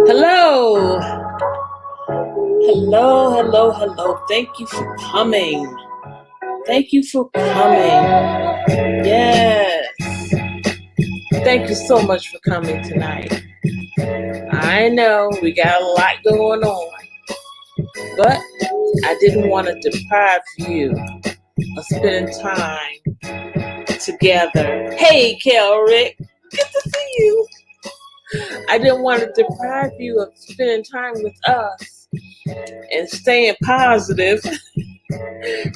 Hello, hello, hello, hello. Thank you for coming. Thank you for coming. Yes. Thank you so much for coming tonight. I know we got a lot going on, but I didn't want to deprive you of spending time together. Hey, Kel Rick, good to see you. I didn't want to deprive you of spending time with us and staying positive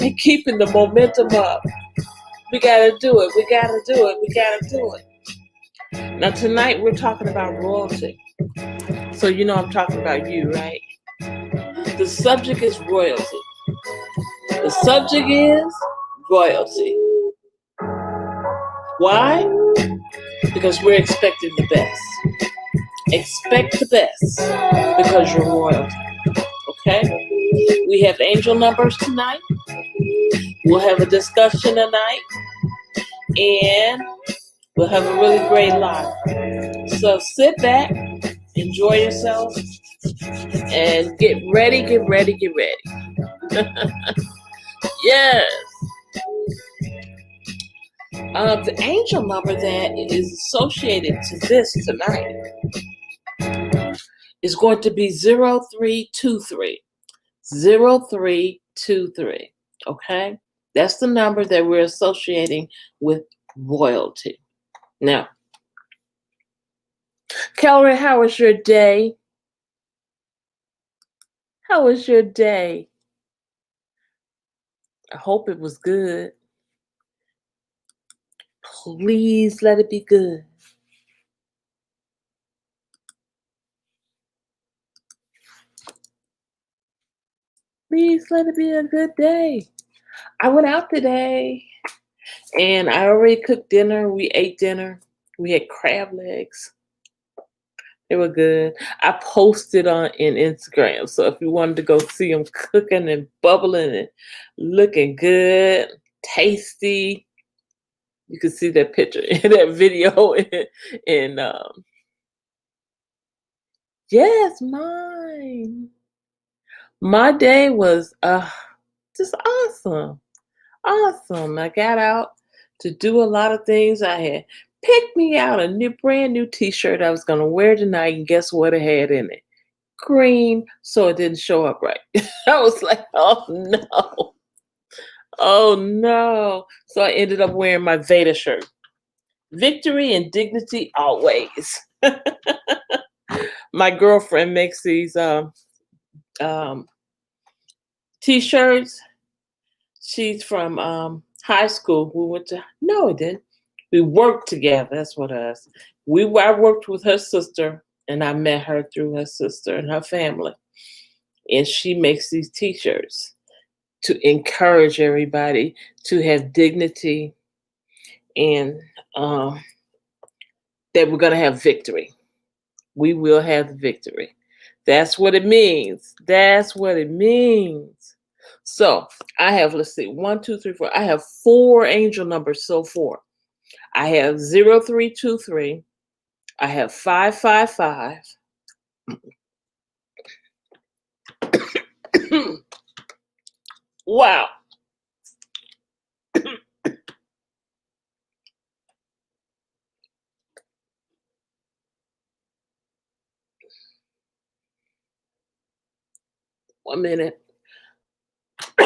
and keeping the momentum up. We gotta do it. We gotta do it. We gotta do it. Now tonight we're talking about royalty. So you know I'm talking about you, right? The subject is royalty. The subject is royalty. Why? Because we're expecting the best. Expect the best because you're royalty. Okay? We have angel numbers tonight. We'll have a discussion tonight. And we'll have a really great live. So sit back, enjoy yourself, and get ready, get ready, get ready. Yes. The angel number that is associated to this tonight is going to be 0323. 0323. Okay? That's the number that we're associating with royalty. Now, Kelly, how was your day? How was your day? I hope it was good. Please let it be good. Please let it be a good day. I went out today and I already cooked dinner. We ate dinner. We had crab legs. They were good. I posted on in Instagram. So if you wanted to go see them cooking and bubbling and looking good, tasty, you can see that picture in that video. And yes, mine. My day was just awesome. Awesome. I got out to do a lot of things. I had picked me out a brand new t-shirt I was going to wear tonight, and guess what it had in it? Green, so it didn't show up right. I was like, oh no. Oh no. So I ended up wearing my Veda shirt. Victory and dignity always. My girlfriend makes these um, t-shirts. She's from high school. We went to no, it didn't. We worked together. That's what us. I worked with her sister, and I met her through her sister and her family. And she makes these T-shirts to encourage everybody to have dignity and that we're gonna have victory. We will have victory. That's what it means. That's what it means. So I have, let's see, 1, 2, 3, 4. I have 4 angel numbers so far. I have 0323. I have 555. Wow. 1 minute. Wow.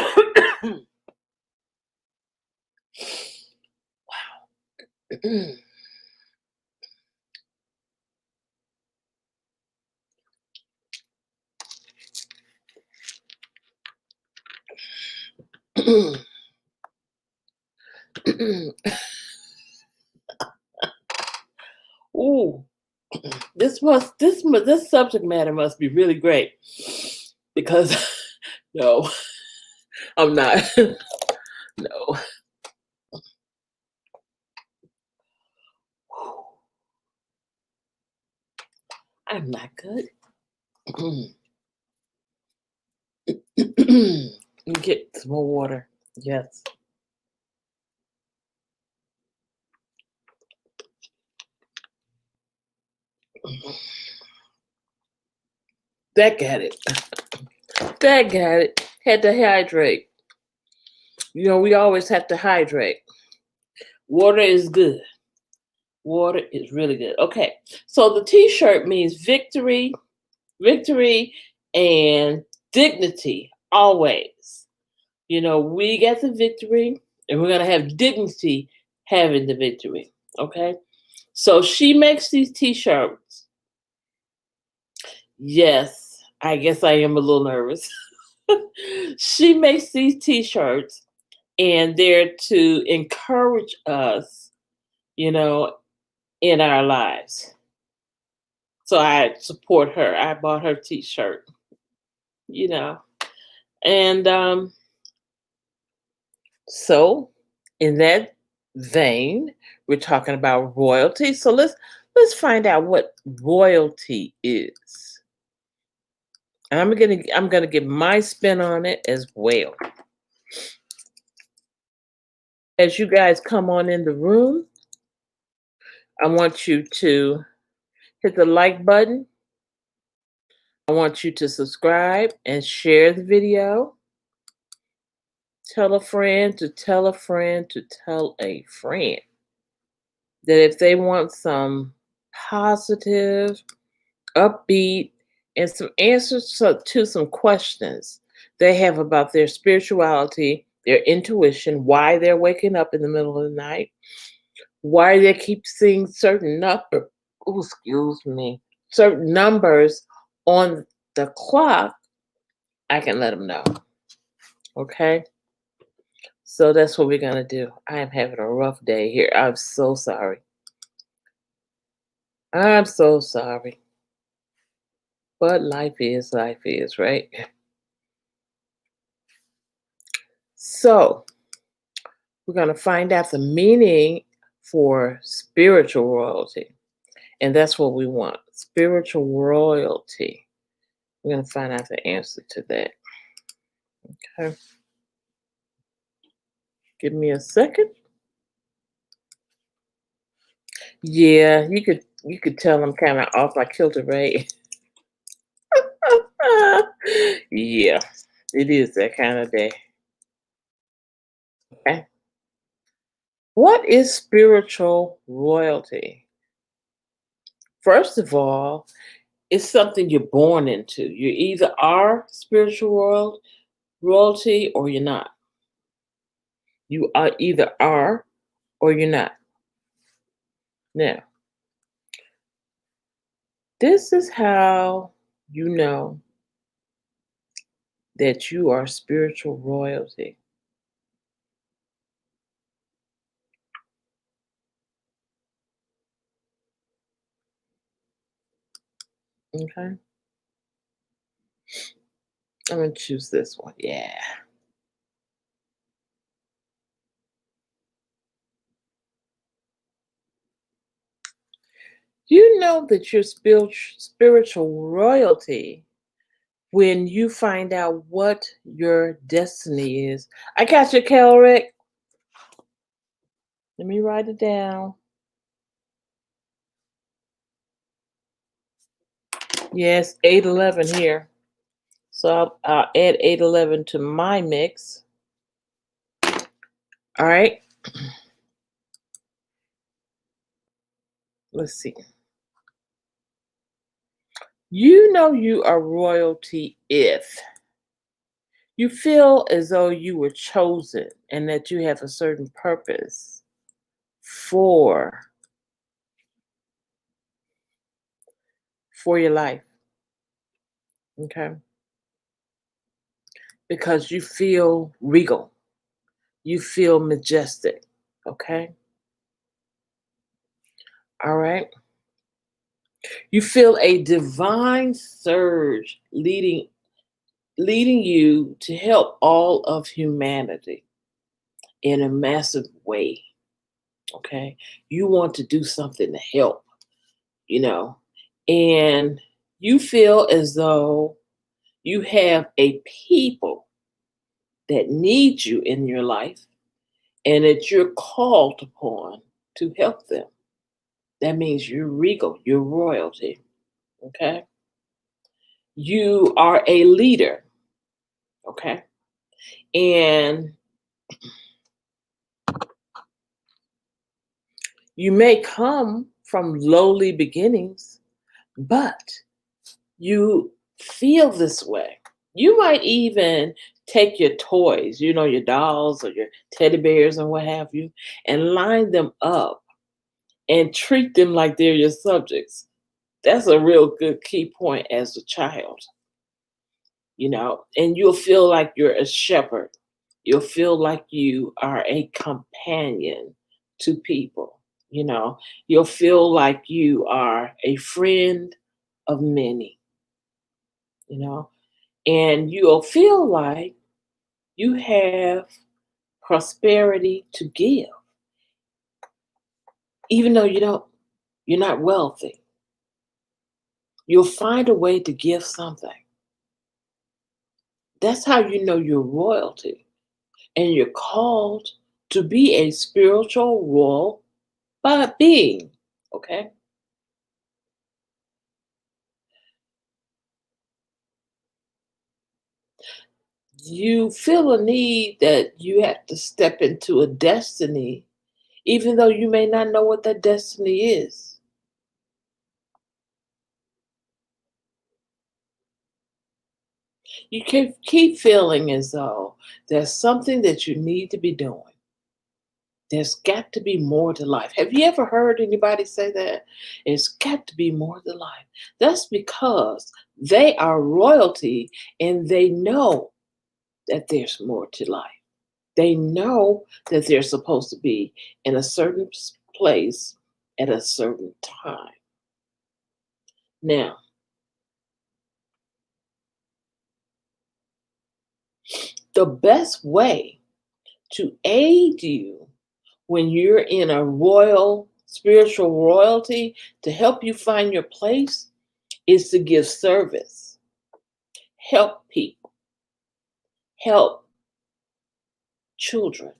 Ooh, this subject matter must be really great because no, I'm not. No, I'm not good. Get some more water. Yes. That got it. That got it. Had to hydrate. You know, we always have to hydrate. Water is good. Water is really good. Okay, so the t-shirt means victory, and dignity always. You know, we get the victory and we're going to have dignity having the victory. Okay, so she makes these t-shirts. Yes, I guess I am a little nervous. She makes these t-shirts and they're to encourage us, you know, in our lives. So I support her. I bought her t-shirt, you know. And so in that vein, we're talking about royalty. So let's find out what royalty is. And I'm gonna give my spin on it as well. As you guys come on in the room, I want you to hit the like button. I want you to subscribe and share the video. Tell a friend to tell a friend to tell a friend that if they want some positive, upbeat, and some answers to some questions they have about their spirituality, their intuition, why they're waking up in the middle of the night, why they keep seeing certain certain numbers on the clock, I can let them know. Okay? So that's what we're going to do. I am having a rough day here. I'm so sorry. I'm so sorry. But life is, right? So we're going to find out the meaning for spiritual royalty. And that's what we want, spiritual royalty. We're going to find out the answer to that. Okay. Give me a second. Yeah, you could tell I'm kind of off my kilter, right? Yeah, it is that kind of day. Okay. What is spiritual royalty? First of all, it's something you're born into. You either are spiritual royalty or you're not. You are either are or you're not. Now, this is how you know that you are spiritual royalty. Okay. I'm going to choose this one. Yeah. You know that you're spiritual royalty when you find out what your destiny is. I got you, Kelrick. Let me write it down. Yes, 811 here. So I'll add 811 to my mix. All right. Let's see. You know you are royalty if you feel as though you were chosen and that you have a certain purpose for your life. Okay. Because you feel regal. You feel majestic. Okay. All right. You feel a divine surge leading you to help all of humanity in a massive way. Okay. You want to do something to help, you know, and you feel as though you have a people that need you in your life and that you're called upon to help them. That means you're regal, you're royalty. Okay. You are a leader, okay? And you may come from lowly beginnings, but you feel this way. You might even take your toys, your dolls or your teddy bears and what have you, and line them up and treat them like they're your subjects. That's a real good key point as a child, and you'll feel like you're a shepherd. You'll feel like you are a companion to people, you know. You'll feel like you are a friend of many, you know, and you'll feel like you have prosperity to give, even though you're not wealthy. You'll find a way to give something. That's how you know you're royalty. And you're called to be a spiritual royal being. Okay? You feel a need that you have to step into a destiny, even though you may not know what that destiny is. You can keep feeling as though there's something that you need to be doing. There's got to be more to life. Have you ever heard anybody say that? It's got to be more to life. That's because they are royalty and they know that there's more to life. They know that they're supposed to be in a certain place at a certain time. Now, the best way to aid you when you're in a spiritual royalty, to help you find your place, is to give service, help people, help children,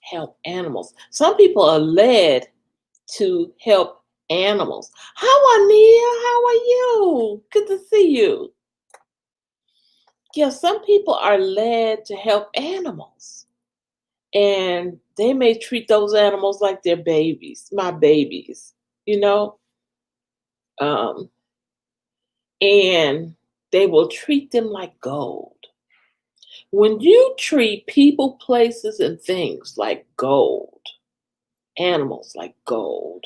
help animals. Some people are led to help animals. How, Ania? How are you? Good to see you. Yeah, some people are led to help animals, and they may treat those animals like they're babies, my babies, you know, um, and they will treat them like gold. When you treat people, places, and things like gold, animals like gold,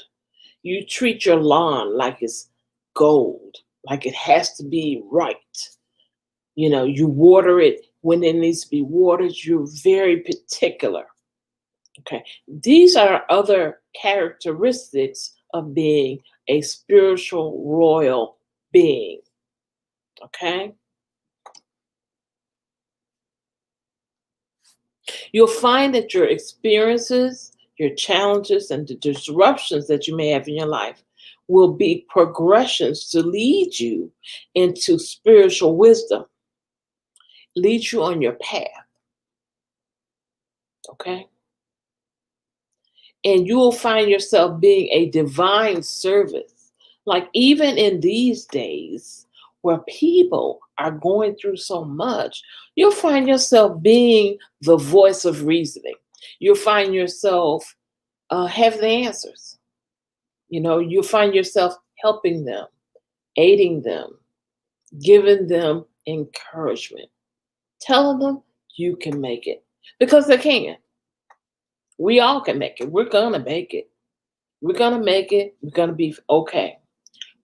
you treat your lawn like it's gold, like it has to be right. You water it when it needs to be watered. You're very particular. Okay. These are other characteristics of being a spiritual royal being. Okay. You'll find that your experiences, your challenges, and the disruptions that you may have in your life will be progressions to lead you into spiritual wisdom, lead you on your path. Okay. And you will find yourself being a divine service. Like, even in these days where people are going through so much, you'll find yourself being the voice of reasoning. You'll find yourself having the answers. You'll find yourself helping them, aiding them, giving them encouragement, telling them you can make it, because they can. We all can make it. We're going to make it. We're going to make it. We're going to be okay.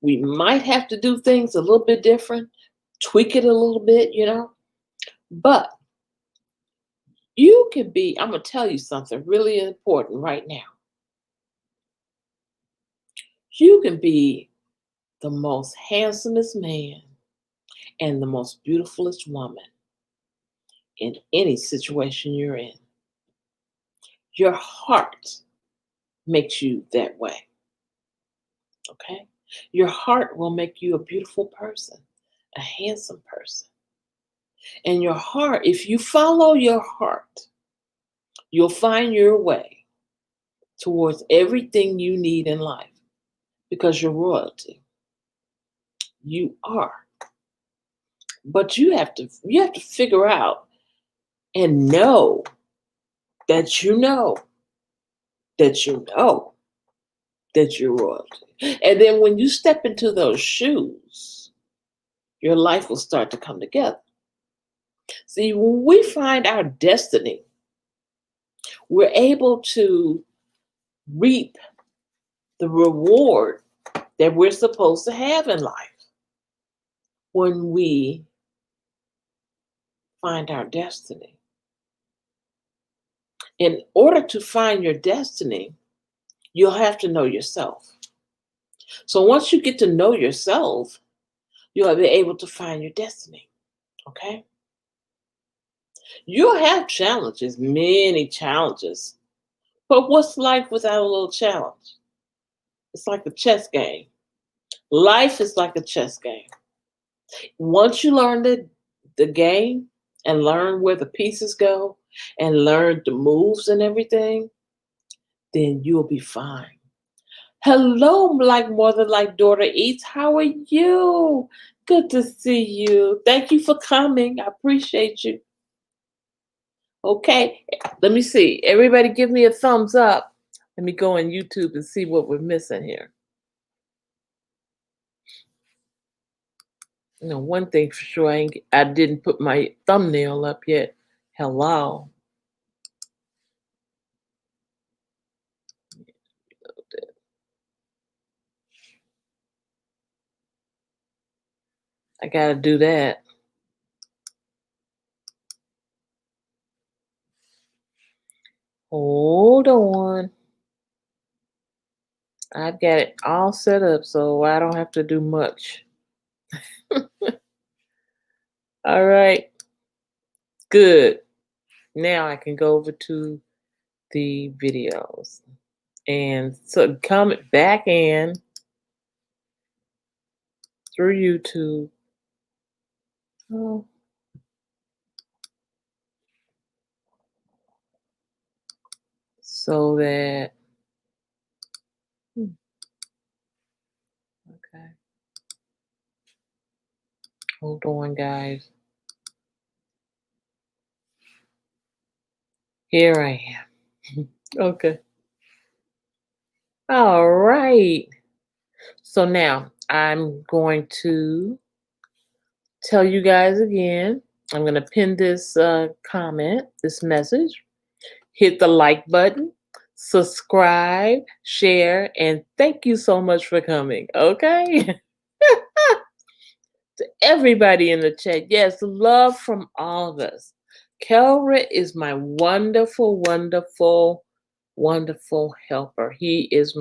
We might have to do things a little bit different, tweak it a little bit, but you can be, I'm going to tell you something really important right now. You can be the most handsomest man and the most beautifulest woman in any situation you're in. Your heart makes you that way. Okay? Your heart will make you a beautiful person, a handsome person. And your heart, if you follow your heart, you'll find your way towards everything you need in life, because you're royalty. you are. But you have to figure out and know that you know that you know that you're royalty. And then when you step into those shoes, your life will start to come together. See, when we find our destiny, we're able to reap the reward that we're supposed to have in life when we find our destiny. In order to find your destiny, you'll have to know yourself. So once you get to know yourself, you'll be able to find your destiny. Okay? You'll have challenges, many challenges. But what's life without a little challenge? It's like a chess game. Life is like a chess game. Once you learn the game and learn where the pieces go and learn the moves and everything, then you'll be fine. Hello, like mother, like daughter eats. How are you? Good to see you. Thank you for coming. I appreciate you. Okay, let me see. Everybody give me a thumbs up. Let me go on YouTube and see what we're missing here. You know, one thing for sure, I didn't put my thumbnail up yet. Hello. I gotta do that. Hold on. I've got it all set up so I don't have to do much. All right. Good. Now I can go over to the videos. And so come back in through YouTube. Oh. So that, okay. Hold on, guys. Here I am. Okay. All right. So now I'm going to tell you guys again. I'm going to pin this comment, this message. Hit the like button, subscribe, share, and thank you so much for coming. Okay? To everybody in the chat, yes, love from all of us. Kelra is my wonderful, wonderful, wonderful helper. He is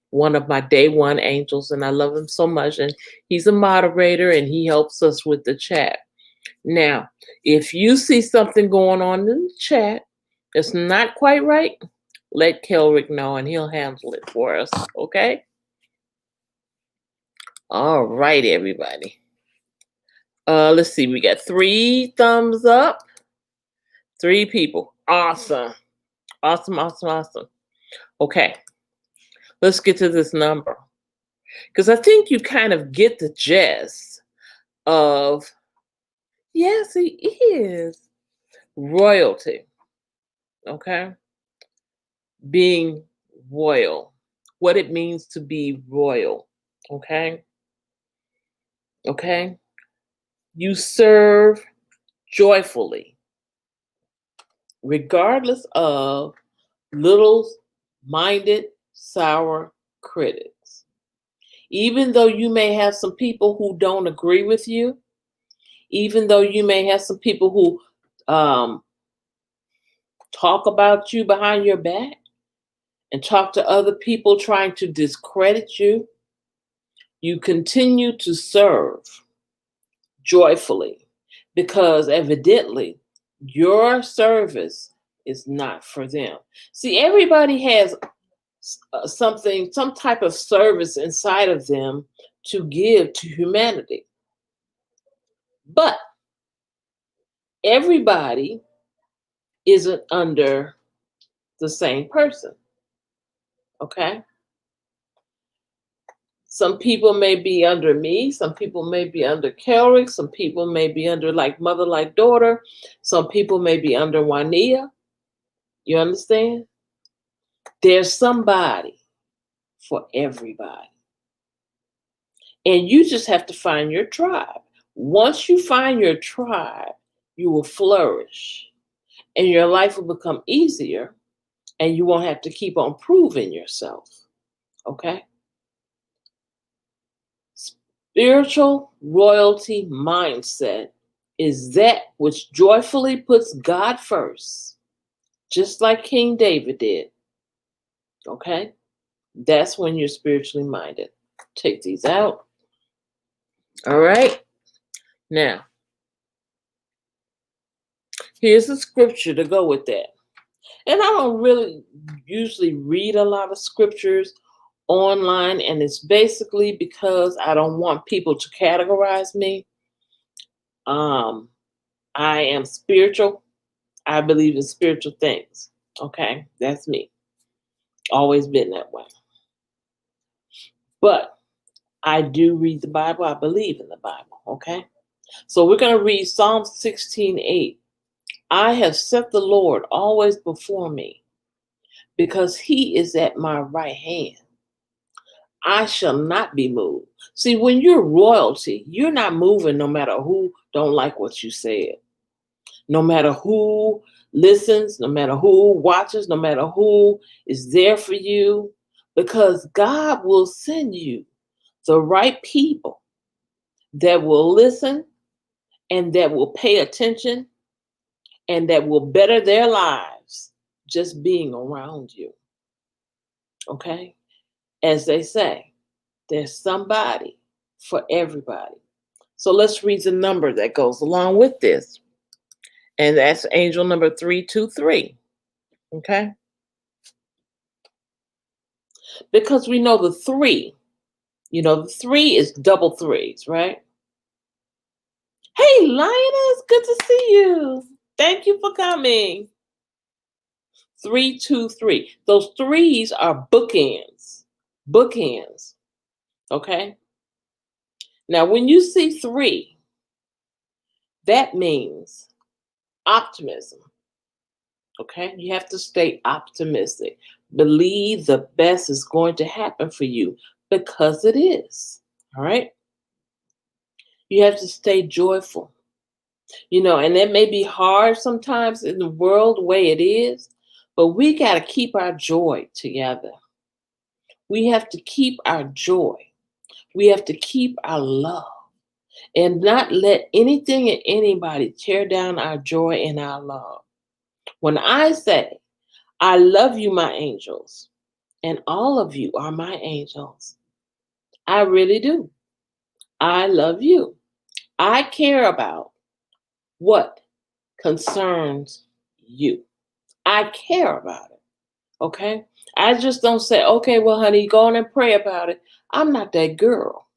one of my day one angels, and I love him so much. And he's a moderator, and he helps us with the chat. Now, if you see something going on in the chat that's not quite right, let Kelrick know, and he'll handle it for us. Okay? All right, everybody. Let's see. We got 3 thumbs up. 3 people. Awesome. Awesome, awesome, awesome. Okay. Let's get to this number. Because I think you kind of get the gist of, yes, he is royalty. Okay? Being royal. What it means to be royal. Okay? Okay? You serve joyfully, regardless of little-minded, sour critics. Even though you may have some people who don't agree with you, even though you may have some people who talk about you behind your back and talk to other people trying to discredit you, you continue to serve joyfully because evidently your service is not for them. See, everybody has some type of service inside of them to give to humanity. But everybody isn't under the same person. Okay? Some people may be under me. Some people may be under Kelrick. Some people may be under like mother, like daughter. Some people may be under Juanita. You understand? There's somebody for everybody. And you just have to find your tribe. Once you find your tribe, you will flourish and your life will become easier and you won't have to keep on proving yourself. Okay? Spiritual royalty mindset is that which joyfully puts God first, just like King David did. Okay? That's when you're spiritually minded. Take these out. All right? Now, here's the scripture to go with that. And I don't really usually read a lot of scriptures online, and it's basically because I don't want people to categorize me. I am spiritual. I believe in spiritual things. Okay, that's me. Always been that way. But I do read the Bible. I believe in the Bible. Okay, so we're going to read Psalm 16:8. I have set the Lord always before me, because he is at my right hand. I shall not be moved. See, when you're royalty, you're not moving no matter who don't like what you said. No matter who listens, no matter who watches, no matter who is there for you, because God will send you the right people that will listen and that will pay attention and that will better their lives just being around you. Okay? As they say, there's somebody for everybody. So let's read the number that goes along with this. And that's angel number 323. Okay? Because we know the 3, the 3 is double threes, right? Hey, Lioness, good to see you. Thank you for coming. 323. Those 3s are bookends. Bookends. Okay? Now, when you see 3, that means optimism. Okay? You have to stay optimistic. Believe the best is going to happen for you because it is. All right? You have to stay joyful. And it may be hard sometimes in the world the way it is, but we got to keep our joy together. We have to keep our joy. We have to keep our love and not let anything and anybody tear down our joy and our love. When I say, I love you, my angels, and all of you are my angels, I really do. I love you. I care about what concerns you. I care about it. Okay? I just don't say, okay, well, honey, go on and pray about it. I'm not that girl.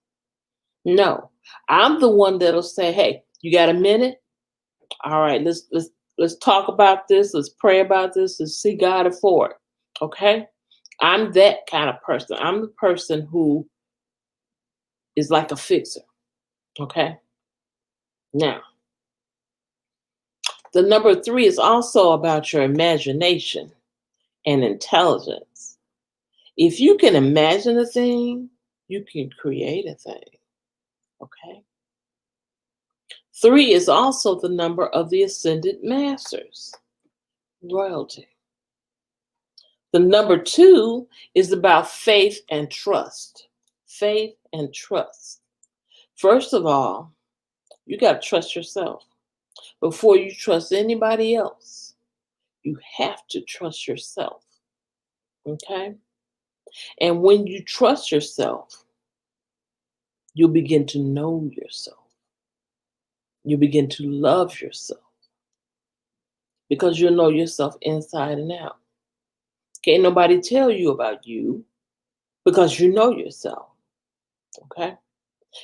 No. I'm the one that'll say, hey, you got a minute? All right, let's talk about this. Let's pray about this. Let's see God for it. Okay? I'm that kind of person. I'm the person who is like a fixer. Okay? Now, the number 3 is also about your imagination and intelligence. If you can imagine a thing, you can create a thing. Okay? 3 is also the number of the ascended masters, royalty. The number 2 is about faith and trust. Faith and trust. First of all, you got to trust yourself. Before you trust anybody else, you have to trust yourself. Okay? And when you trust yourself, you'll begin to know yourself. You begin to love yourself because you'll know yourself inside and out. Can't nobody tell you about you because you know yourself. Okay?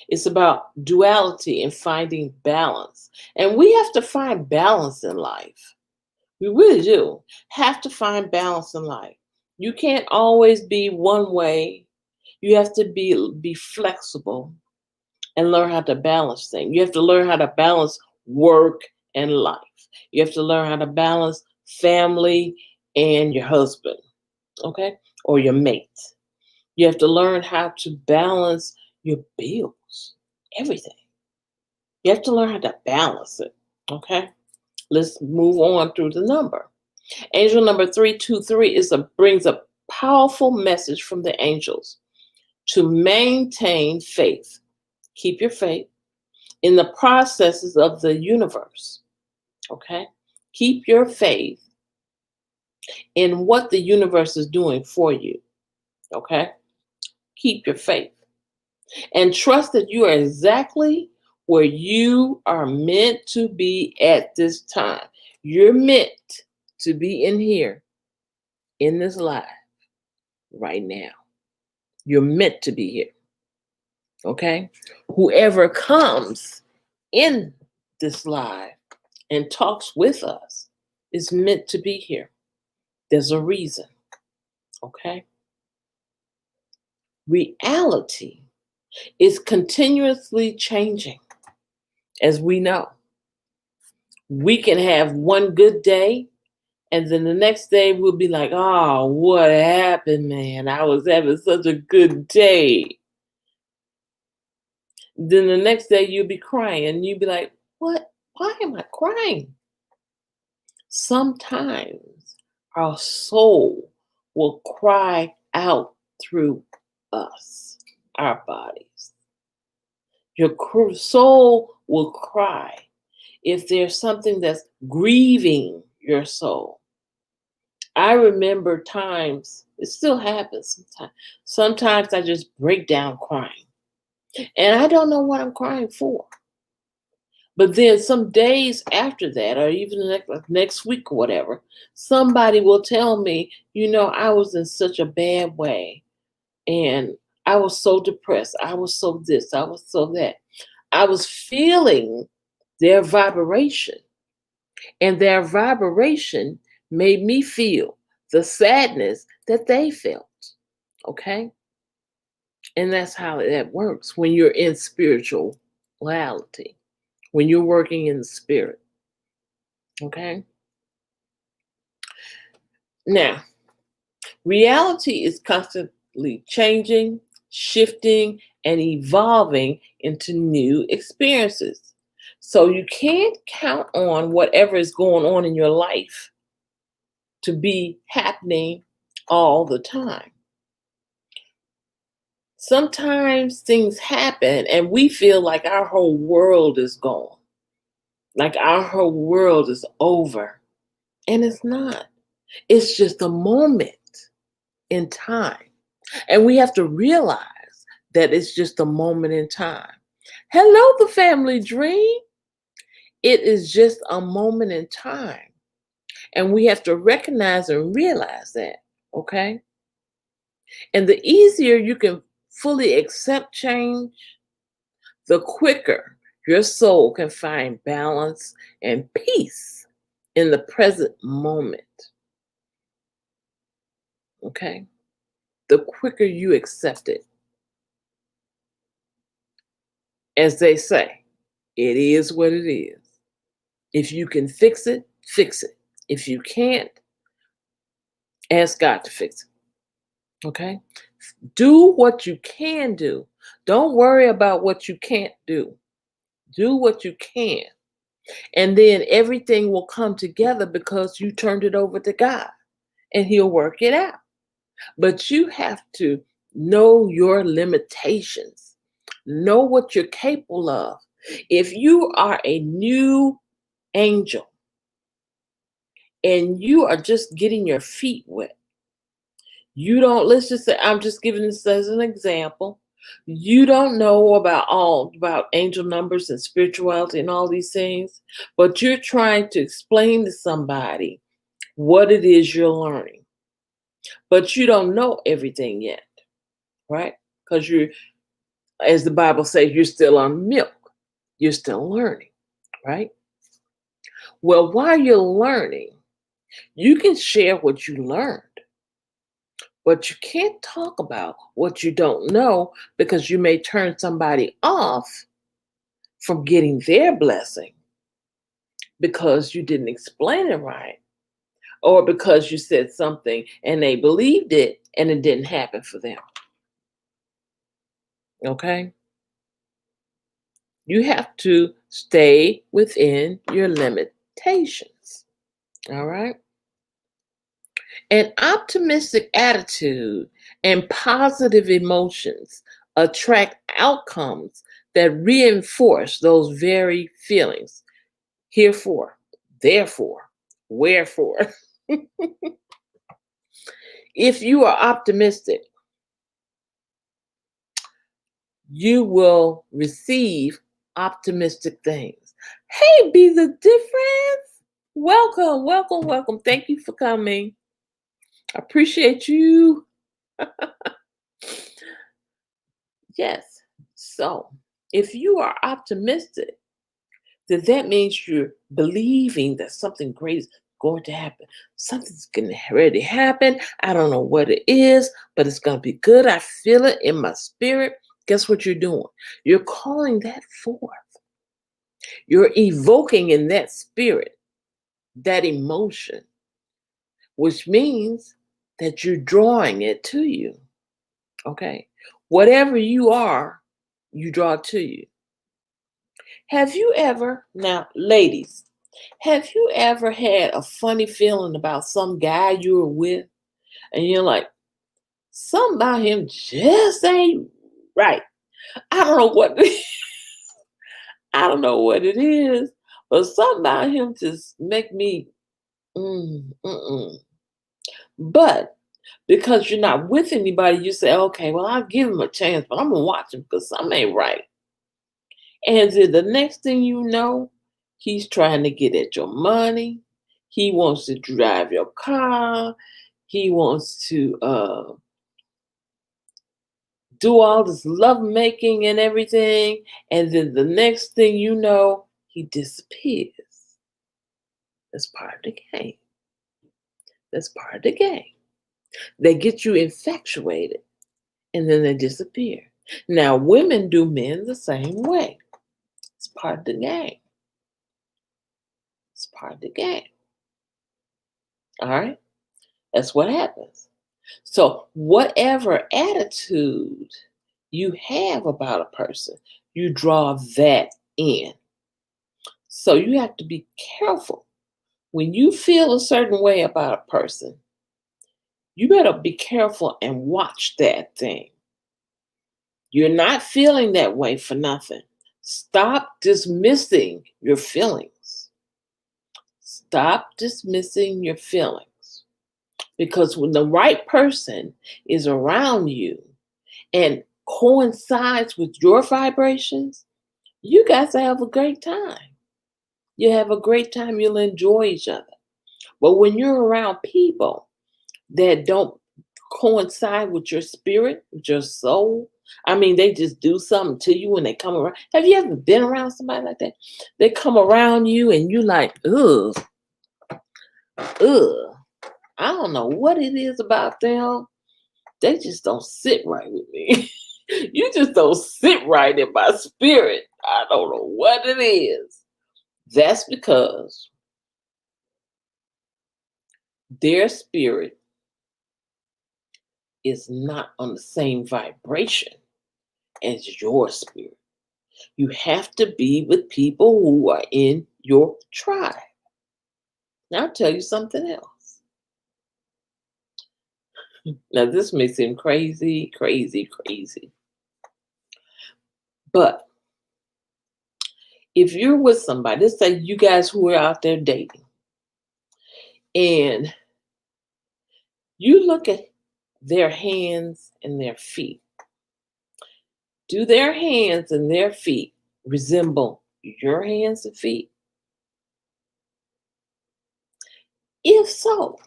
It's about duality and finding balance. And we have to find balance in life. We really do have to find balance in life. You can't always be one way You have to be flexible and learn how to balance things. You have to learn how to balance work and life. You have to learn how to balance family and your husband, okay? Or your mate. You have to learn how to balance your bills, everything. You have to learn how to balance it, okay? Let's move on through the number. Angel number 323 brings a powerful message from the angels to maintain faith. Keep your faith in the processes of the universe. Okay? Keep your faith in what the universe is doing for you. Okay? Keep your faith and trust that you are exactly where you are meant to be at this time. You're meant to be in here, in this life, right now. You're meant to be here. Okay? Whoever comes in this live and talks with us is meant to be here. There's a reason. Okay? Reality is continuously changing, as we know. We can have one good day, and then the next day we'll be like, oh, what happened, man? I was having such a good day. Then the next day you'll be crying, and you'll be like, what? Why am I crying? Sometimes our soul will cry out through us, our bodies. Your soul will cry if there's something that's grieving your soul. I remember times, it still happens sometimes. Sometimes I just break down crying. And I don't know what I'm crying for. But then some days after that, or even next week or whatever, somebody will tell me, I was in such a bad way. And I was so depressed. I was so this. I was so that. I was feeling their vibration. And their vibration made me feel the sadness that they felt. Okay? And that's how that works when you're in spirituality, when you're working in the spirit. Okay? Now, reality is constantly changing, shifting, and evolving into new experiences. So you can't count on whatever is going on in your life to be happening all the time. Sometimes things happen and we feel like our whole world is gone, like our whole world is over. And it's not. It's just a moment in time. And we have to realize that it's just a moment in time. Hello, the family dream. It is just a moment in time. And we have to recognize and realize that, okay? And the easier you can fully accept change, the quicker your soul can find balance and peace in the present moment. Okay? The quicker you accept it. As they say, it is what it is. If you can fix it, fix it. If you can't, ask God to fix it. Okay? Do what you can do. Don't worry about what you can't do. Do what you can. And then everything will come together because you turned it over to God and He'll work it out. But you have to know your limitations, know what you're capable of. If you are a new angel and you are just getting your feet wet, let's just say, I'm just giving this as an example. You don't know about angel numbers and spirituality and all these things, but you're trying to explain to somebody what it is you're learning. But you don't know everything yet, right? Because as the Bible says, you're still on milk. You're still learning, right? Well, while you're learning, you can share what you learned. But you can't talk about what you don't know because you may turn somebody off from getting their blessing because you didn't explain it right, or because you said something and they believed it and it didn't happen for them. Okay? You have to stay within your limitations. All right? An optimistic attitude and positive emotions attract outcomes that reinforce those very feelings. Herefore, therefore, wherefore. If you are optimistic, you will receive optimistic things. Hey, be the difference. Welcome, welcome, welcome. Thank you for coming. I appreciate you. Yes. So, if you are optimistic, then that means you're believing that something great is going to happen. Something's going to already happen. I don't know what it is, but it's going to be good. I feel it in my spirit. Guess what you're doing? You're calling that forth. You're evoking in that spirit, that emotion, which means that you're drawing it to you. Okay? Whatever you are, you draw it to you. Have you ever, now, ladies, have you ever had a funny feeling about some guy you were with and you're like, something about him just ain't right? I don't know what I don't know what it is, but something about him just make me mm. But because you're not with anybody, you say, okay, well, I'll give him a chance, but I'm gonna watch him because something ain't right. And then the next thing you know, he's trying to get at your money. He wants to drive your car. He wants to do all this love making and everything. And then the next thing you know, he disappears. That's part of the game. That's part of the game. They get you infatuated and then they disappear. Now, women do men the same way. It's part of the game. It's part of the game. All right? That's what happens. So, whatever attitude you have about a person, you draw that in. So, you have to be careful. When you feel a certain way about a person, you better be careful and watch that thing. You're not feeling that way for nothing. Stop dismissing your feelings. Stop dismissing your feelings. Because when the right person is around you and coincides with your vibrations, you guys have a great time. You have a great time. You'll enjoy each other. But when you're around people that don't coincide with your spirit, with your soul, I mean, they just do something to you when they come around. Have you ever been around somebody like that? They come around you and you like, ugh. I don't know what it is about them. They just don't sit right with me. You just don't sit right in my spirit. I don't know what it is. That's because their spirit is not on the same vibration as your spirit. You have to be with people who are in your tribe. Now, I'll tell you something else. Now, this may seem crazy, crazy, crazy. But if you're with somebody, let's say you guys who are out there dating, and you look at their hands and their feet. Do their hands and their feet resemble your hands and feet? If so,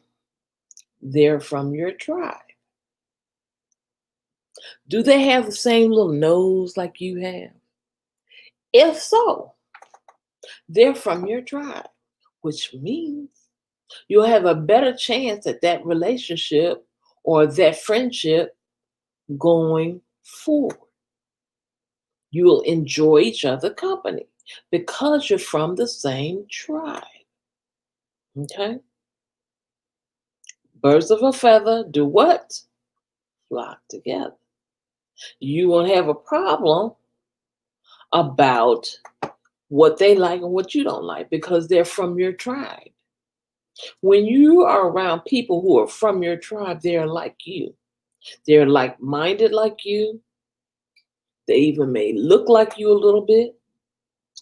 they're from your tribe. Do they have the same little nose like you have? If so, they're from your tribe, which means you'll have a better chance at that relationship or that friendship going forward. You will enjoy each other's company because you're from the same tribe. Okay? Birds of a feather do what? Flock together. You won't have a problem about what they like and what you don't like because they're from your tribe. When you are around people who are from your tribe, they're like you. They're like minded like you. They even may look like you a little bit.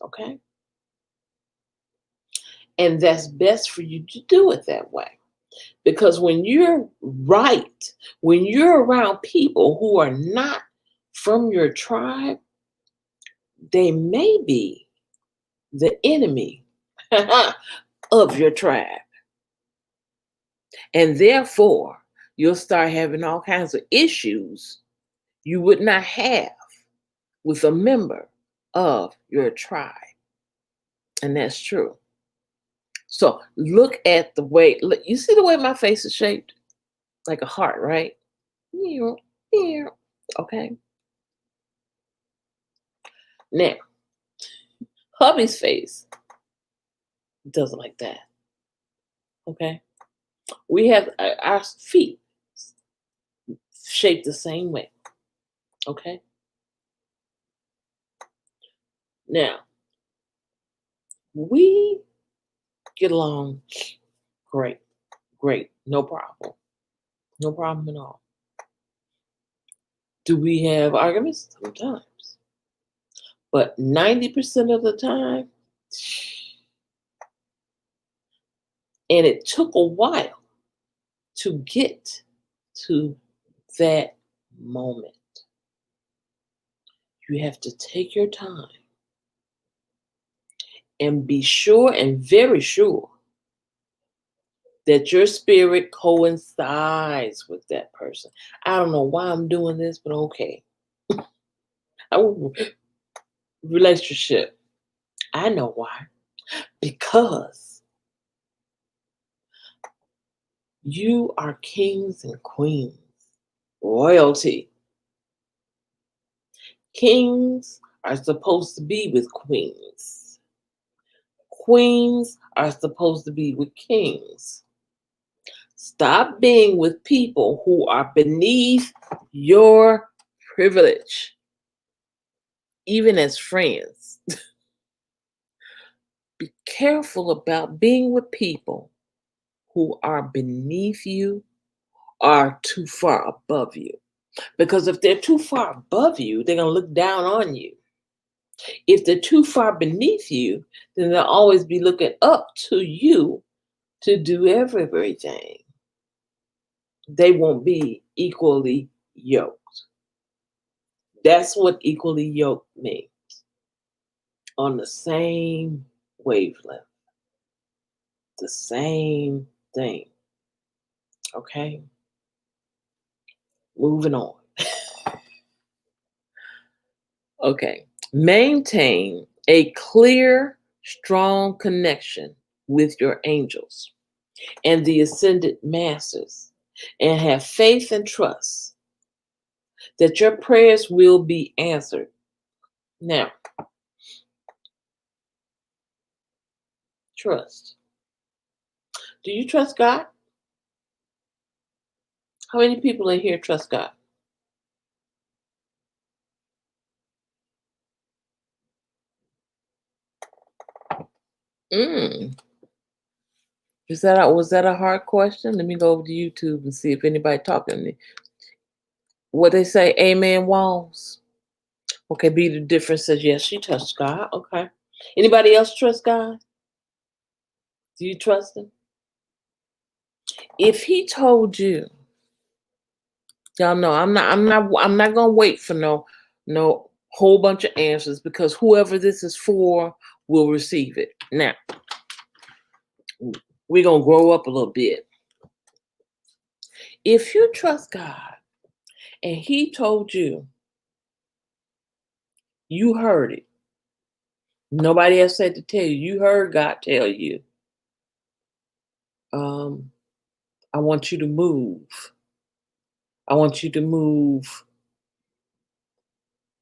Okay? And that's best for you to do it that way. Because when you're right, when you're around people who are not from your tribe, they may be the enemy of your tribe. And therefore, you'll start having all kinds of issues you would not have with a member of your tribe. And that's true. So look at the way, look, you see the way my face is shaped? Like a heart, right? Okay. Now, hubby's face doesn't like that. Okay. We have our feet shaped the same way. Okay. Now, we get along great. Great. No problem. No problem at all. Do we have arguments? Sometimes. But 90% of the time, and it took a while to get to that moment. You have to take your time and be sure and very sure that your spirit coincides with that person. I don't know why I'm doing this, but okay. Relationship. I know why. Because you are kings and queens, royalty. Kings are supposed to be with queens. Queens are supposed to be with kings. Stop being with people who are beneath your privilege, even as friends. Be careful about being with people who are beneath you or too far above you. Because if they're too far above you, they're going to look down on you. If they're too far beneath you, then they'll always be looking up to you to do everything. They won't be equally yoked. That's what equally yoked means. On the same wavelength. The same thing. Okay? Moving on. Okay. Maintain a clear, strong connection with your angels and the ascended masters, and have faith and trust that your prayers will be answered. Now, trust. Do you trust God? How many people in here trust God? Was that a hard question? Let me go over to YouTube and see if anybody talking to me. What they say, amen, Walls? Okay, be the difference says yes, she trusts God. Okay. Anybody else trust God? Do you trust him? If he told you, y'all know I'm not gonna wait for no whole bunch of answers, because whoever this is for will receive it. Now, we're gonna grow up a little bit. If you trust God and he told you, you heard it. Nobody else said to tell you. You heard God tell you, I want you to move. I want you to move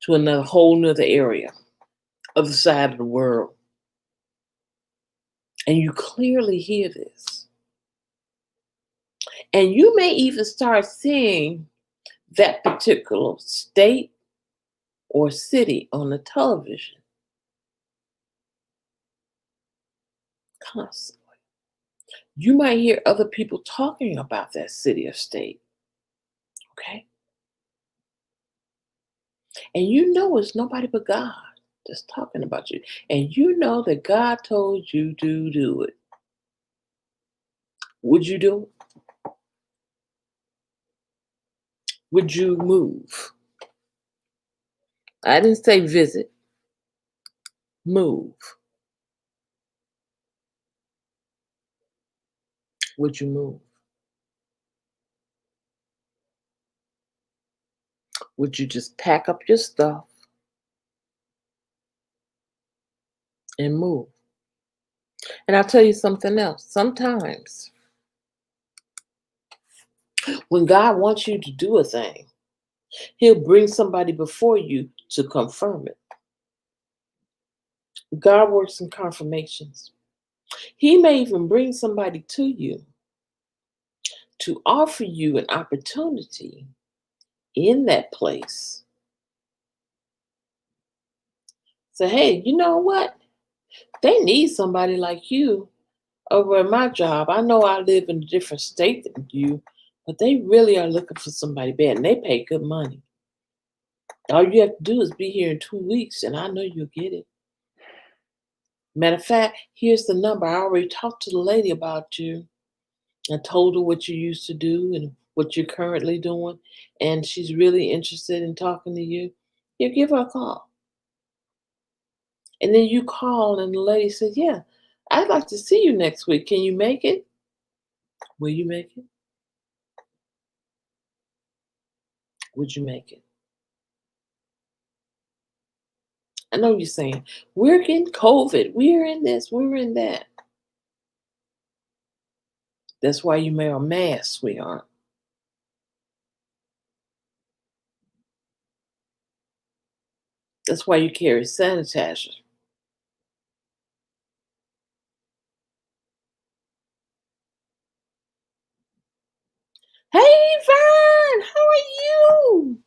to another whole nother area, other side of the world. And you clearly hear this. And you may even start seeing that particular state or city on the television constantly. You might hear other people talking about that city or state, okay? And you know it's nobody but God that's talking about you. And you know that God told you to do it. Would you do it? Would you move? I didn't say visit, move. Would you move? Would you just pack up your stuff and move? And I'll tell you something else. Sometimes when God wants you to do a thing, He'll bring somebody before you to confirm it. God works in confirmations. He may even bring somebody to you to offer you an opportunity in that place. Say, hey, you know what? They need somebody like you over at my job. I know I live in a different state than you, but they really are looking for somebody bad, and they pay good money. All you have to do is be here in 2 weeks, and I know you'll get it. Matter of fact, here's the number. I already talked to the lady about you. I told her what you used to do and what you're currently doing, and she's really interested in talking to you. You give her a call. And then you call, and the lady says, yeah, I'd like to see you next week. Can you make it? Will you make it? Would you make it? I know you're saying, we're in COVID. We're in this. We're in that. That's why you wear a mask, sweetheart. That's why you carry sanitizer. Hey, Vern, how are you?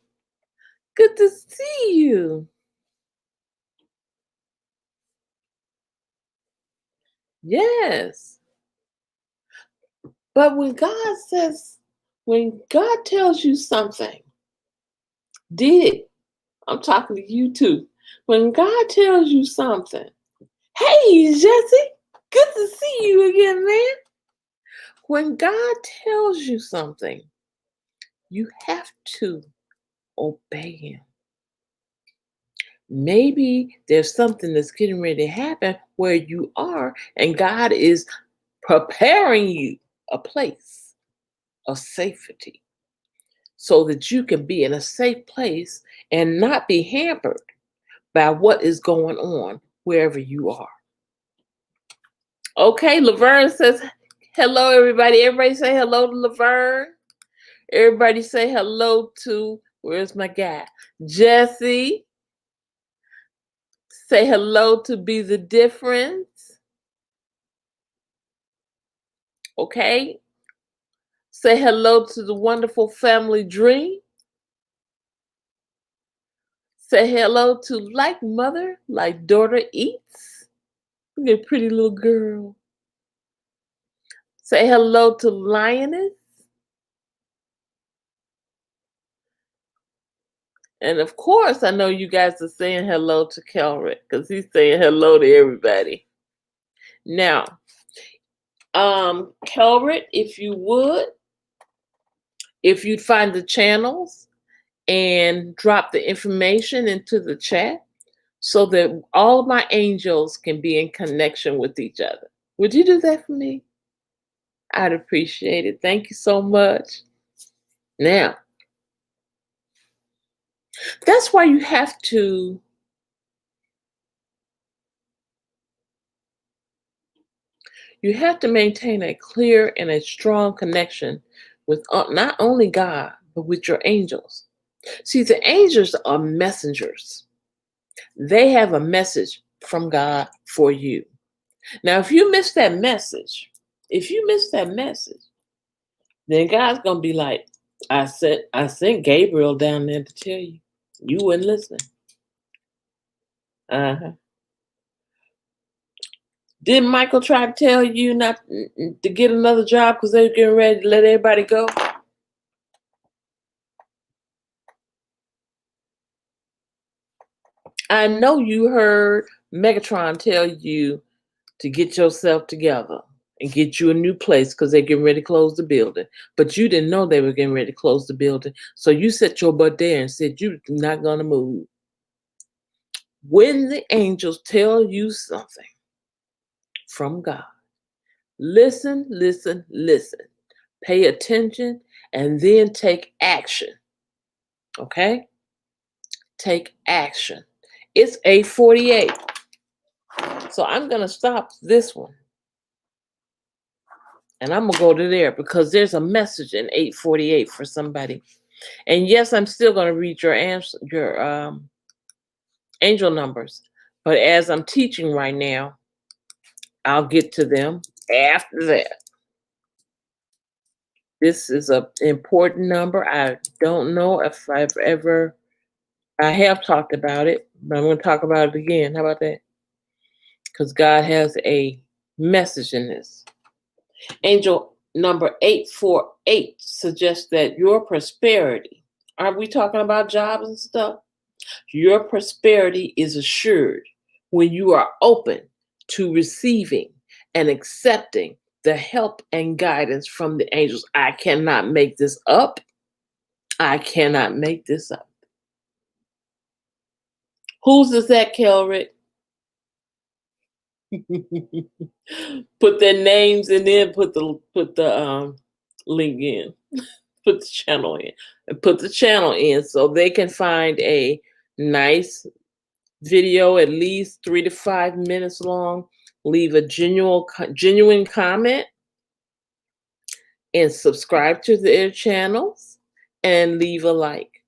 Good to see you. Yes. But when God tells you something, did it? I'm talking to you too. When God tells you something, hey, Jesse, good to see you again, man. When God tells you something, you have to obey Him. Maybe there's something that's getting ready to happen where you are, and God is preparing you a place of safety so that you can be in a safe place and not be hampered by what is going on wherever you are. Okay, Laverne says, hello, everybody. Everybody say hello to Laverne. Everybody say hello to, where's my guy? Jesse. Say hello to Be the Difference. Okay. Say hello to the wonderful family Dream. Say hello to Like Mother, Like Daughter Eats. Look at pretty little girl. Say hello to Lioness. And of course, I know you guys are saying hello to Kelrick because he's saying hello to everybody. Now, Kelrick, if you'd find the channels and drop the information into the chat so that all of my angels can be in connection with each other. Would you do that for me? I'd appreciate it. Thank you so much. Now, that's why you have to maintain a clear and a strong connection with not only God, but with your angels. See, the angels are messengers. They have a message from God for you. Now, if you miss that message, then God's gonna be like, I sent Gabriel down there to tell you. You wouldn't listen. Uh-huh. Didn't Michael try to tell you not to get another job because they were getting ready to let everybody go? I know you heard Megatron tell you to get yourself together and get you a new place because they're getting ready to close the building. But you didn't know they were getting ready to close the building. So you set your butt there and said you're not going to move. When the angels tell you something from God, listen, listen, listen. Pay attention and then take action. Okay? Take action. It's 8:48. So I'm going to stop this one. And I'm going to go to there because there's a message in 8:48 for somebody. And yes, I'm still going to read your angel numbers. But as I'm teaching right now, I'll get to them after that. This is an important number. I don't know if I have talked about it, but I'm going to talk about it again. How about that? Because God has a message in this. Angel number 848 suggests that your prosperity, aren't we talking about jobs and stuff? Your prosperity is assured when you are open to receiving and accepting the help and guidance from the angels. I cannot make this up. I cannot make this up. Whose is that, Kelrick? Put their names and then put the link in. Put the channel in and put the channel in so they can find a nice video, at least 3 to 5 minutes long. Leave a genuine comment and subscribe to their channels and leave a like.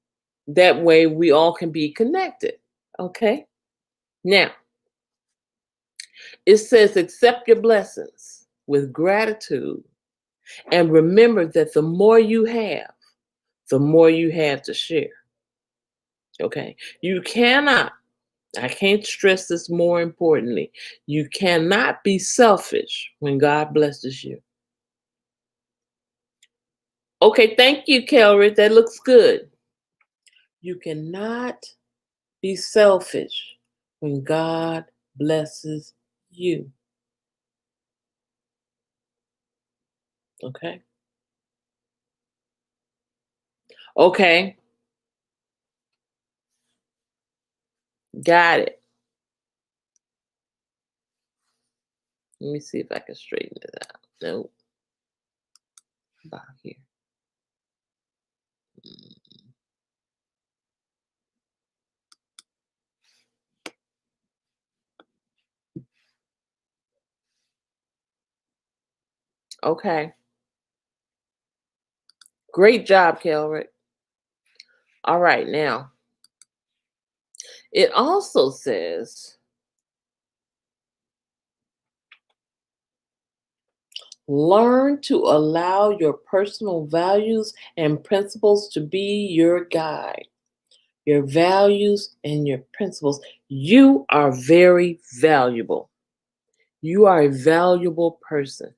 That way we all can be connected. Okay? Now, it says accept your blessings with gratitude and remember that the more you have, the more you have to share. Okay? You cannot, I can't stress this more importantly, you cannot be selfish when God blesses you. Okay, thank you, Kelry. That looks good. You cannot be selfish when God blesses you. Okay? Okay. Got it. Let me see if I can straighten it out. Nope. About here. Okay. Great job, Kelrick. All right, now. It also says, learn to allow your personal values and principles to be your guide. Your values and your principles. You are very valuable. You are a valuable person.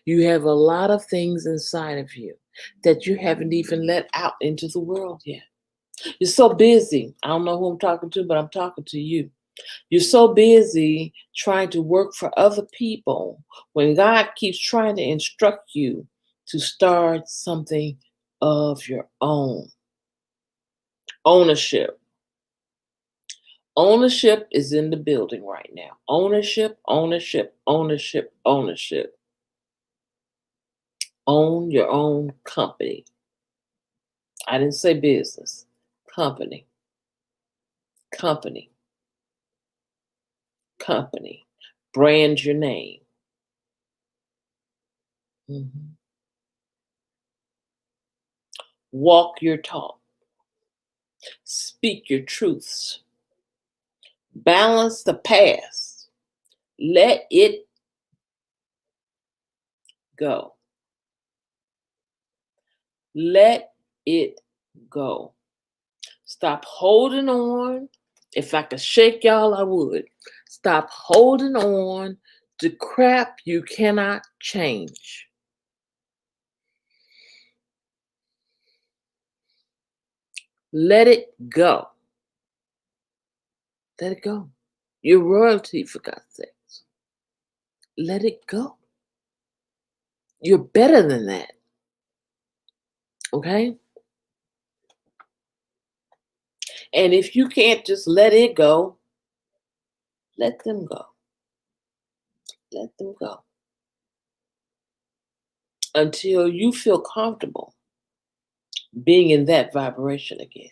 You have a lot of things inside of you that you haven't even let out into the world yet. You're so busy. I don't know who I'm talking to, but I'm talking to you. You're so busy trying to work for other people when God keeps trying to instruct you to start something of your own. Ownership. Ownership is in the building right now. Ownership, ownership, ownership, ownership. Own your own company. I didn't say business. Company. Company. Company. Brand your name. Mhm. Walk your talk. Speak your truths. Balance the past. Let it go. Let it go. Stop holding on. If I could shake y'all, I would. Stop holding on to crap you cannot change. Let it go. Let it go. You're royalty, for God's sakes. Let it go. You're better than that. Okay? And if you can't just let it go, let them go. Let them go. Until you feel comfortable being in that vibration again.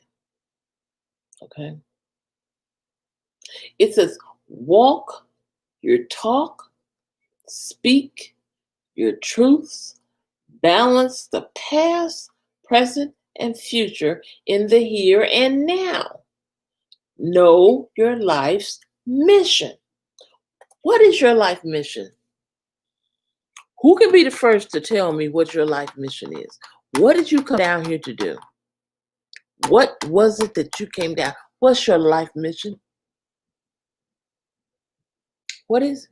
Okay? It says, walk your talk, speak your truths, balance the past, present, and future in the here and now. Know your life's mission. What is your life mission? Who can be the first to tell me what your life mission is? What did you come down here to do? What was it that you came down? What's your life mission? What is it?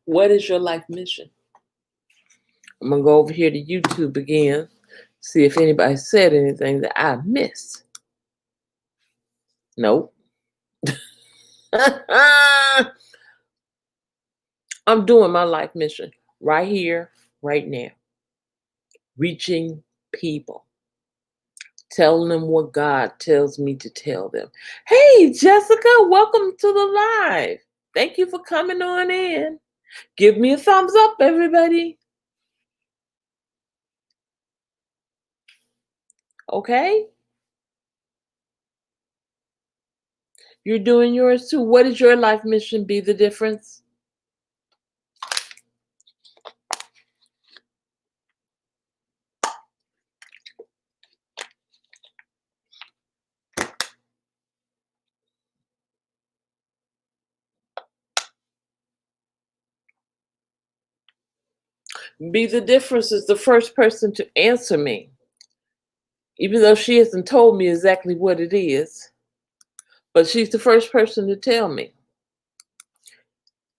What is your life mission? I'm going to go over here to YouTube again, see if anybody said anything that I missed. Nope. I'm doing my life mission right here, right now. Reaching people. Telling them what God tells me to tell them. Hey, Jessica, welcome to the live. Thank you for coming on in. Give me a thumbs up, everybody. Okay? You're doing yours too. What is your life mission? Be the difference? Be the difference is the first person to answer me, even though she hasn't told me exactly what it is. But she's the first person to tell me,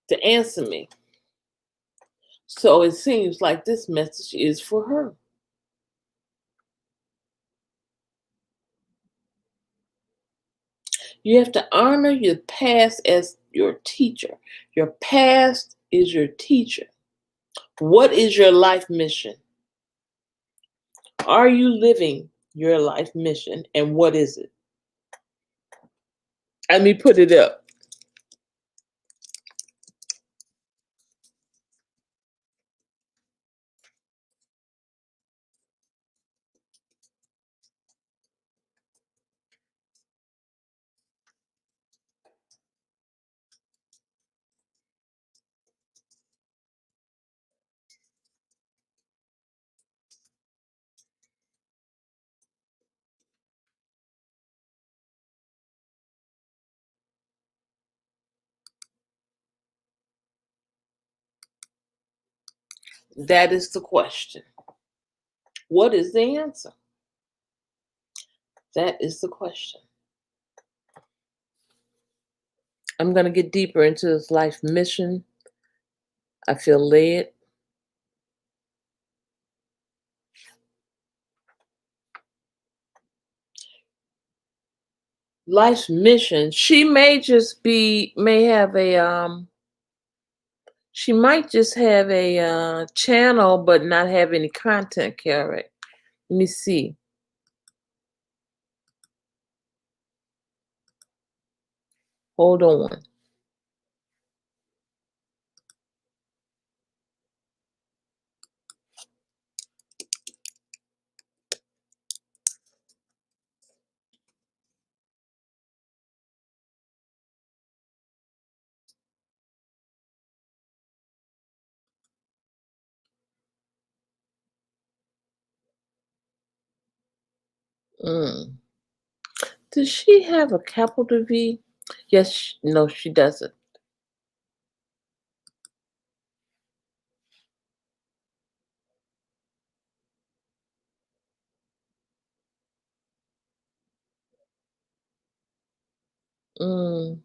to answer me. So it seems like this message is for her. You have to honor your past as your teacher. Your past is your teacher. What is your life mission? Are you living your life mission, and what is it? Let me put it up. That is the question. What is the answer? That is the question. I'm going to get deeper into this life mission. I feel led. Life's mission. She may just be, she might just have a channel, but not have any content carried. Let me see. Hold on. Mm. Does she have a capital V? Yes. No, she doesn't. Mm.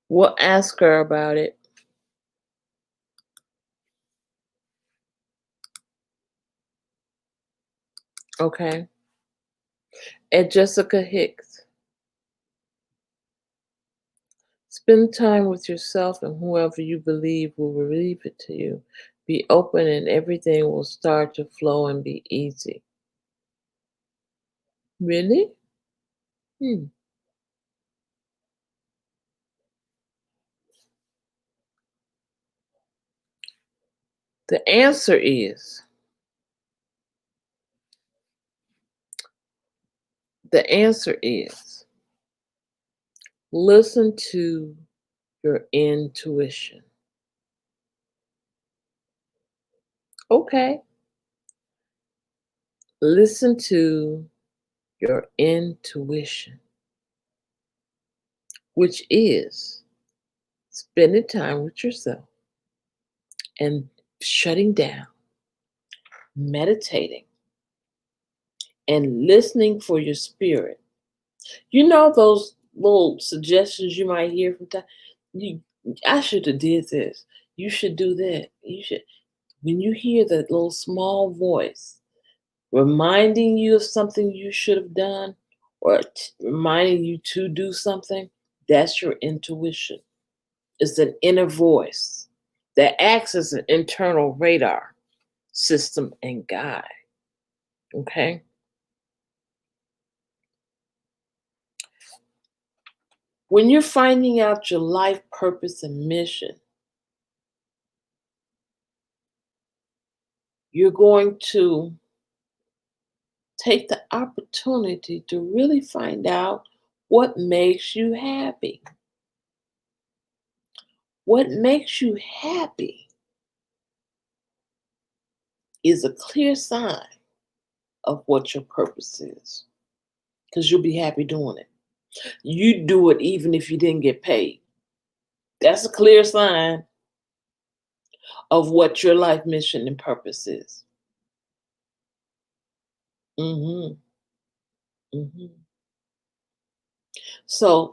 We'll ask her about it. Okay. And Jessica Hicks. Spend time with yourself and whoever you believe will relieve it to you. Be open and everything will start to flow and be easy. Really? Hmm. The answer is the answer is listen to your intuition. Okay. Listen to your intuition, which is spending time with yourself and shutting down, meditating, and listening for your spirit. You know those little suggestions you might hear from time. You, I should have did this. You should do that. You should. When you hear that little small voice reminding you of something you should have done, or reminding you to do something, that's your intuition. It's an inner voice that acts as an internal radar system and guide. Okay. When you're finding out your life purpose and mission, you're going to take the opportunity to really find out what makes you happy. What makes you happy is a clear sign of what your purpose is, because you'll be happy doing it. You do it even if you didn't get paid. That's a clear sign of what your life mission and purpose is. hmm hmm So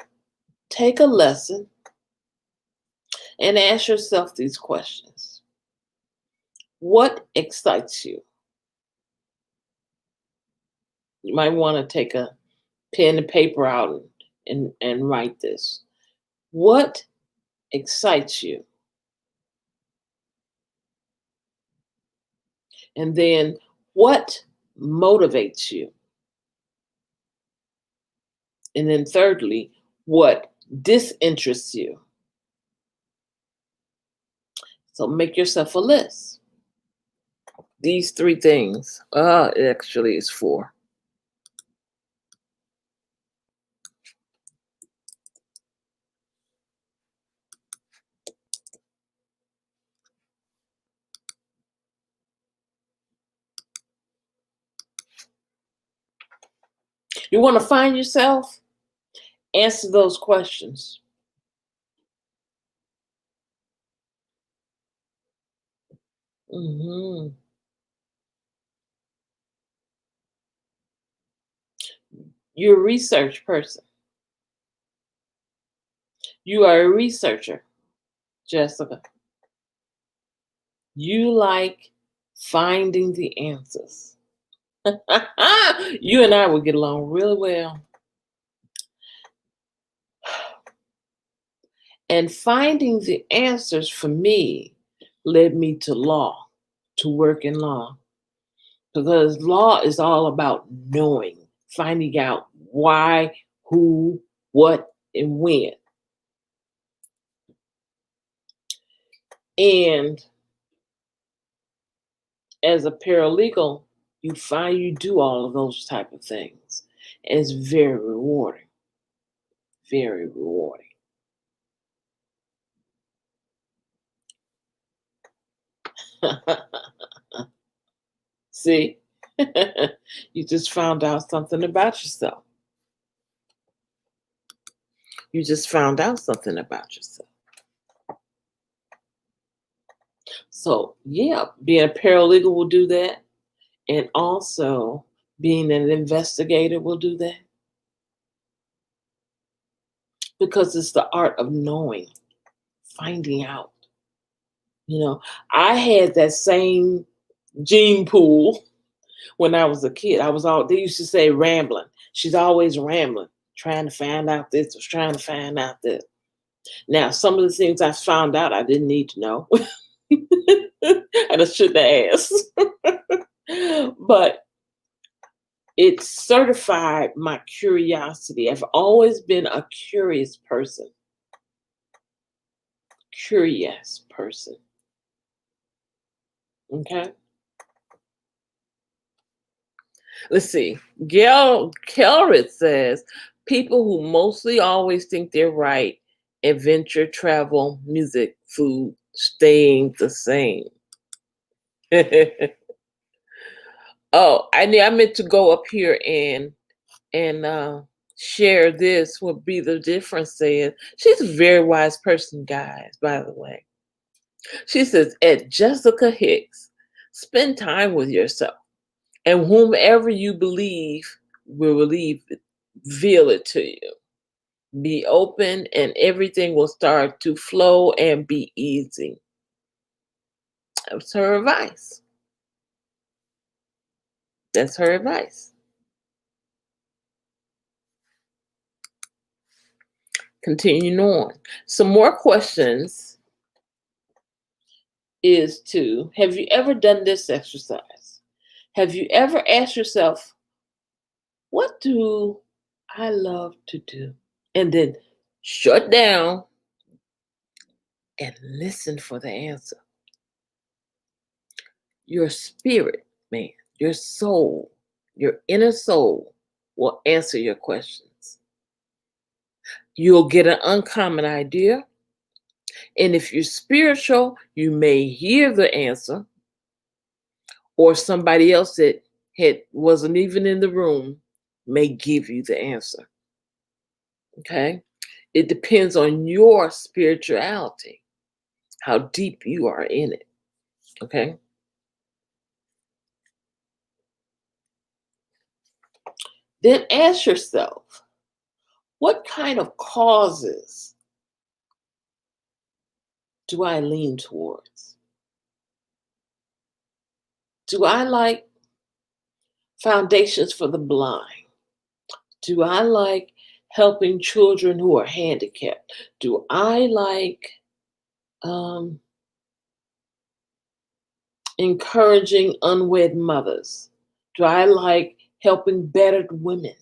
take a lesson and ask yourself these questions. What excites you? You might want to take a pen and paper out and write this. What excites you? And then what motivates you? And then thirdly, what disinterests you? So make yourself a list. These three things. It actually is four. You want to find yourself? Answer those questions. hmm You're a research person. You are a researcher, Jessica. You like finding the answers. You and I would get along really well. And finding the answers for me led me to law, to work in law. Because law is all about knowing, finding out why, who, what, and when. And as a paralegal, you find you do all of those type of things. And it's very rewarding. Very rewarding. See, you just found out something about yourself. You just found out something about yourself. So, yeah, being a paralegal will do that. And also, being an investigator will do that because it's the art of knowing, finding out. You know, I had that same gene pool when I was a kid. I was all, they used to say rambling. She's always rambling, trying to find out this, was trying to find out this. Now, some of the things I found out I didn't need to know. And I shouldn't have asked. But it certified my curiosity. I've always been a curious person. Curious person. Okay. Let's see. Gail Kelrit says people who mostly always think they're right, adventure, travel, music, food, staying the same. Oh, I meant to go up here and share this. What be the difference? Says she's a very wise person, guys. By the way, she says at Jessica Hicks, spend time with yourself, and whomever you believe will reveal it to you. Be open, and everything will start to flow and be easy. That's her advice. That's her advice. Continuing on. Some more questions is to, have you ever done this exercise? Have you ever asked yourself, what do I love to do? And then shut down and listen for the answer. Your spirit, man, your soul, your inner soul will answer your questions. You'll get an uncommon idea. And if you're spiritual, you may hear the answer, or somebody else that wasn't even in the room may give you the answer. Okay? It depends on your spirituality, how deep you are in it. Okay? Then ask yourself, what kind of causes do I lean towards? Do I like foundations for the blind? Do I like helping children who are handicapped? Do I like encouraging unwed mothers? Do I like helping battered women?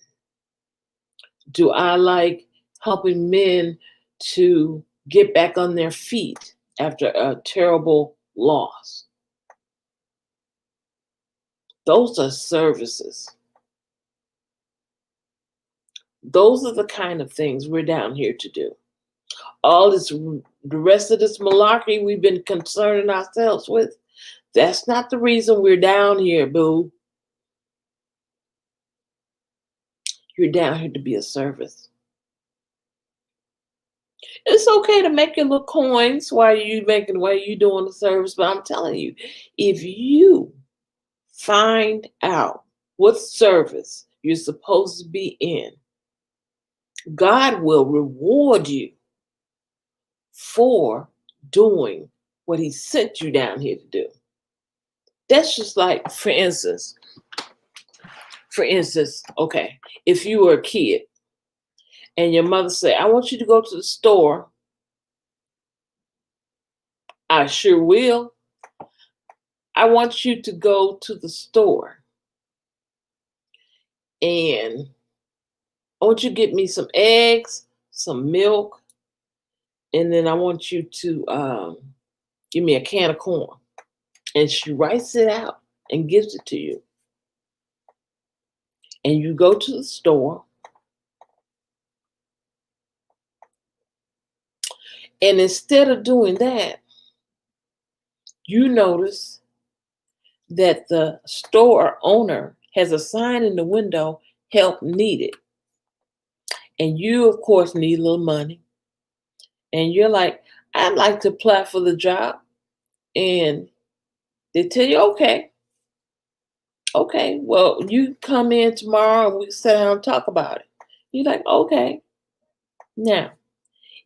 Do I like helping men to get back on their feet after a terrible loss? Those are services. Those are the kind of things we're down here to do. All this, the rest of this malarkey we've been concerning ourselves with, that's not the reason we're down here, boo. You're down here to be a service. It's okay to make your little coins while you doing the service, but I'm telling you, if you find out what service you're supposed to be in, God will reward you for doing what He sent you down here to do. That's just like, for instance, okay, if you were a kid and your mother said, I want you to go to the store. I sure will. I want you to go to the store and I want you to get me some eggs, some milk, and then I want you to give me a can of corn. And she writes it out and gives it to you. And you go to the store, and instead of doing that, you notice that the store owner has a sign in the window, help needed. And you, of course, need a little money. And you're like, I'd like to apply for the job. And they tell you, okay, well, you come in tomorrow and we sit down and talk about it. You're like, okay. Now,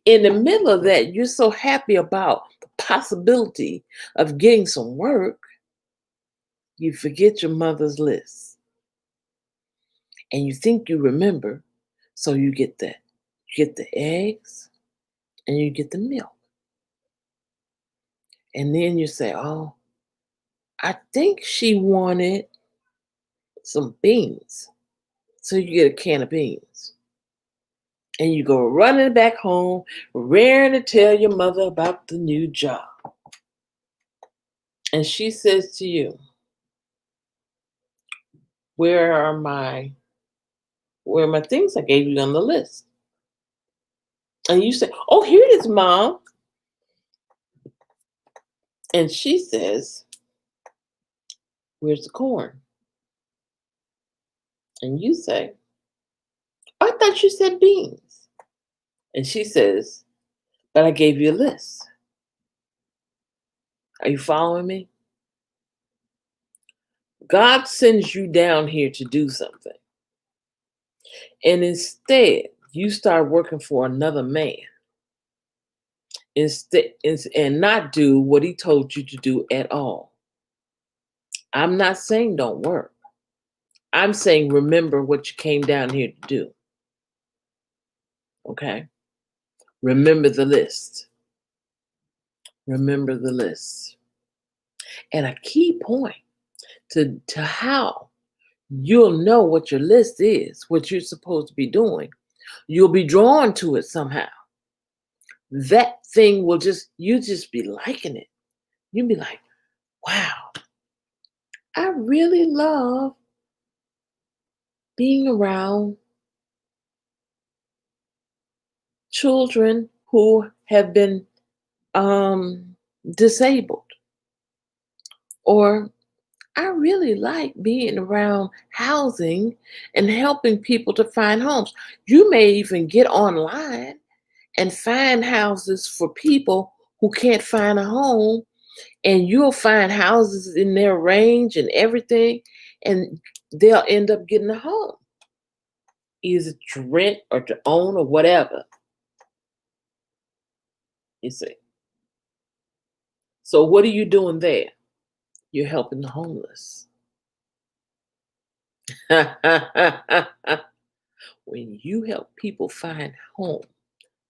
in the middle of that, you're so happy about the possibility of getting some work, you forget your mother's list. And you think you remember, so you get that. You get the eggs and you get the milk. And then you say, oh, I think she wanted some beans. So you get a can of beans. And you go running back home, raring to tell your mother about the new job. And she says to you, where are my things I gave you on the list? And you say, oh, here it is, Mom. And she says, where's the corn? And you say, I thought you said beans. And she says, but I gave you a list. Are you following me? God sends you down here to do something. And instead, you start working for another man. Instead, and not do what he told you to do at all. I'm not saying don't work. I'm saying remember what you came down here to do. Okay? Remember the list. Remember the list. And a key point to how you'll know what your list is, what you're supposed to be doing. You'll be drawn to it somehow. That thing will you just be liking it. You'll be like, wow, I really love being around children who have been disabled. Or I really like being around housing and helping people to find homes. You may even get online and find houses for people who can't find a home, and you'll find houses in their range and everything, and they'll end up getting a home, either to rent or to own or whatever. You see. So what are you doing there? You're helping the homeless. When you help people find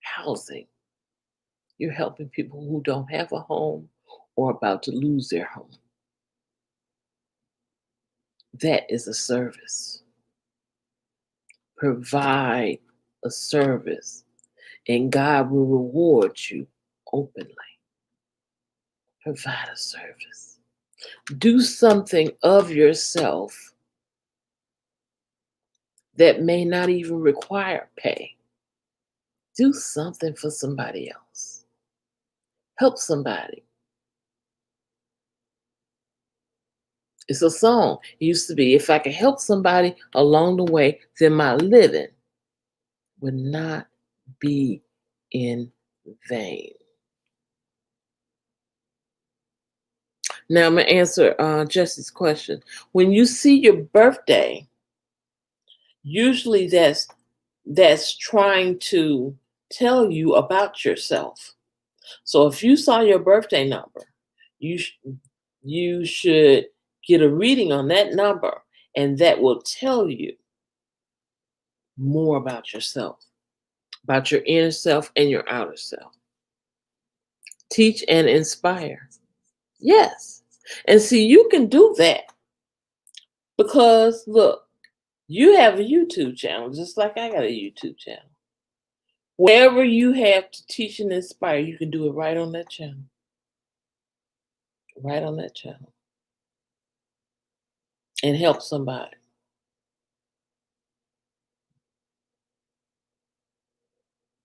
housing, you're helping people who don't have a home or about to lose their home. That is a service. Provide a service, and God will reward you openly. Provide a service. Do something of yourself that may not even require pay. Do something for somebody else. Help somebody. It's a song. It used to be, if I can help somebody along the way, then my living would not be in vain. Now I'm going to answer Jesse's question. When you see your birthday, usually that's trying to tell you about yourself. So if you saw your birthday number, you should get a reading on that number, and that will tell you more about yourself, about your inner self and your outer self. Teach and inspire. Yes. And see, you can do that because look, you have a YouTube channel, just like I got a YouTube channel. Wherever you have to teach and inspire, you can do it right on that channel. Right on that channel. And help somebody.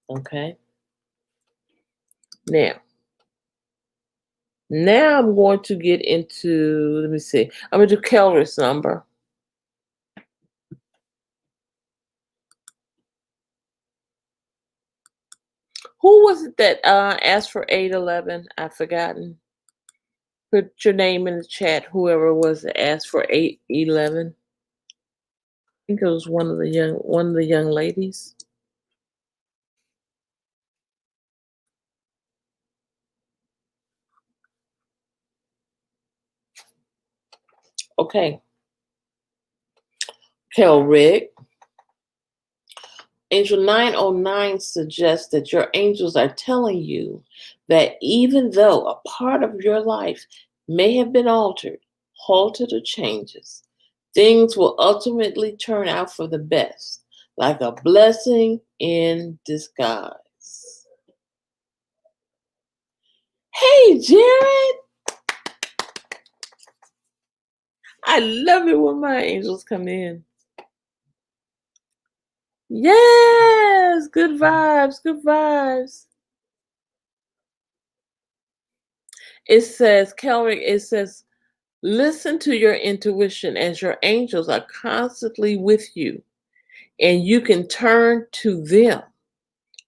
Okay? Now, Now I'm going to get into, let me see, I'm going to do Kelry's number. Who was it that asked for 811? I've forgotten. Put your name in the chat, whoever it was that asked for 811. I think it was one of the young ladies. Okay. Kelrick. Angel 909 suggests that your angels are telling you that even though a part of your life may have been altered, halted, or changes, things will ultimately turn out for the best, like a blessing in disguise. Hey, Jared! I love it when my angels come in. Yes, good vibes, good vibes. It says, Kelrick, it says, listen to your intuition as your angels are constantly with you, and you can turn to them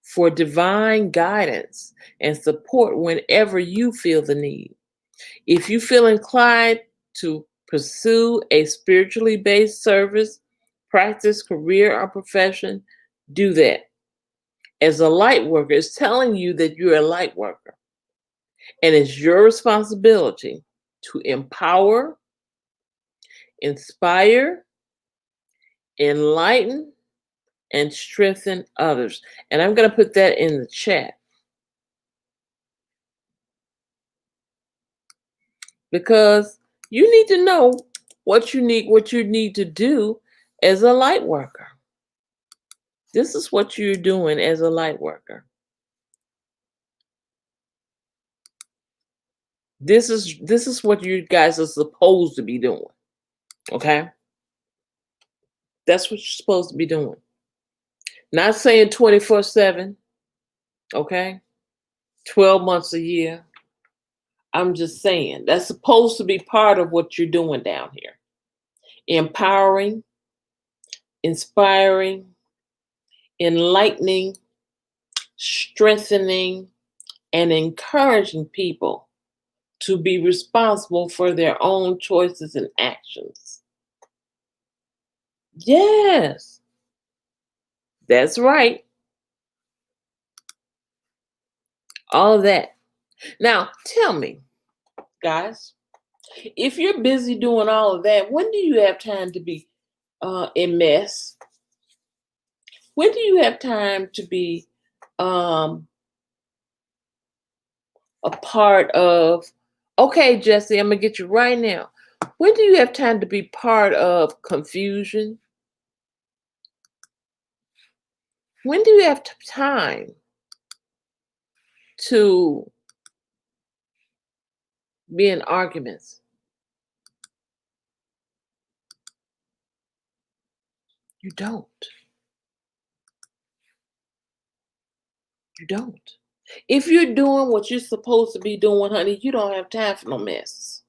for divine guidance and support whenever you feel the need. If you feel inclined to pursue a spiritually based service, practice, career, or profession, do that. As a light worker, it's telling you that you're a light worker, and it's your responsibility to empower, inspire, enlighten, and strengthen others. And I'm going to put that in the chat because you need to know what you need to do as a light worker. This is what you're doing as a light worker. This is what you guys are supposed to be doing. Okay? That's what you're supposed to be doing. Not saying 24/7, okay? 12 months a year. I'm just saying that's supposed to be part of what you're doing down here. Empowering, inspiring, enlightening, strengthening, and encouraging people to be responsible for their own choices and actions. Yes, that's right. All of that. Now, tell me, guys, if you're busy doing all of that, when do you have time to be in mess? When do you have time to be a part of? Okay, Jesse, I'm gonna get you right now. When do you have time to be part of confusion? When do you have time to be in arguments? You don't. You don't. If you're doing what you're supposed to be doing, honey, you don't have time for no mess.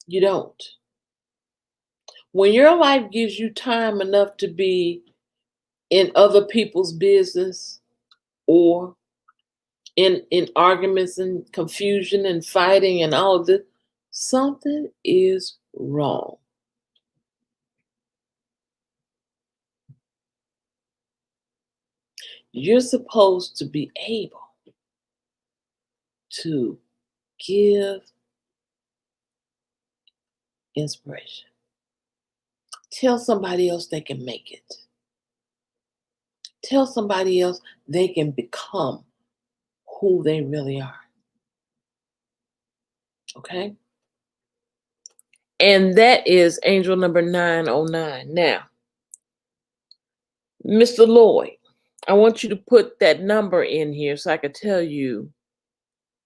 You don't. When your life gives you time enough to be in other people's business or in arguments and confusion and fighting and all of this, something is wrong. You're supposed to be able to give inspiration. Tell somebody else they can make it. Tell somebody else they can become who they really are. Okay? And that is angel number 909. Now, Mr. Lloyd, I want you to put that number in here so I can tell you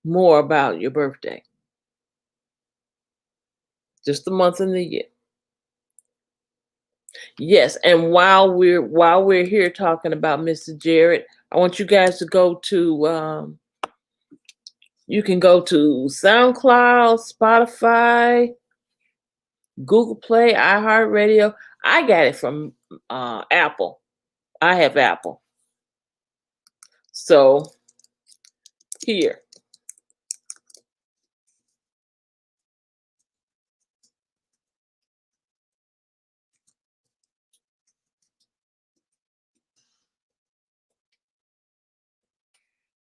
more about your birthday. Just the month and the year. Yes, and while we're here talking about Mr. Jared, I want you guys to go to You can go to SoundCloud, Spotify, Google Play, iHeartRadio. I got it from Apple. I have Apple. So here.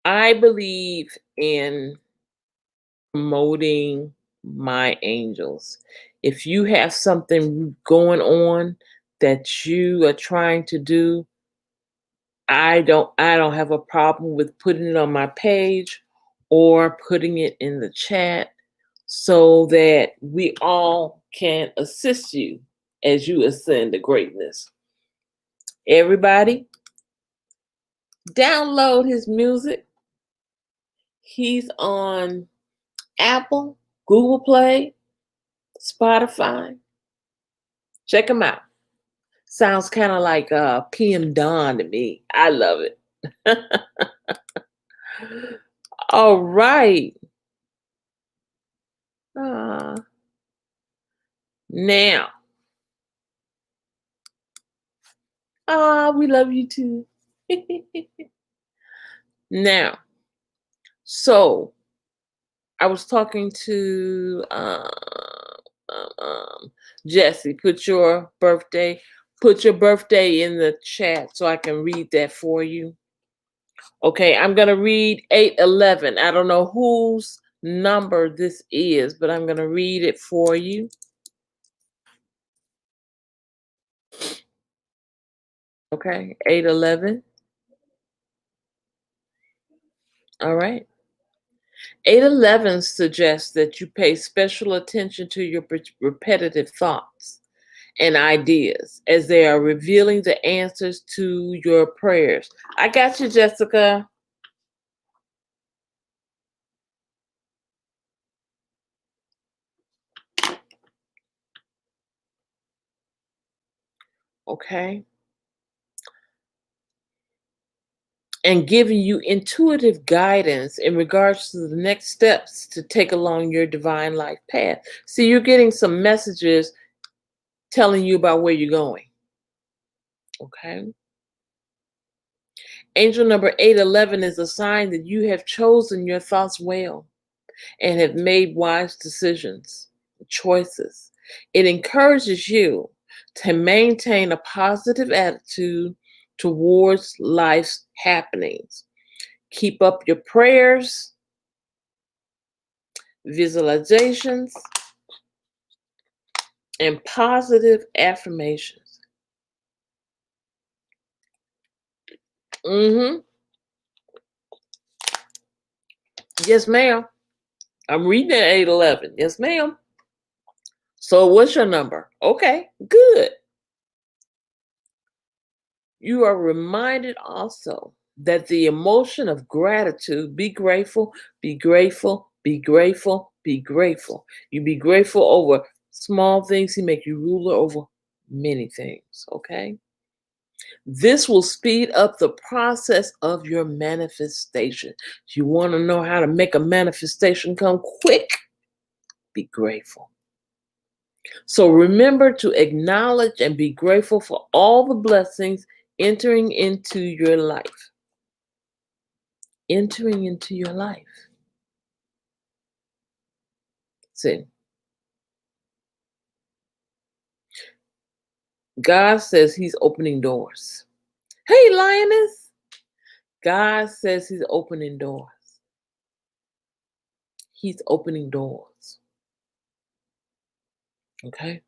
I believe in promoting my angels. If you have something going on that you are trying to do, I don't have a problem with putting it on my page or putting it in the chat so that we all can assist you as you ascend to greatness. Everybody, download his music. He's on Apple, Google Play, Spotify. Check him out. Sounds kind of like PM Dawn to me. I love it. All right. Now, we love you too. Now, so I was talking to Jesse. Put your birthday in the chat so I can read that for you. Okay, I'm gonna read 811. I don't know whose number this is, but I'm gonna read it for you. Okay, 811. All right. 811 suggests that you pay special attention to your repetitive thoughts and ideas as they are revealing the answers to your prayers. I got you, Jessica. Okay. And giving you intuitive guidance in regards to the next steps to take along your divine life path. See, you're getting some messages telling you about where you're going. Okay. Angel number 811 is a sign that you have chosen your thoughts well and have made wise decisions, choices. It encourages you to maintain a positive attitude towards life's happenings. Keep up your prayers, visualizations, and positive affirmations. Yes, ma'am. I'm reading at 811. Yes, ma'am. So what's your number? Okay, good. You are reminded also that the emotion of gratitude, be grateful, be grateful, be grateful, be grateful. You be grateful over small things. He make you ruler over many things, okay? This will speed up the process of your manifestation. If you want to know how to make a manifestation come quick, be grateful. So remember to acknowledge and be grateful for all the blessings entering into your life. Entering into your life. See, God says he's opening doors. Hey, lioness. God says he's opening doors. He's opening doors. Okay?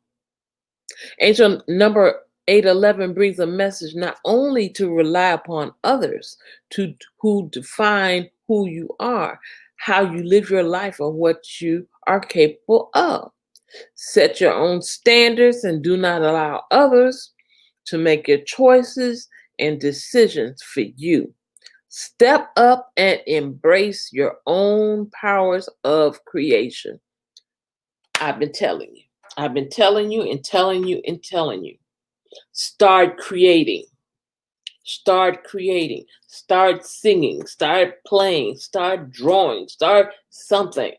Angel number 811 brings a message not only to rely upon others who define who you are, how you live your life, or what you are capable of. Set your own standards and do not allow others to make your choices and decisions for you. Step up and embrace your own powers of creation. I've been telling you. I've been telling you and telling you and telling you. Start creating. Start creating, start singing, start playing, start drawing, start something.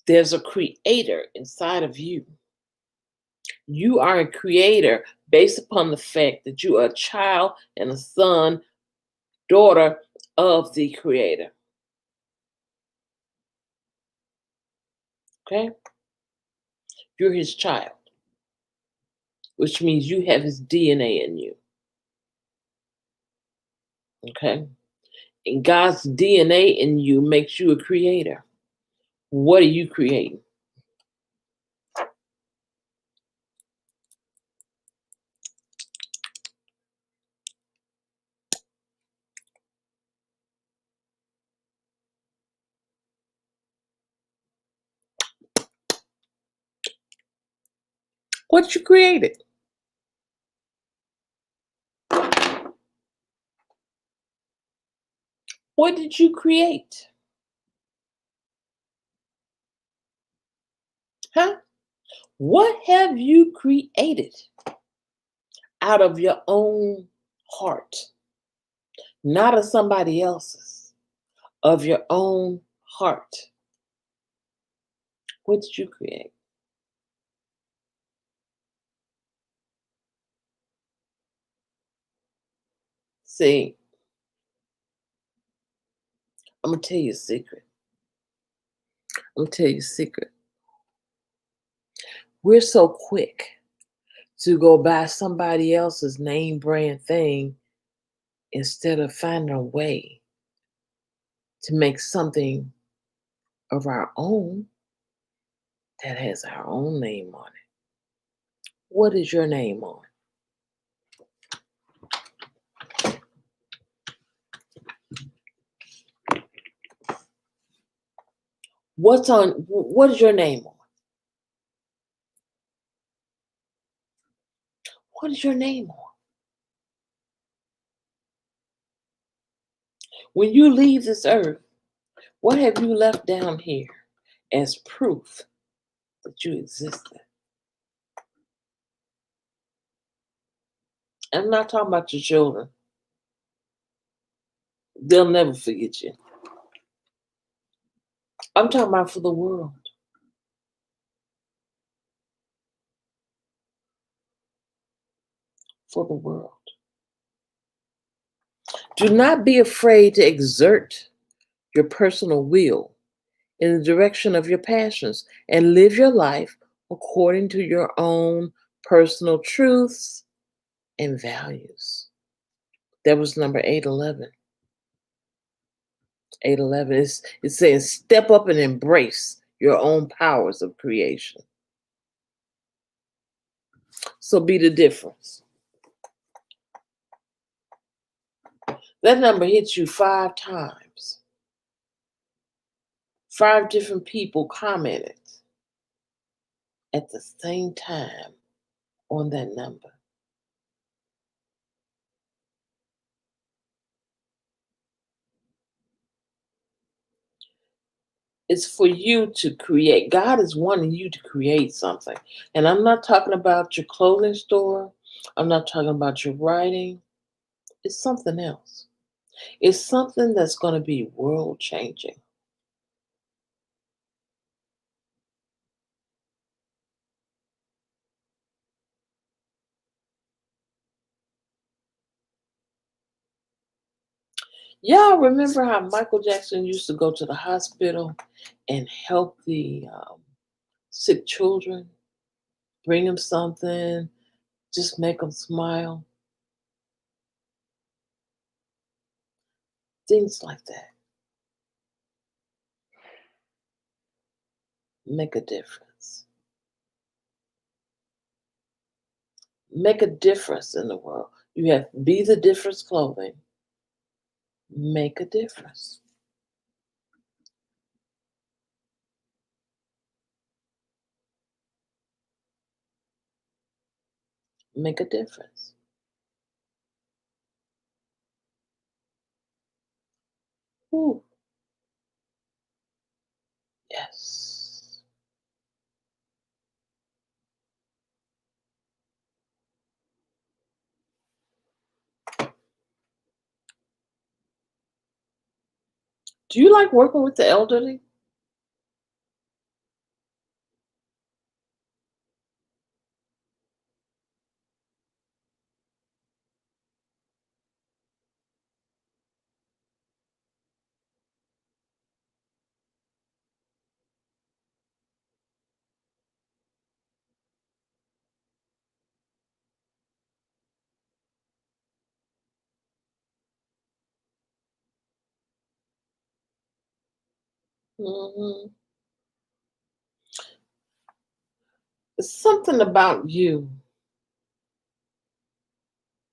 There's a creator inside of you. You are a creator based upon the fact that you are a child and a son, daughter of the creator. Okay? You're his child, which means you have his DNA in you. Okay? And God's DNA in you makes you a creator. What are you creating? What you created? What did you create? Huh? What have you created out of your own heart? Not of somebody else's, of your own heart. What did you create? See, I'm going to tell you a secret. I'm going to tell you a secret. We're so quick to go buy somebody else's name brand thing instead of finding a way to make something of our own that has our own name on it. What is your name on? What is your name on? What is your name on? When you leave this earth, what have you left down here as proof that you existed? I'm not talking about your children. They'll never forget you. I'm talking about for the world. For the world. Do not be afraid to exert your personal will in the direction of your passions and live your life according to your own personal truths and values. That was number 811. 811 is it's saying step up and embrace your own powers of creation. So be the difference. That number hits you 5 times. 5 different people commented at the same time on that number. It's for you to create. God is wanting you to create something. And I'm not talking about your clothing store. I'm not talking about your writing. It's something else. It's something that's going to be world changing. Y'all remember how Michael Jackson used to go to the hospital and help the sick children, bring them something, just make them smile? Things like that make a difference. Make a difference in the world. You have Be the Difference clothing. Make a difference. Make a difference. Ooh, yes. Do you like working with the elderly? Hmm. It's something about you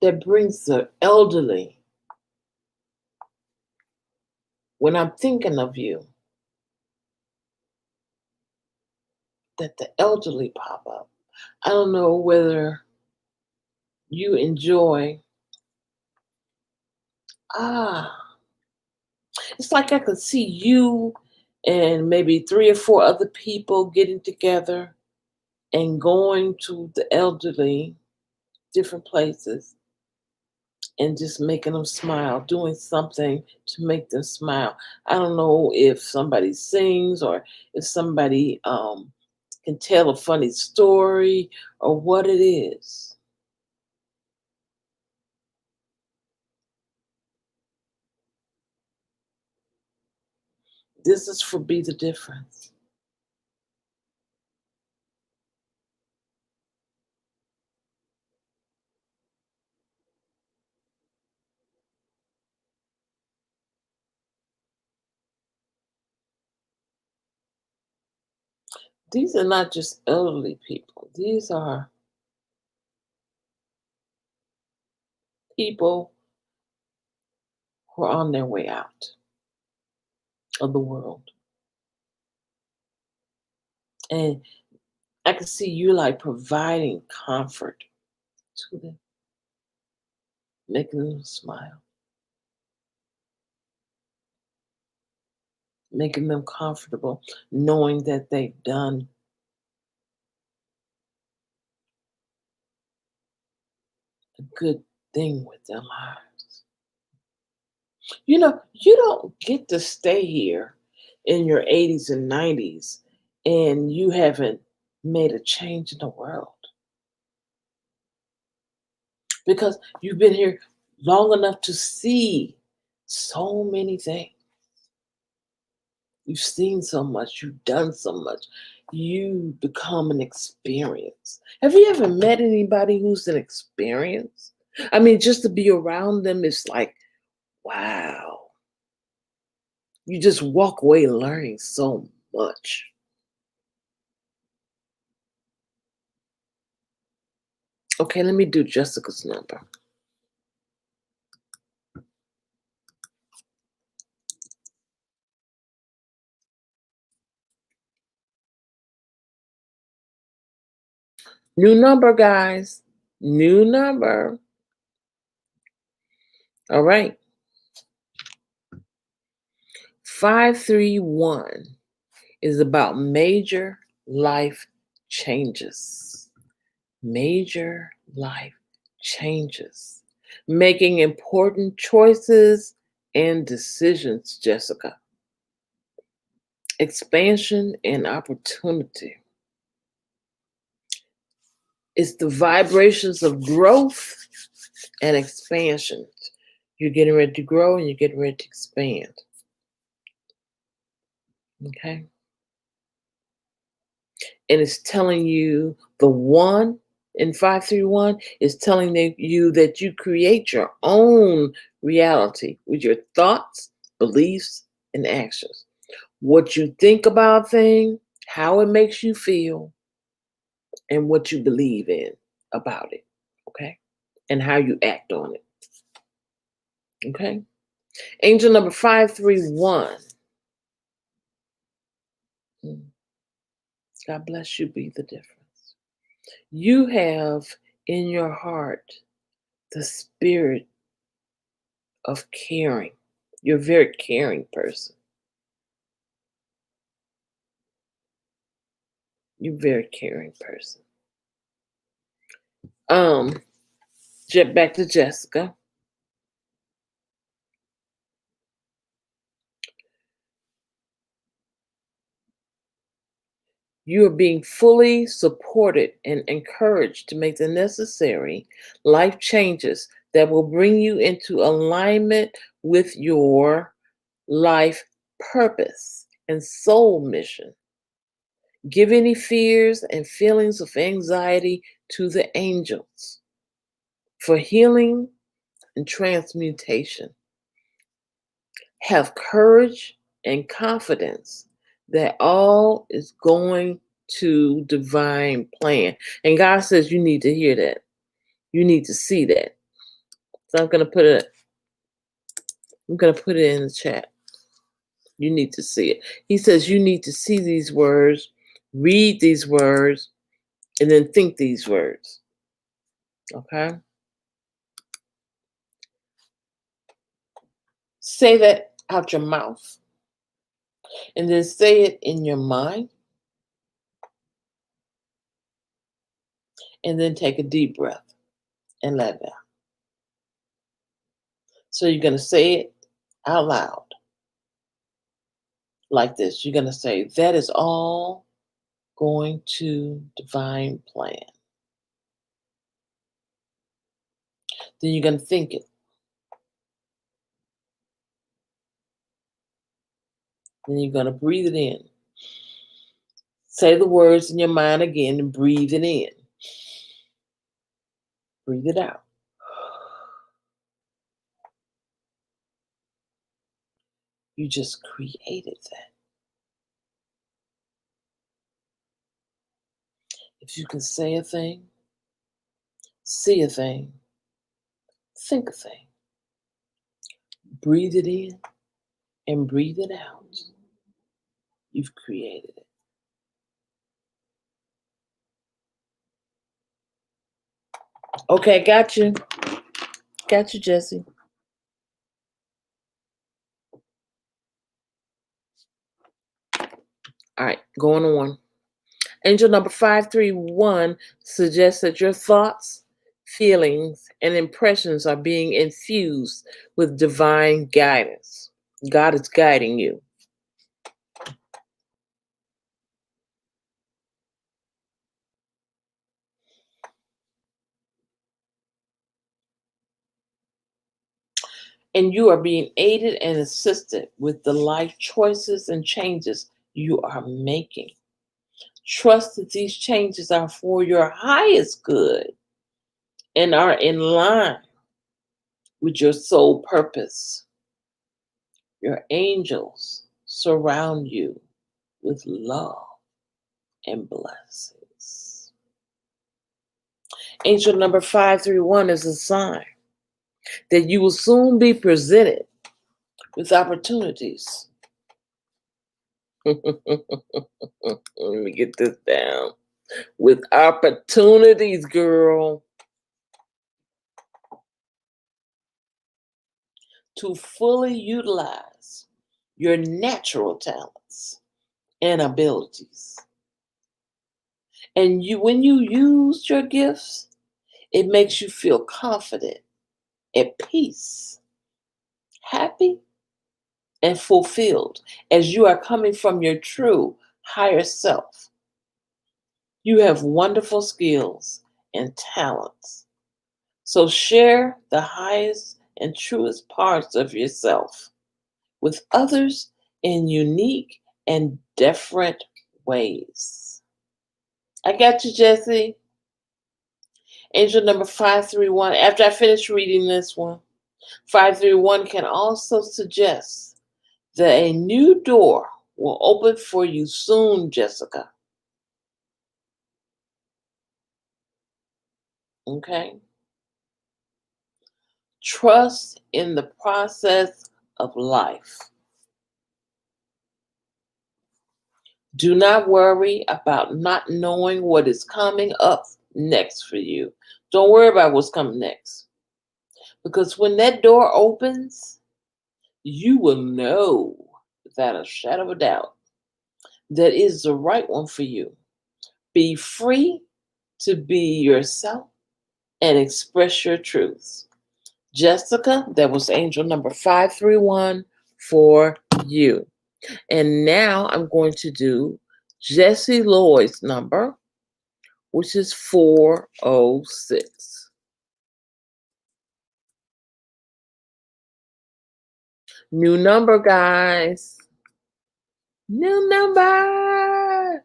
that brings the elderly. When I'm thinking of you, that the elderly pop up. I don't know whether you enjoy, ah, it's like I could see you and maybe three or four other people getting together and going to the elderly, different places, and just making them smile, doing something to make them smile. I don't know if somebody sings or if somebody can tell a funny story or what it is. This is for Be the Difference. These are not just elderly people. These are people who are on their way out of the world. And I can see you like providing comfort to them, making them smile, making them comfortable, knowing that they've done a good thing with their lives. You know, you don't get to stay here in your 80s and 90s and you haven't made a change in the world because you've been here long enough to see so many things. You've seen so much, you've done so much. You become an experience. Have you ever met anybody who's an experience? I mean, just to be around them is like, wow. You just walk away learning so much. Okay, let me do Jessica's number. New number, guys. New number. All right. 531 is about major life changes. Major life changes. Making important choices and decisions, Jessica. Expansion and opportunity. It's the vibrations of growth and expansion. You're getting ready to grow and you're getting ready to expand. Okay. And it's telling you the one in 531 is telling you that you create your own reality with your thoughts, beliefs, and actions. What you think about things, how it makes you feel, and what you believe in about it. Okay. And how you act on it. Okay. Angel number 531. Mm. God bless you. Be the difference. You have in your heart the spirit of caring. You're a very caring person. You're a very caring person. Um, back to Jessica. You are being fully supported and encouraged to make the necessary life changes that will bring you into alignment with your life purpose and soul mission. Give any fears and feelings of anxiety to the angels for healing and transmutation. Have courage and confidence that all is going to divine plan. And God says you need to hear that. You need to see that. So I'm gonna put it in the chat. You need to see it. He says you need to see these words, read these words, and then think these words. Okay? Say that out your mouth. And then say it in your mind. And then take a deep breath and let it out. So you're going to say it out loud like this. You're going to say, that is all going to divine plan. Then you're going to think it. Then you're going to breathe it in. Say the words in your mind again and breathe it in. Breathe it out. You just created that. If you can say a thing, see a thing, think a thing, breathe it in and breathe it out, you've created it. Okay, got you. Got you, Jesse. All right, going on. Angel number 531 suggests that your thoughts, feelings, and impressions are being infused with divine guidance. God is guiding you. And you are being aided and assisted with the life choices and changes you are making. Trust that these changes are for your highest good and are in line with your soul purpose. Your angels surround you with love and blessings. Angel number 531 is a sign that you will soon be presented with opportunities. Let me get this down. With opportunities, girl, to fully utilize your natural talents and abilities. And when you use your gifts, it makes you feel confident, at peace, happy, and fulfilled as you are coming from your true higher self. You have wonderful skills and talents. So share the highest and truest parts of yourself with others in unique and different ways. I got you, Jesse. Angel number 531. After I finish reading this one, 531 can also suggest that a new door will open for you soon, Jessica. Okay? Trust in the process of life. Do not worry about not knowing what is coming up next for you. Don't worry about what's coming next. Because when that door opens, you will know without a shadow of a doubt that is the right one for you. Be free to be yourself and express your truths. Jessica, that was angel number 531 for you. And now I'm going to do Jesse Lloyd's number, which is 406. New number, guys. New number.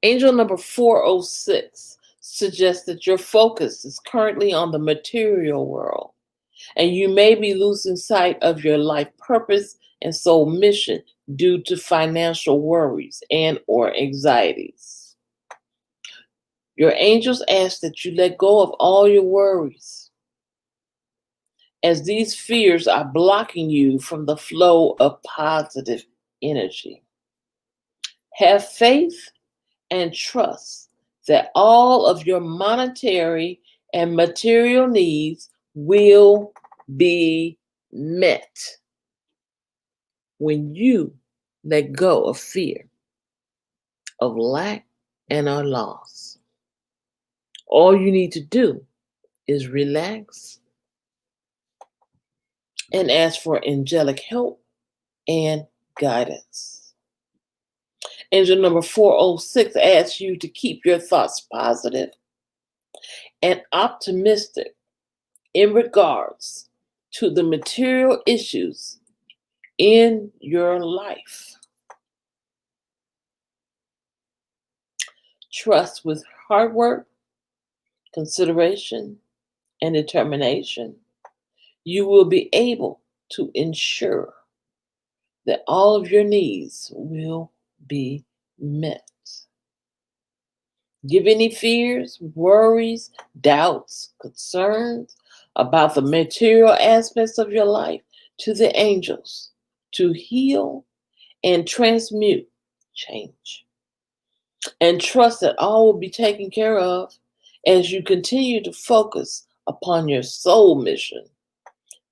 Angel number 406 suggests that your focus is currently on the material world, and you may be losing sight of your life purpose and soul mission due to financial worries and or anxieties. Your angels ask that you let go of all your worries, as these fears are blocking you from the flow of positive energy. Have faith and trust that all of your monetary and material needs will be met when you let go of fear, of lack, and of loss. All you need to do is relax and ask for angelic help and guidance. Angel number 406 asks you to keep your thoughts positive and optimistic in regards to the material issues in your life. Trust with hard work, consideration, and determination, you will be able to ensure that all of your needs will be met. Give any fears, worries, doubts, concerns about the material aspects of your life to the angels to heal and transmute change. And trust that all will be taken care of as you continue to focus upon your soul mission.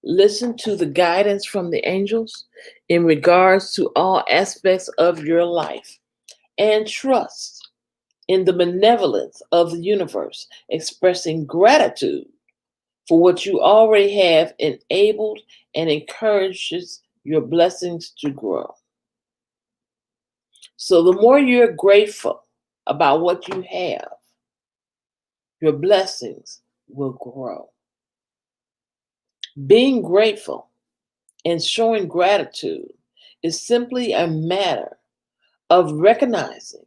Listen to the guidance from the angels in regards to all aspects of your life and trust in the benevolence of the universe, expressing gratitude for what you already have enabled and encourages your blessings to grow. So the more you're grateful about what you have, your blessings will grow. Being grateful and showing gratitude is simply a matter of recognizing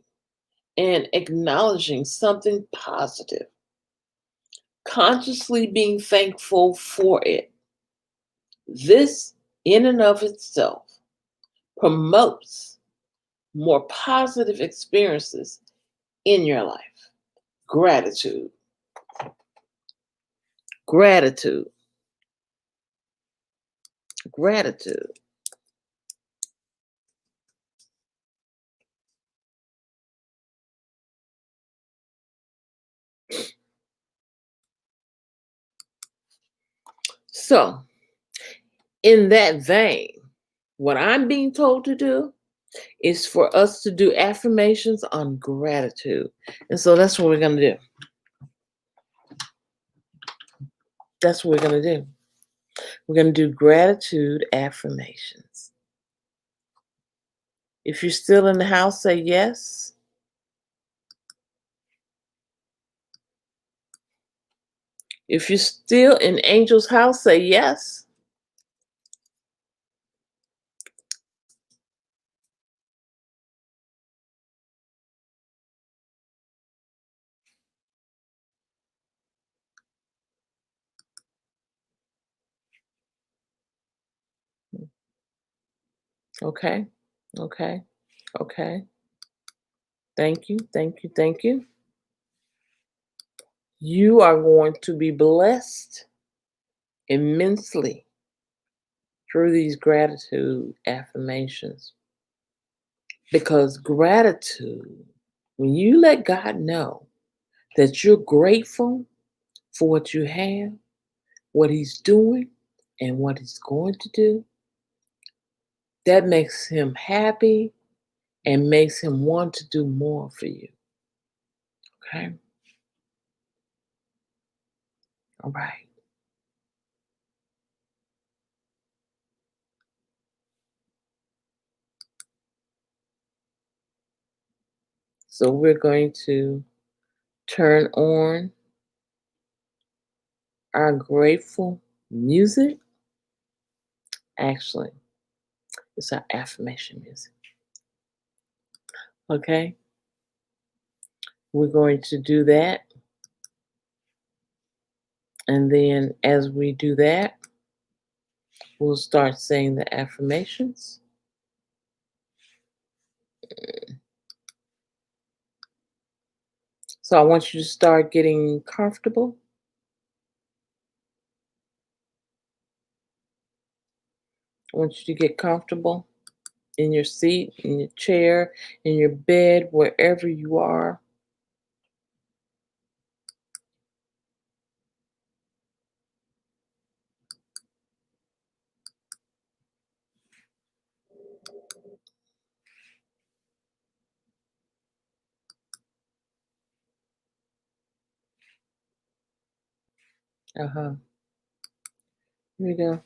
and acknowledging something positive, consciously being thankful for it. This, in and of itself, promotes more positive experiences in your life. Gratitude. Gratitude. Gratitude. So, in that vein, what I'm being told to do is for us to do affirmations on gratitude. And so that's what we're going to do. That's what we're going to do. We're going to do gratitude affirmations. If you're still in the house, say yes. If you're still in Angel's house, say yes. Okay. Okay. Okay. Thank you. Thank you. Thank you. You are going to be blessed immensely through these gratitude affirmations. Because gratitude, when you let God know that you're grateful for what you have, what He's doing, and what He's going to do, that makes Him happy and makes Him want to do more for you. Okay? All right. So we're going to turn on our grateful music. Actually, it's our affirmation music. Okay? We're going to do that. And then as we do that, we'll start saying the affirmations. So I want you to start getting comfortable. I want you to get comfortable in your seat, in your chair, in your bed, wherever you are. Here we go.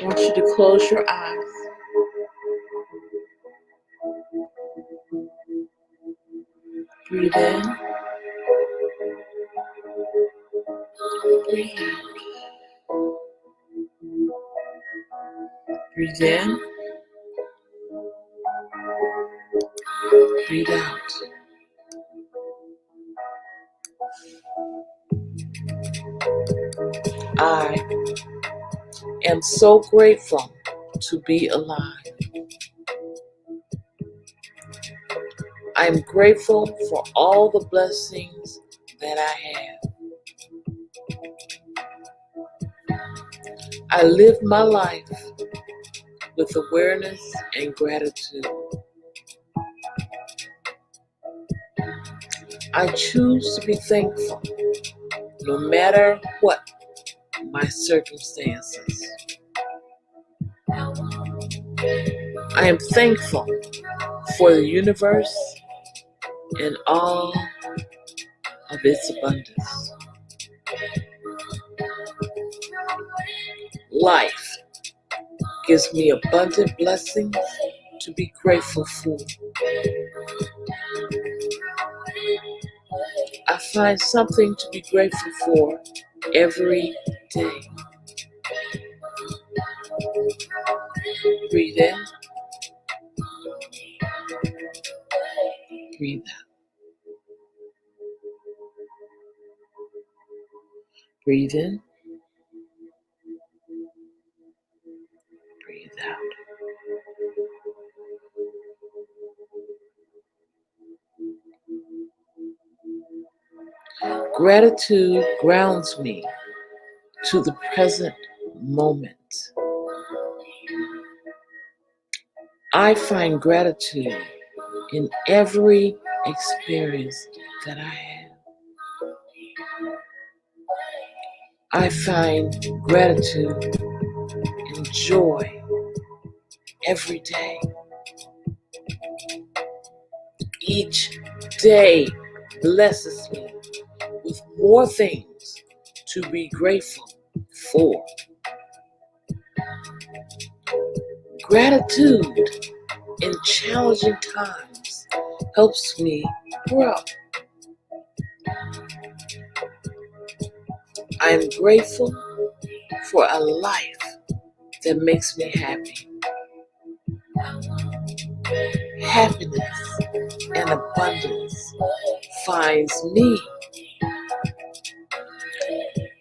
I want you to close your eyes. Breathe in. Breathe out. Breathe in. Breathe out. I am so grateful to be alive. I am grateful for all the blessings that I have. I live my life with awareness and gratitude. I choose to be thankful no matter what my circumstances. I am thankful for the universe and all of its abundance. Life gives me abundant blessings to be grateful for. I find something to be grateful for every day. Breathe in. Breathe out. Breathe in. Breathe out. Gratitude grounds me to the present moment. I find gratitude in every experience that I have. I find gratitude and joy every day. Each day blesses me with more things to be grateful for. Gratitude in challenging times helps me grow. I am grateful for a life that makes me happy. Happiness and abundance finds me.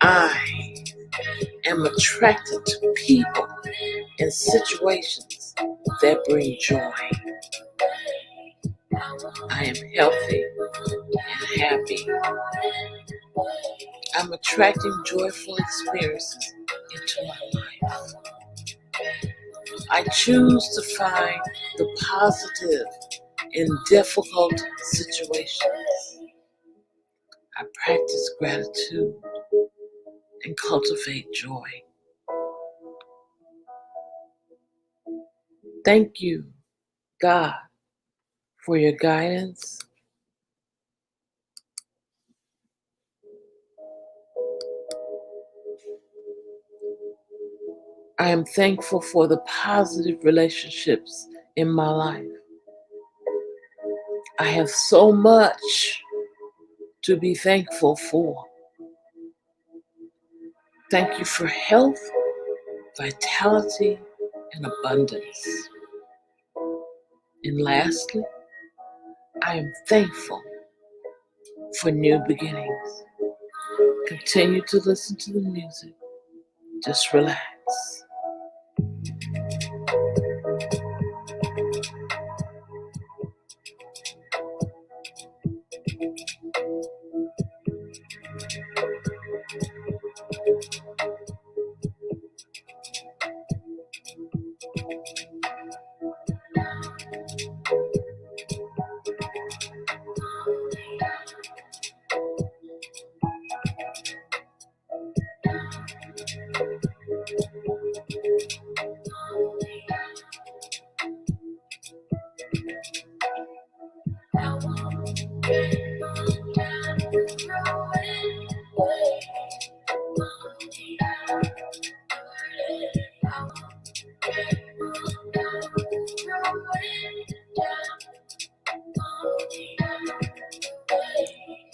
I am attracted to people and situations that bring joy. I am healthy and happy. I'm attracting joyful experiences into my life. I choose to find the positive in difficult situations. I practice gratitude and cultivate joy. Thank you, God, for your guidance. I am thankful for the positive relationships in my life. I have so much to be thankful for. Thank you for health, vitality, and abundance. And lastly, I am thankful for new beginnings. Continue to listen to the music. Just relax.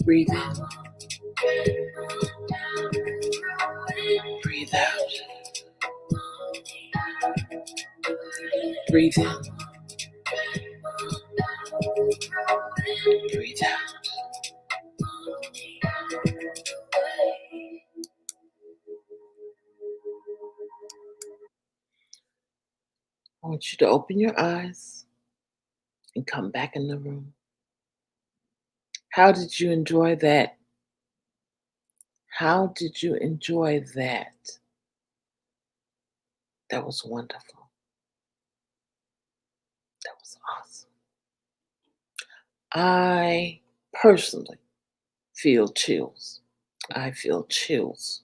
Breathe in. Breathe out. Breathe in. Breathe out. I want you to open your eyes and come back in the room. How did you enjoy that? How did you enjoy that? That was wonderful. That was awesome. I personally feel chills. I feel chills.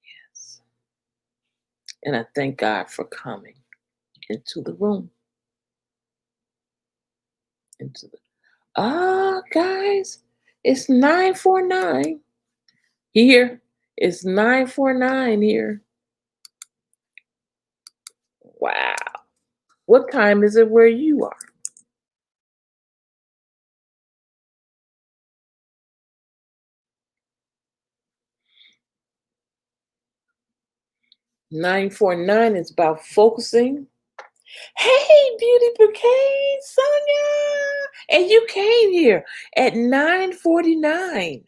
Yes. And I thank God for coming into the room. Guys, it's 9:49 here. It's 9:49 here. Wow. What time is it where you are? 9:49 is about focusing. Hey, Beauty Bouquet, Sonia! And you came here at 9:49.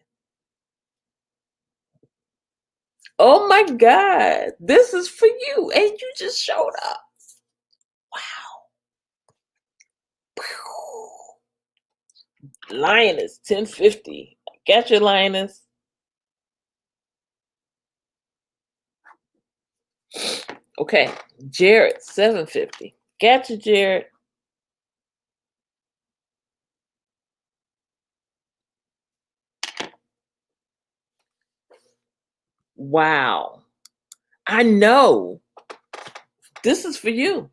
Oh my God, this is for you. And you just showed up. Wow. Lioness, 1050. Got your Lioness. Okay, Jared, 750. Got you, Jared. Wow. I know. This is for you.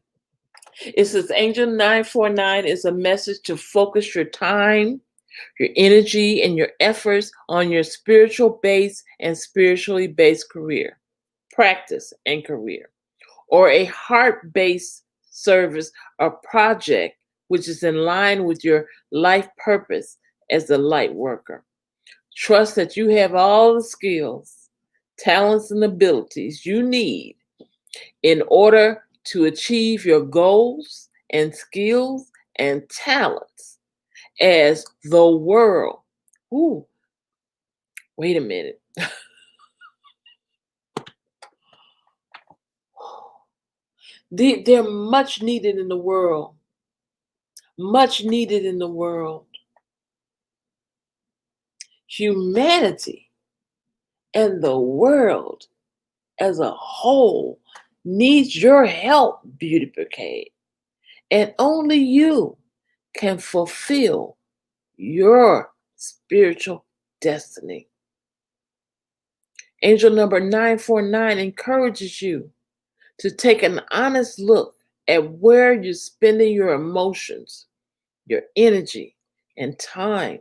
It says Angel 949 is a message to focus your time, your energy, and your efforts on your spiritual base and spiritually based career, practice, and career, or a heart based service or project which is in line with your life purpose as a light worker. Trust that you have all the skills, talents, and abilities you need in order to achieve your goals and skills and talents as the world. Ooh, wait a minute. They're much needed in the world. Much needed in the world. Humanity and the world as a whole needs your help, Beauty Bouquet. And only you can fulfill your spiritual destiny. Angel number 949 encourages you to take an honest look at where you're spending your emotions, your energy, and time,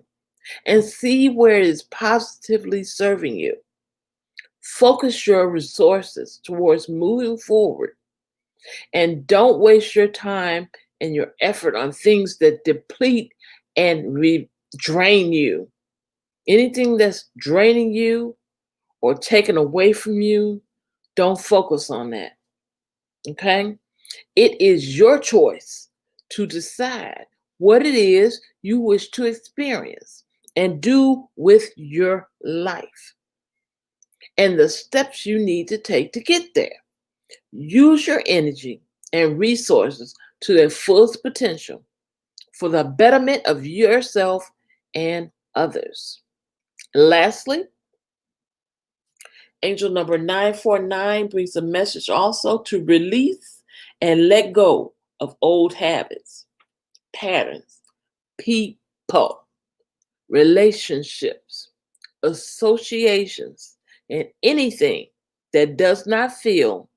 and see where it is positively serving you. Focus your resources towards moving forward, and don't waste your time and your effort on things that deplete and drain you. Anything that's draining you or taken away from you, don't focus on that. Okay? It is your choice to decide what it is you wish to experience and do with your life and the steps you need to take to get there. Use your energy and resources to their fullest potential for the betterment of yourself and others. Lastly, angel number 949 brings a message also to release and let go of old habits, patterns, people, relationships, associations, and anything that does not feel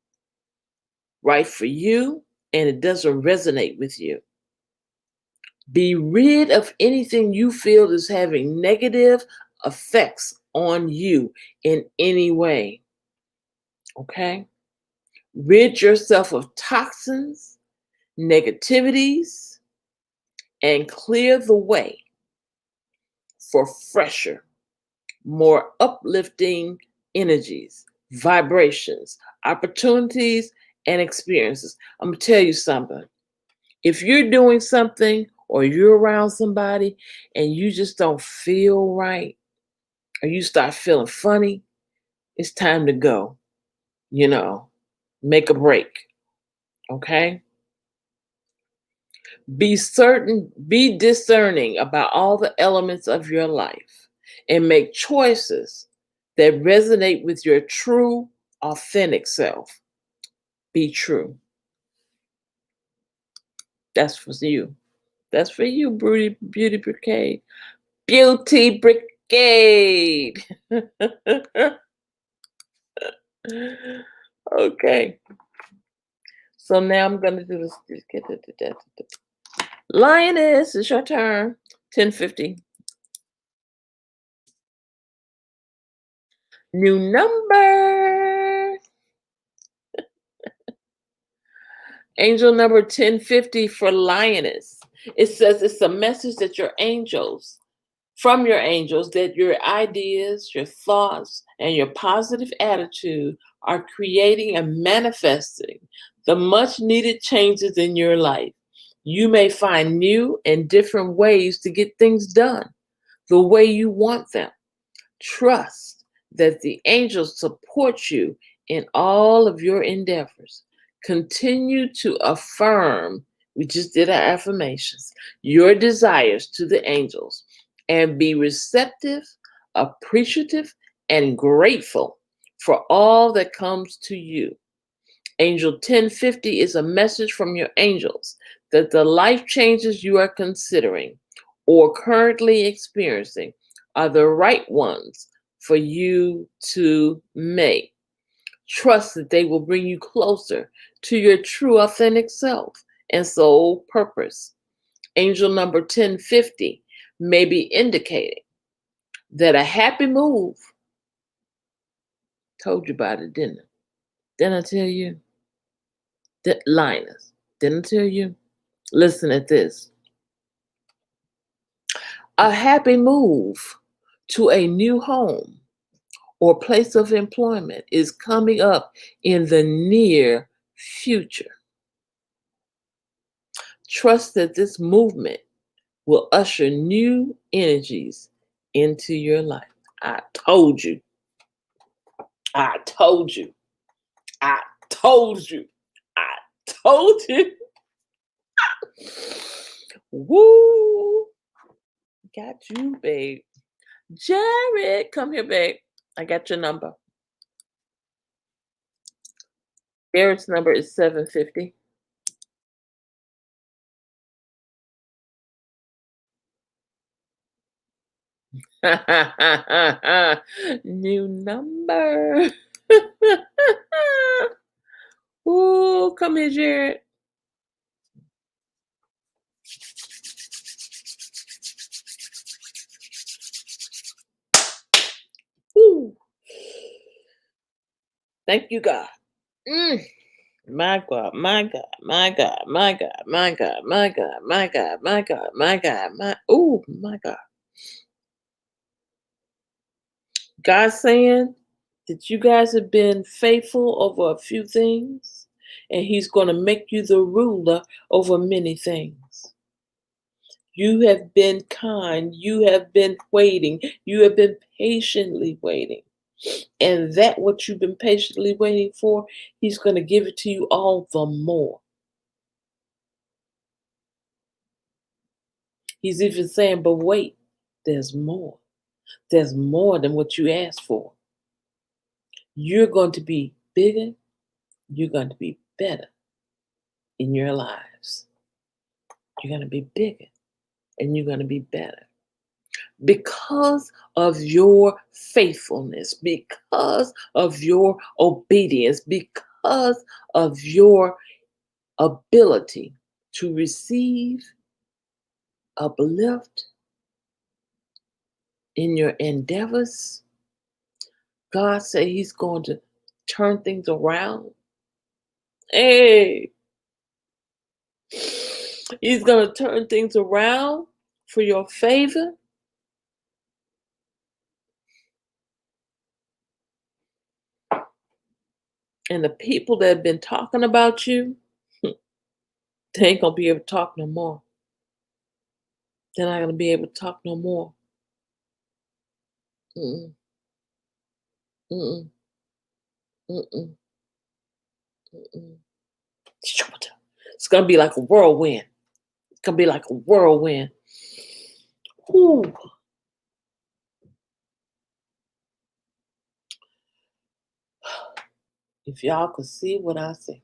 right for you and it doesn't resonate with you. Be rid of anything you feel is having negative effects on you in any way. Okay? Rid yourself of toxins, negativities, and clear the way for fresher, more uplifting energies, vibrations, opportunities, and experiences. I'm going to tell you something. If you're doing something or you're around somebody and you just don't feel right or you start feeling funny, it's time to go. Make a break. Okay? Be discerning about all the elements of your life and make choices that resonate with your true, authentic self. Be true. That's for you. That's for you, Beauty Brigade. Beauty Brigade. Okay. So now I'm going to do this. Lioness, it's your turn. 1050. New number. Angel number 1050 for Lioness. It says it's a message that from your angels, that your ideas, your thoughts, and your positive attitude are creating and manifesting the much needed changes in your life. You may find new and different ways to get things done the way you want them. Trust that the angels support you in all of your endeavors. Continue to affirm, we just did our affirmations, your desires to the angels and be receptive, appreciative, and grateful for all that comes to you. Angel 1050 is a message from your angels that the life changes you are considering or currently experiencing are the right ones for you to make. Trust that they will bring you closer to your true authentic self and soul purpose. Angel number 1050 may be indicating that a happy move, told you about it, didn't I? Didn't I tell you? Linus, didn't I tell you? Listen at this. A happy move to a new home or place of employment is coming up in the near future. Trust that this movement will usher new energies into your life. I told you. I told you. I told you. I told you. Woo! Got you, babe. Jared, come here, babe. I got your number. Jared's number is 750. New number. Ooh, come here, Jared. Ooh. Thank you, God. Mm. My God, my God, my God, my God, my God, my God, my God, my God, my God, my God. God saying that you guys have been faithful over a few things, and He's going to make you the ruler over many things. You have been kind. You have been waiting. You have been patiently waiting. And that what you've been patiently waiting for, He's going to give it to you all the more. He's even saying, but wait, there's more. There's more than what you asked for. You're going to be bigger. You're going to be better in your lives. You're going to be bigger and you're going to be better. Because of your faithfulness, because of your obedience, because of your ability to receive, uplift in your endeavors, God said He's going to turn things around. Hey, He's going to turn things around for your favor. And the people that have been talking about you, they ain't going to be able to talk no more. They're not going to be able to talk no more. Mm-mm, mm-mm, mm-mm, mm-mm. It's going to be like a whirlwind. It's going to be like a whirlwind. Whew. If y'all could see what I see.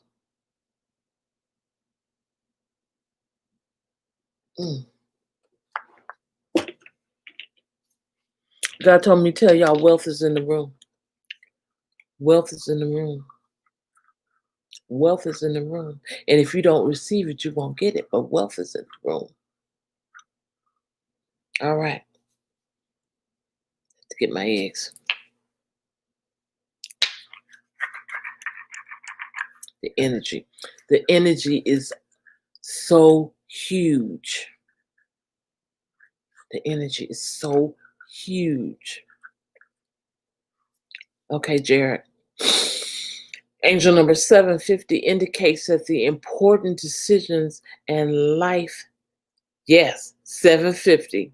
God told me to tell y'all wealth is in the room. Wealth is in the room. Wealth is in the room. And if you don't receive it, you won't get it. But wealth is in the room. All right. Let's get my eggs. The energy. The energy is so huge. The energy is so huge. Okay, Jared. Angel number 750 indicates that the important decisions in life, yes, 750.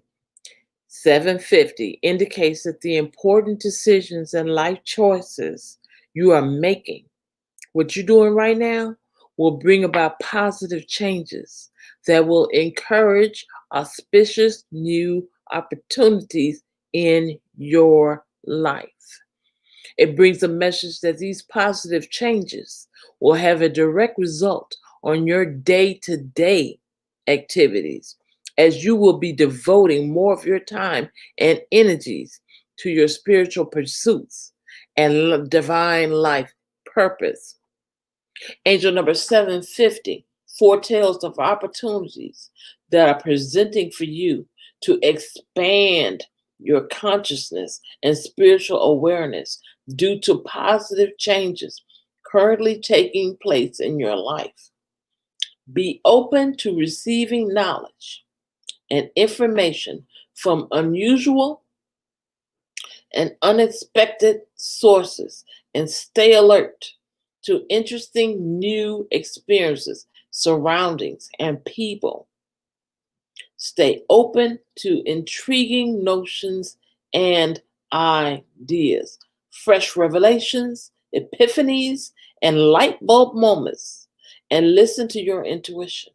750 indicates that the important decisions and life choices you are making, what you're doing right now, will bring about positive changes that will encourage auspicious new opportunities in your life. It brings a message that these positive changes will have a direct result on your day-to-day activities, as you will be devoting more of your time and energies to your spiritual pursuits and divine life purpose. Angel number 750 foretells of opportunities that are presenting for you to expand your consciousness and spiritual awareness due to positive changes currently taking place in your life. Be open to receiving knowledge and information from unusual and unexpected sources, and stay alert to interesting new experiences, surroundings, and people. Stay open to intriguing notions and ideas, fresh revelations, epiphanies, and light bulb moments, and listen to your intuition.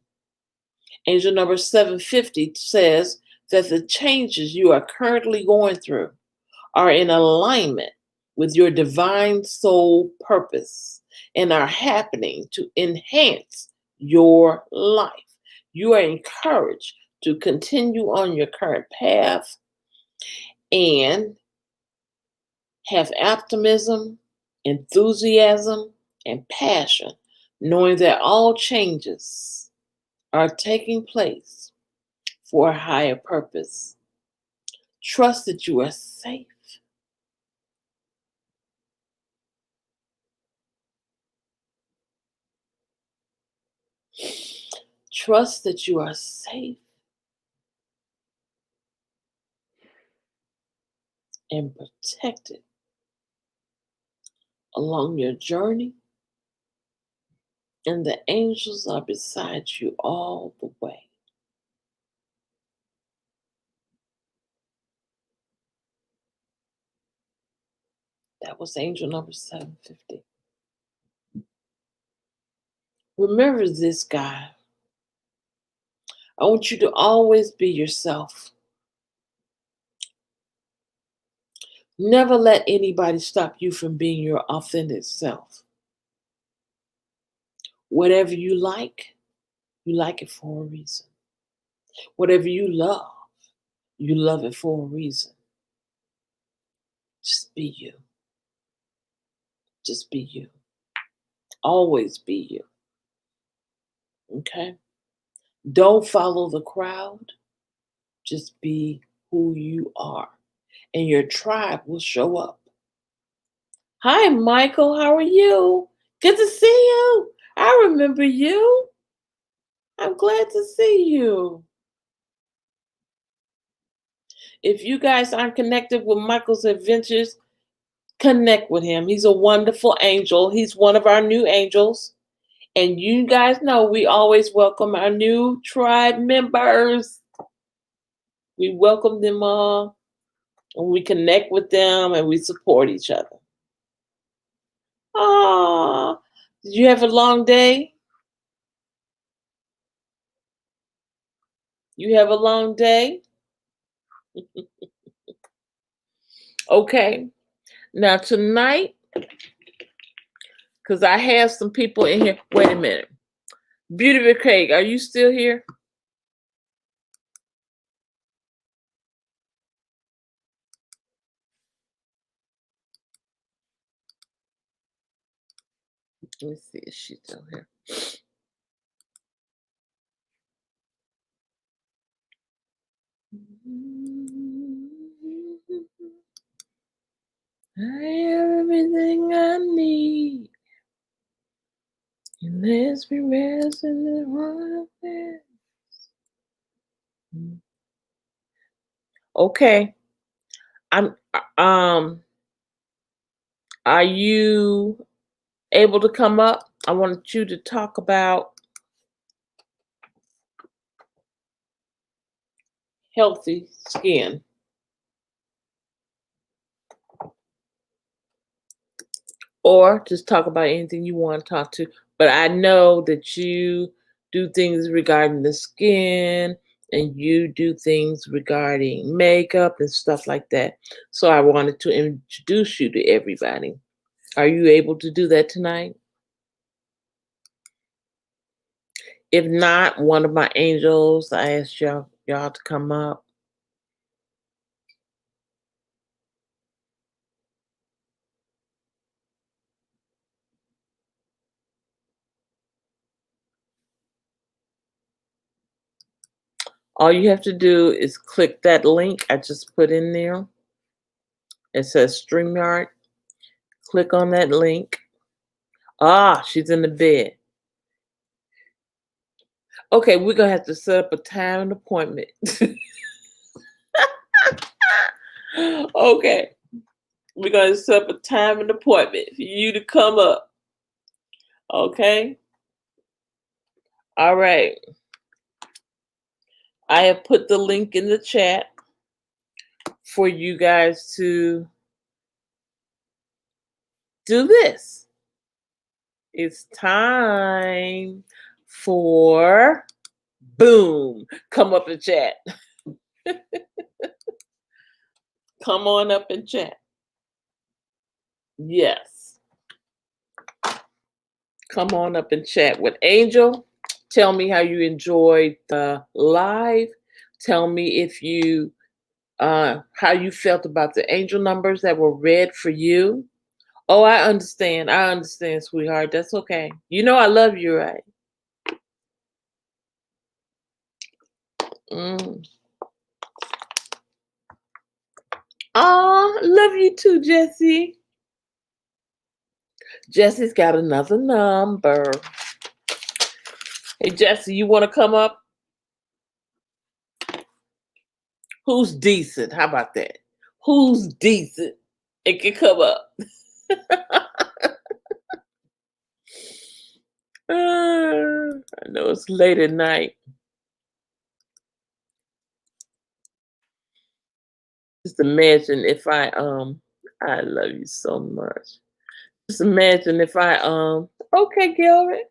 Angel number 750 says that the changes you are currently going through are in alignment with your divine soul purpose and are happening to enhance your life. You are encouraged to continue on your current path and have optimism, enthusiasm, and passion, knowing that all changes are taking place for a higher purpose. Trust that you are safe. Trust that you are safe and protected along your journey, and the angels are beside you all the way. That was angel number 750. Remember this, guy. I want you to always be yourself. Never let anybody stop you from being your authentic self. Whatever you like it for a reason. Whatever you love it for a reason. Just be you. Just be you. Always be you. Okay? Don't follow the crowd. Just be who you are. And your tribe will show up. Hi, Michael. How are you? Good to see you. I remember you. I'm glad to see you. If you guys aren't connected with Michael's Adventures, connect with him. He's a wonderful angel. He's one of our new angels. And you guys know we always welcome our new tribe members. We welcome them all, and we connect with them, and we support each other. Ah, did you have a long day? You have a long day? Okay. Now tonight, because I have some people in here. Wait a minute. Beautiful Craig, are you still here? Let me see if she's still here. I have everything I need. And let's be rest in the one of it. Okay. Are you able to come up? I want you to talk about healthy skin. Or just talk about anything you want to talk to. But I know that you do things regarding the skin and you do things regarding makeup and stuff like that. So I wanted to introduce you to everybody. Are you able to do that tonight? If not, one of my angels, I asked y'all to come up. All you have to do is click that link I just put in there. It says StreamYard. Click on that link. Ah, she's in the bed. Okay, we're going to have to set up a time and appointment. Okay. We're going to set up a time and appointment for you to come up. Okay? All right. I have put the link in the chat for you guys to do this. It's time for boom. Come up and chat. Come on up and chat. Yes. Come on up and chat with Angel. Tell me how you enjoyed the live. Tell me if you how you felt about the angel numbers that were read for you. Oh, I understand. I understand, sweetheart. That's okay. You know I love you, right? Oh, love you too, Jessie. Jessie's got another number. Hey, Jesse, you want to come up? Who's decent? How about that? Who's decent? It can come up. I know it's late at night. Just imagine if I love you so much. Just imagine if I okay, Gilbert.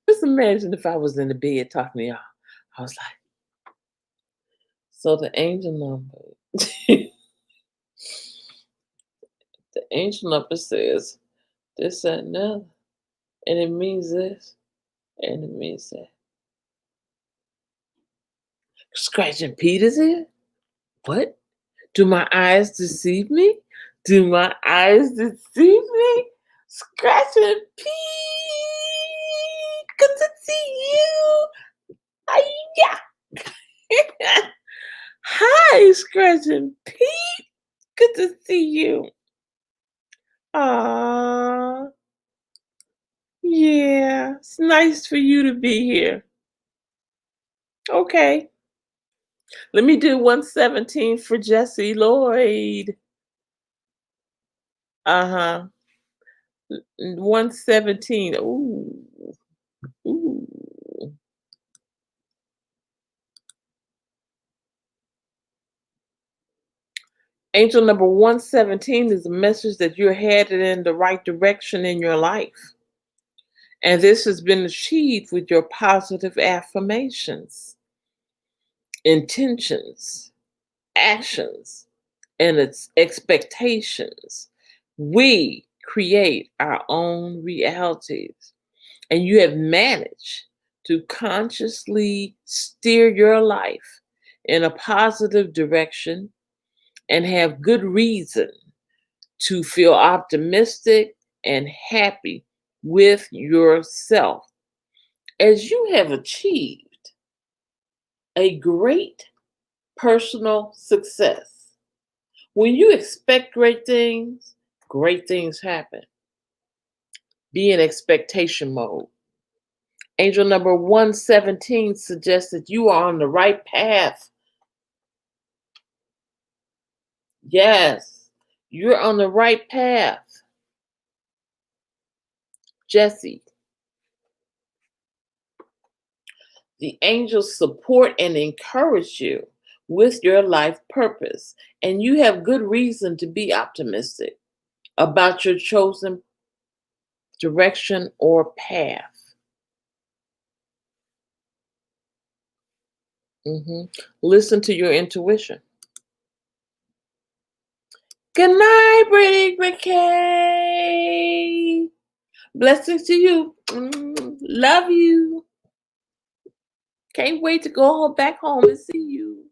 Just imagine if I was in the bed talking to y'all. I was like, so the angel number, the angel number says this, that, and the other, and it means this, and it means that. Scratching Pete is here? What? Do my eyes deceive me? Do my eyes deceive me? Scratching Pete! Good to see you! Yeah. Hi, Scratching Pete! Good to see you. Aww. Yeah, it's nice for you to be here. Okay. Let me do 117 for Jesse Lloyd. Uh-huh. 117. Ooh. Ooh. Angel number 117 is a message that you're headed in the right direction in your life. And this has been achieved with your positive affirmations, intentions, actions, and its expectations. We create our own realities, and you have managed to consciously steer your life in a positive direction and have good reason to feel optimistic and happy with yourself as you have achieved a great personal success. When you expect great things happen. Be in expectation mode. Angel number 117 suggests that you are on the right path. Yes, you're on the right path. Jesse, the angels support and encourage you with your life purpose, and you have good reason to be optimistic about your chosen direction or path. Listen to your intuition. Good night, Brittany McKay. Blessings to you. Love you. Can't wait to go back home and see you.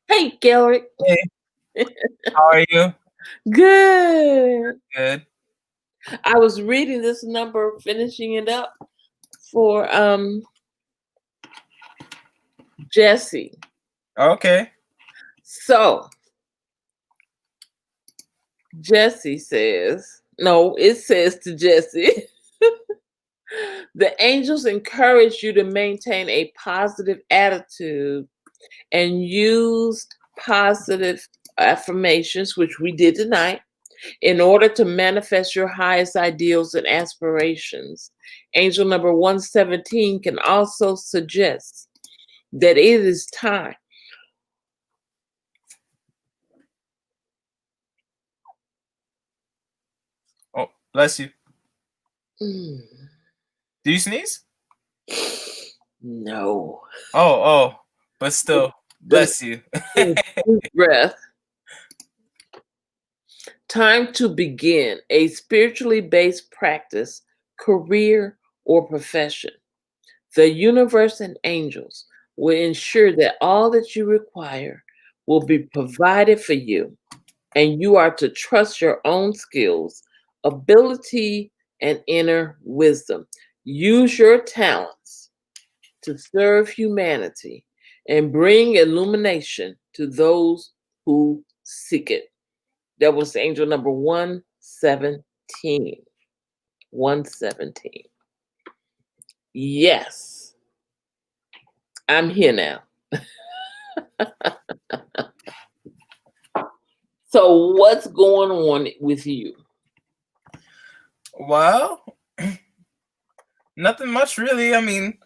Hey, Garrett. Hey, how are you? Good. Good. I was reading this number, finishing it up for Jesse. Okay. So Jesse says, no, it says to Jesse, the angels encourage you to maintain a positive attitude and use positive affirmations, which we did tonight, in order to manifest your highest ideals and aspirations. Angel number 117 can also suggest that it is time. Oh, bless you. Mm. Do you sneeze? No. Oh, but still, bless you. Deep breath. Time to begin a spiritually based practice, career, or profession. The universe and angels will ensure that all that you require will be provided for you, and you are to trust your own skills, ability, and inner wisdom. Use your talents to serve humanity and bring illumination to those who seek it. That was angel number 117. 117. Yes, I'm here now. So what's going on with you? Well, nothing much really. I mean,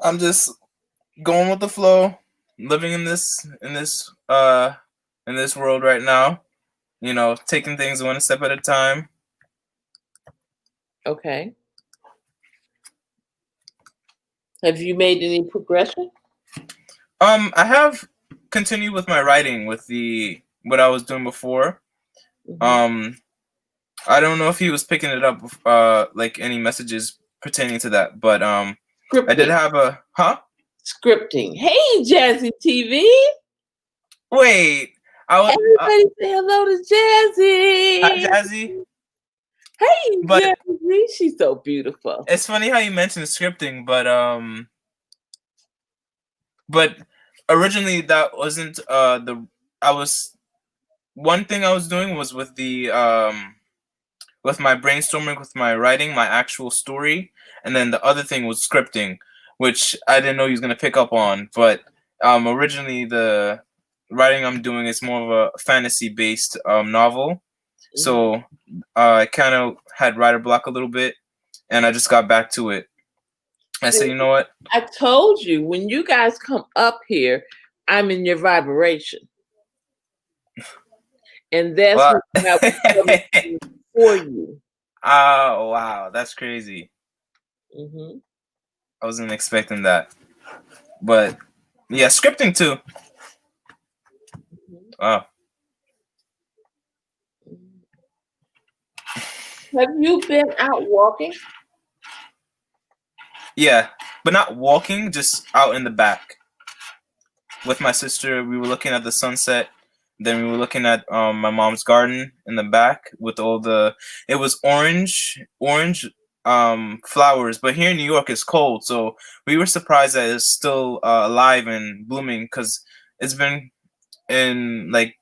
I'm just going with the flow, living in this world right now. You know, taking things one step at a time. Okay. Have you made any progression? I have continued with my writing with the what I was doing before. Mhm. I don't know if he was picking it up, like any messages pertaining to that, but I did Scripting. have a Scripting. Hey, Jazzy TV. Wait. Everybody say hello to Jazzy. Hi, Jazzy. Hey, But Jazzy. She's so beautiful. it's funny how you mentioned scripting, but originally that wasn't the I was one thing I was doing was with the with my brainstorming, with my writing, my actual story, and then the other thing was scripting, which I didn't know he was gonna pick up on. But originally the writing I'm doing is more of a fantasy based novel, so I kind of had writer block a little bit, and I just got back to it. I said, you know what? I told you when you guys come up here, I'm in your vibration, and that's Well, what I was coming for you. oh wow, that's crazy. Hmm. I wasn't expecting that, but yeah, scripting too. Wow. Have you been out walking? Yeah, but not walking, just out in the back with my sister. We were looking at the sunset. Then we were looking at my mom's garden in the back with all the. It was orange flowers. But here in New York, it's cold, so we were surprised that it's still alive and blooming because it's been in like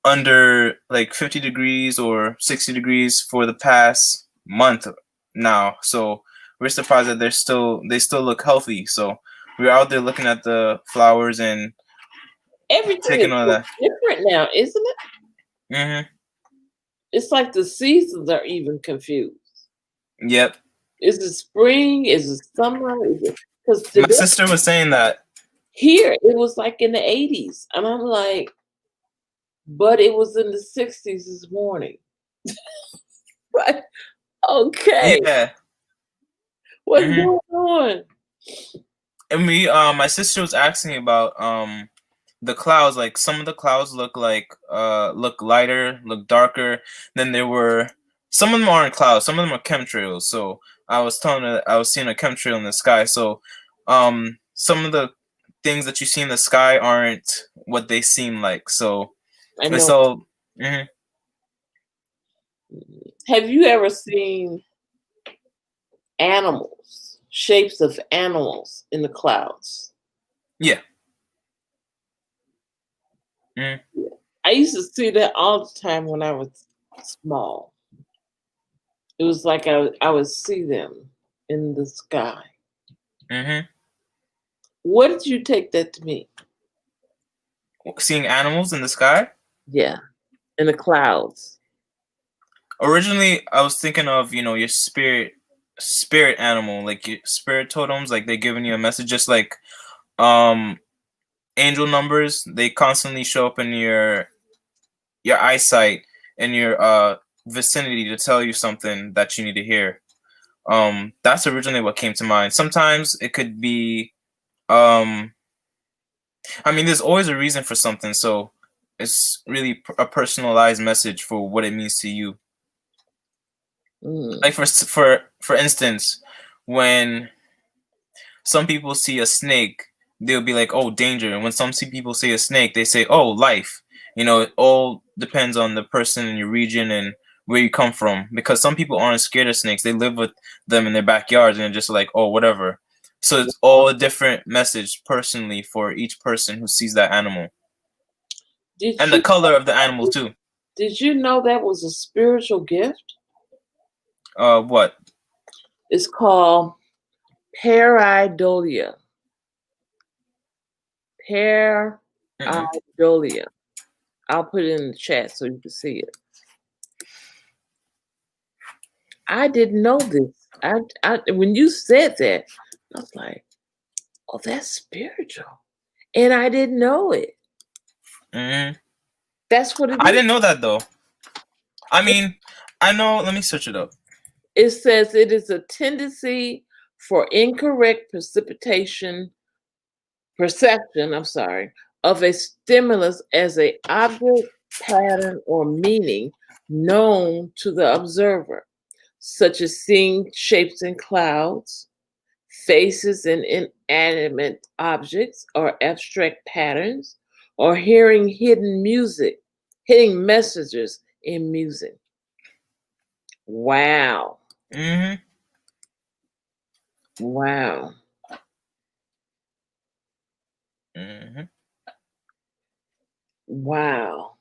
under like 50 degrees or 60 degrees for the past month now. So we're surprised that they still look healthy. So we're out there looking at the flowers and Everything taking is all so that. different now, isn't it? Mm-hmm. It's like the seasons are even confused. Yep. Is it spring? Is it summer? Because My sister was saying that. here it was like in the 80s, and I'm like, but it was in the 60s this morning. Right? Okay. Yeah. What's Mm-hmm. going on? And my sister was asking about the clouds. Like some of the clouds look look lighter, look darker. Then there were some of them aren't clouds, some of them are chemtrails. So I was telling her I was seeing a chemtrail in the sky. So some of the things that you see in the sky aren't what they seem like. So I know. it's all. Mm-hmm. Have you ever seen animals, shapes of animals in the clouds? Yeah. Mm. I used to see that all the time when I was small. It was like I would see them in the sky. Mm-hmm. What did you take that to mean? Seeing animals in the sky. Yeah, in the clouds. Originally, I was thinking of your spirit animal, like your spirit totems, like they're giving you a message, just like um angel numbers. They constantly show up in your eyesight in your vicinity to tell you something that you need to hear. That's originally what came to mind. Sometimes it could be I mean, there's always a reason for something, so it's really a personalized message for what it means to you. Like for instance, when some people see a snake, they'll be like, "Oh, danger." And when people see a snake, they say, "Oh, life." It all depends on the person in your region and where you come from. Because some people aren't scared of snakes; they live with them in their backyards, and they're just like, "Oh, whatever." So it's all a different message personally for each person who sees that animal, and the color of the animal too. Did you know that was a spiritual gift? What? It's called pareidolia. Mm-mm. Pareidolia. I'll put it in the chat so you can see it. I didn't know this. When you said that, I was like, oh, that's spiritual. And I didn't know it. Mm-hmm. That's what it I is. didn't know that though. I mean, I know. Let me search it up. It says it is a tendency for incorrect perception, of a stimulus as a object, pattern, or meaning known to the observer, such as seeing shapes in clouds, faces in inanimate objects or abstract patterns, or hearing hidden messages in music. Wow. Mm-hmm. Wow. Mm-hmm. Wow.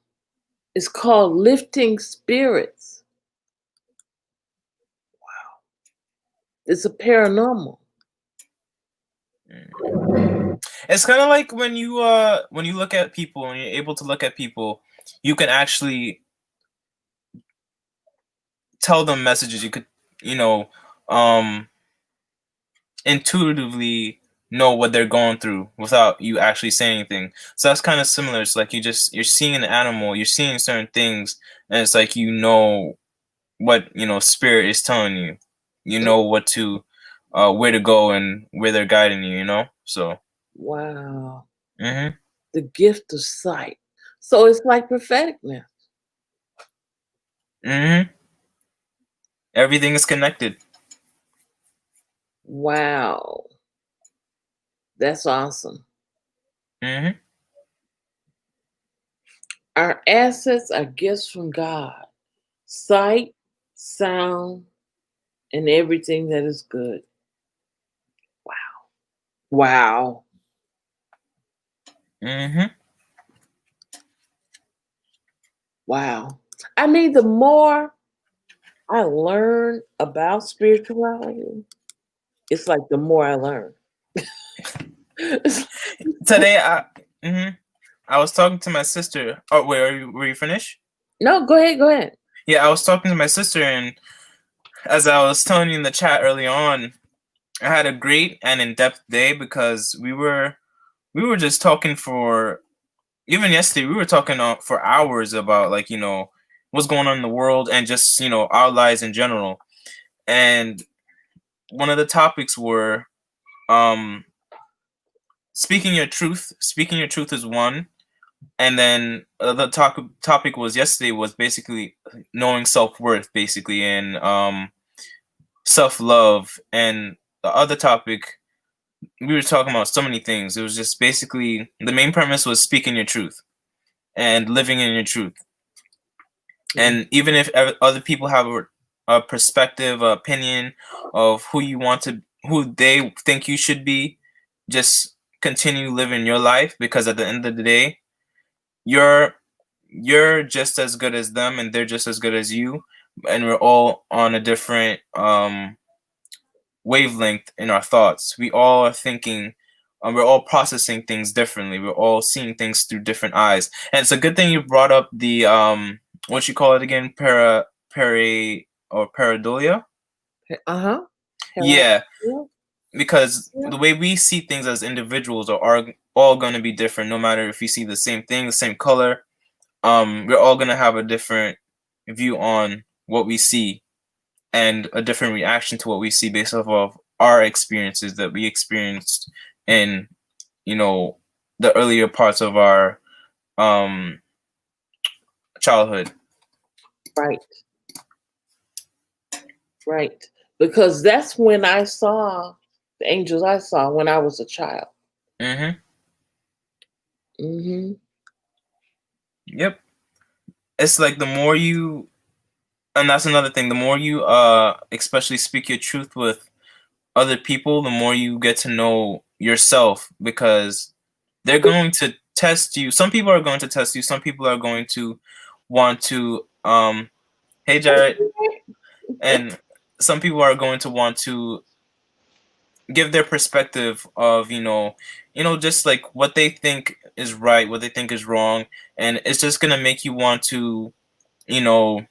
It's called lifting spirits. It's a paranormal. It's kind of like when you look at people, when you're able to look at people, you can actually tell them messages. You could, you know, um, intuitively know what they're going through without you actually saying anything. So that's kind of similar. It's like you're seeing an animal, you're seeing certain things, and it's like what spirit is telling you. You know what to where to go and where they're guiding you. So. Wow. Mm-hmm. The gift of sight. So it's like propheticness. Mm-hmm. Everything is connected. Wow. That's awesome. Mm-hmm. Our assets are gifts from God. Sight, sound, and everything that is good. Wow. Mm-hmm. Wow. I mean, the more I learn about spirituality, it's like the more I learn. Today, I was talking to my sister. Oh, wait, were you finished? No, go ahead, go ahead. Yeah, I was talking to my sister, and as I was telling you in the chat early on, I had a great and in-depth day because we were just talking for even yesterday. We were talking for hours about what's going on in the world and just our lives in general. And one of the topics were um speaking your truth. Speaking your truth is one. And then the topic was yesterday was basically knowing self-worth, basically, and self-love. And the other topic, we were talking about so many things. It was just basically the main premise was speaking your truth and living in your truth. And even if other people have a perspective, opinion of who they think you should be, just continue living your life, because at the end of the day, you're just as good as them and they're just as good as you, and we're all on a different wavelength in our thoughts. We all are thinking, we're all processing things differently. We're all seeing things through different eyes. And it's a good thing you brought up the what you call it again, pareidolia. Uh-huh. Yeah, because the way we see things as individuals are all going to be different, no matter if you see the same thing, the same color. We're all gonna have a different view on what we see and a different reaction to what we see based off of our experiences that we experienced in the earlier parts of our childhood. Right. Right. Because that's when I saw the angels I saw when I was a child. Mm-hmm. Mm-hmm. Yep. It's like the more you, and that's another thing, the more you especially speak your truth with other people, the more you get to know yourself, because they're going to test you. Some people are going to test you. Some people are going to want to hey Jared, and some people are going to want to give their perspective of just like what they think is right, what they think is wrong, and it's just gonna make you want to you know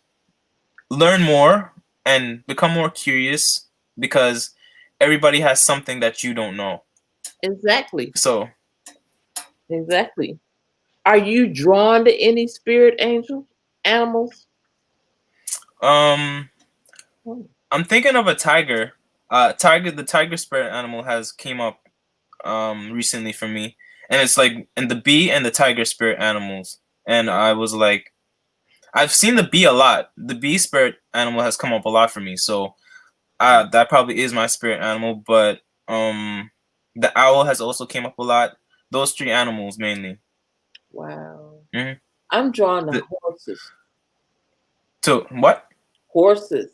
learn more and become more curious because everybody has something that you don't know. Exactly. So Exactly. Are you drawn to any spirit angel animals? um Oh, I'm thinking of a tiger. The tiger spirit animal has came up recently for me, and it's like in the bee and the tiger spirit animals, and I was like, I've seen the bee a lot. The bee spirit animal has come up a lot for me, so that probably is my spirit animal. But the owl has also came up a lot. Those three animals mainly. wow. hmm I'm drawn to The, horses. to what? Horses.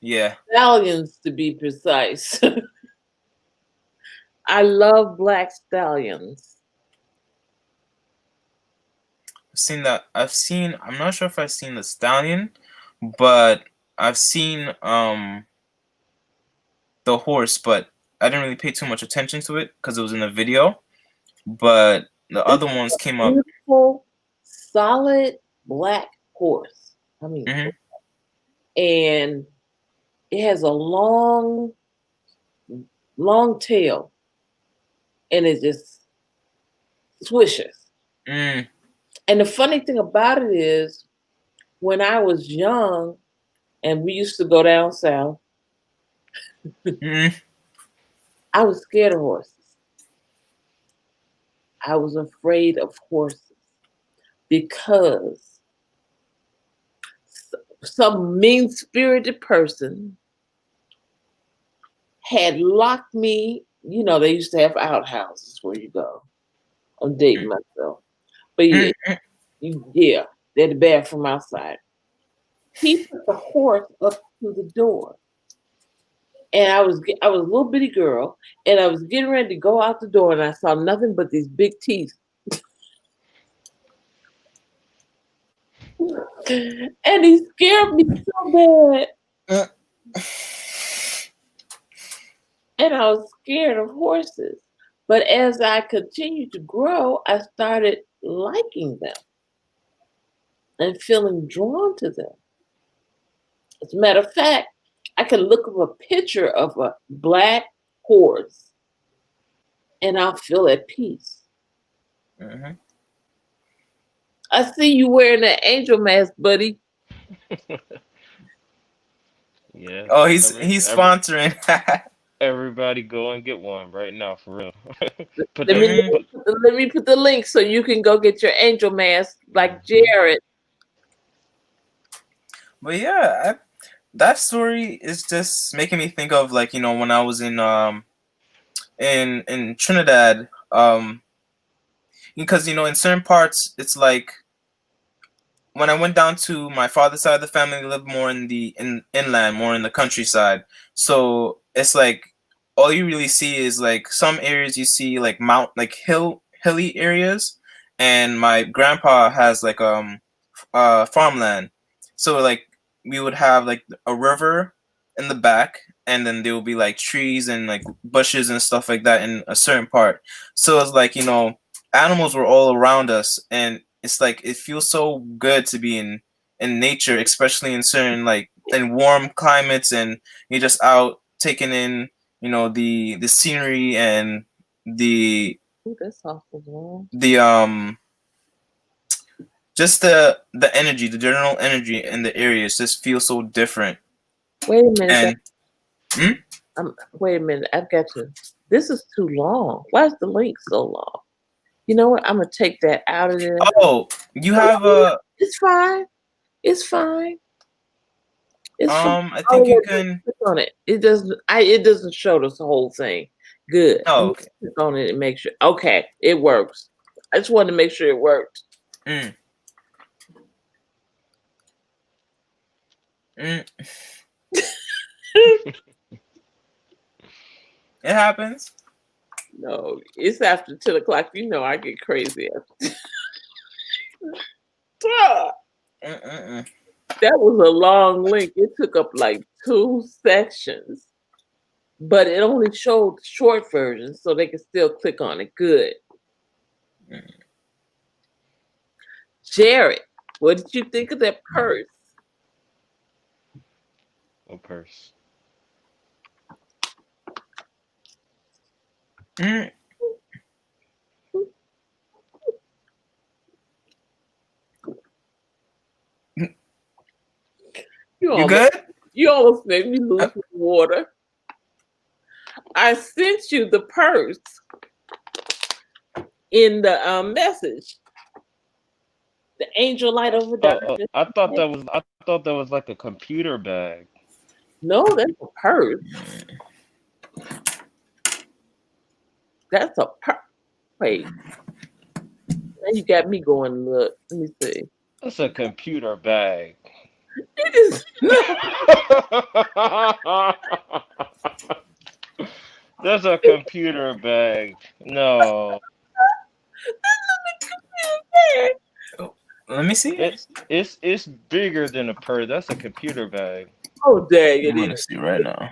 Yeah. Stallions, to be precise. I love black stallions. I've seen that. I'm not sure if I've seen the stallion, but I've seen the horse, but I didn't really pay too much attention to it because it was in a video. But the This other ones is came a up. beautiful, solid black horse. I mean, hmm and it has a long, long tail, and it just swishes. mm And the funny thing about it is, when I was young, and we used to go down south, mm I was scared of horses. I was afraid of horses because some mean spirited person had locked me. You know, they used to have outhouses where you go. I'm dating myself. But yeah, mm yeah, they're the bathroom outside. He put the horse up to the door. And I was a little bitty girl, and I was getting ready to go out the door, and I saw nothing but these big teeth. And he scared me so bad. mm. And I was scared of horses. But as I continued to grow, I started liking them and feeling drawn to them. As a matter of fact, I can look up a picture of a black horse and I'll feel at peace. Mhm. I see you wearing that angel mask, buddy. Yeah. Oh, he's sponsoring. Everybody go and get one right now for real. Put Let that me Mhm. put let me put the link so you can go get your angel mask like mhm. Jared. But yeah, that story is just making me think of like when I was in Trinidad, because in certain parts it's like when I went down to my father's side of the family, we lived more in the inland, more in the countryside. So it's like all you really see is like some areas you see like like hilly areas, and my grandpa has like farmland. So like we would have like a river in the back, and then there will be like trees and like bushes and stuff like that in a certain part. So it's like animals were all around us, and it's like it feels so good to be in nature, especially in certain like in warm climates, and you're just out taking in the scenery and the Ooh, that's awful long. the just the energy, the general energy in the areas just feels so different. Wait a minute. And hmm? Wait a minute. I've got to. This is too long. Why is the link so long? You know what? I'm gonna take that out of there. Oh, you have a It's fine. It's fine. It's fine. I All think you you gotta do is can. click on it. It doesn't. It doesn't show us the whole thing. Good. Let Oh, me okay. click on it and make sure. Okay, it works. I just wanted to make sure it worked. Mm. Mm. It happens. No, it's after 10 o'clock. You know I get crazy. Ah, Mm-mm-mm. that was a long link. It took up like two sections, but it only showed the short version, so they can still click on it. Good. Jared, what did you think of that purse? What purse? Mm, You you almost, good? you almost made me lose my water. I sent you the purse in the message. The angel light over darkness. I thought that was like a computer bag. No, that's a purse. That's a purse. Wait. Now you got me going, look. Let me see. That's a computer bag. It is That's a computer bag. No, Let me see. it's bigger than a purse. That's a computer bag. Oh, dang it I'm gonna is. see right now.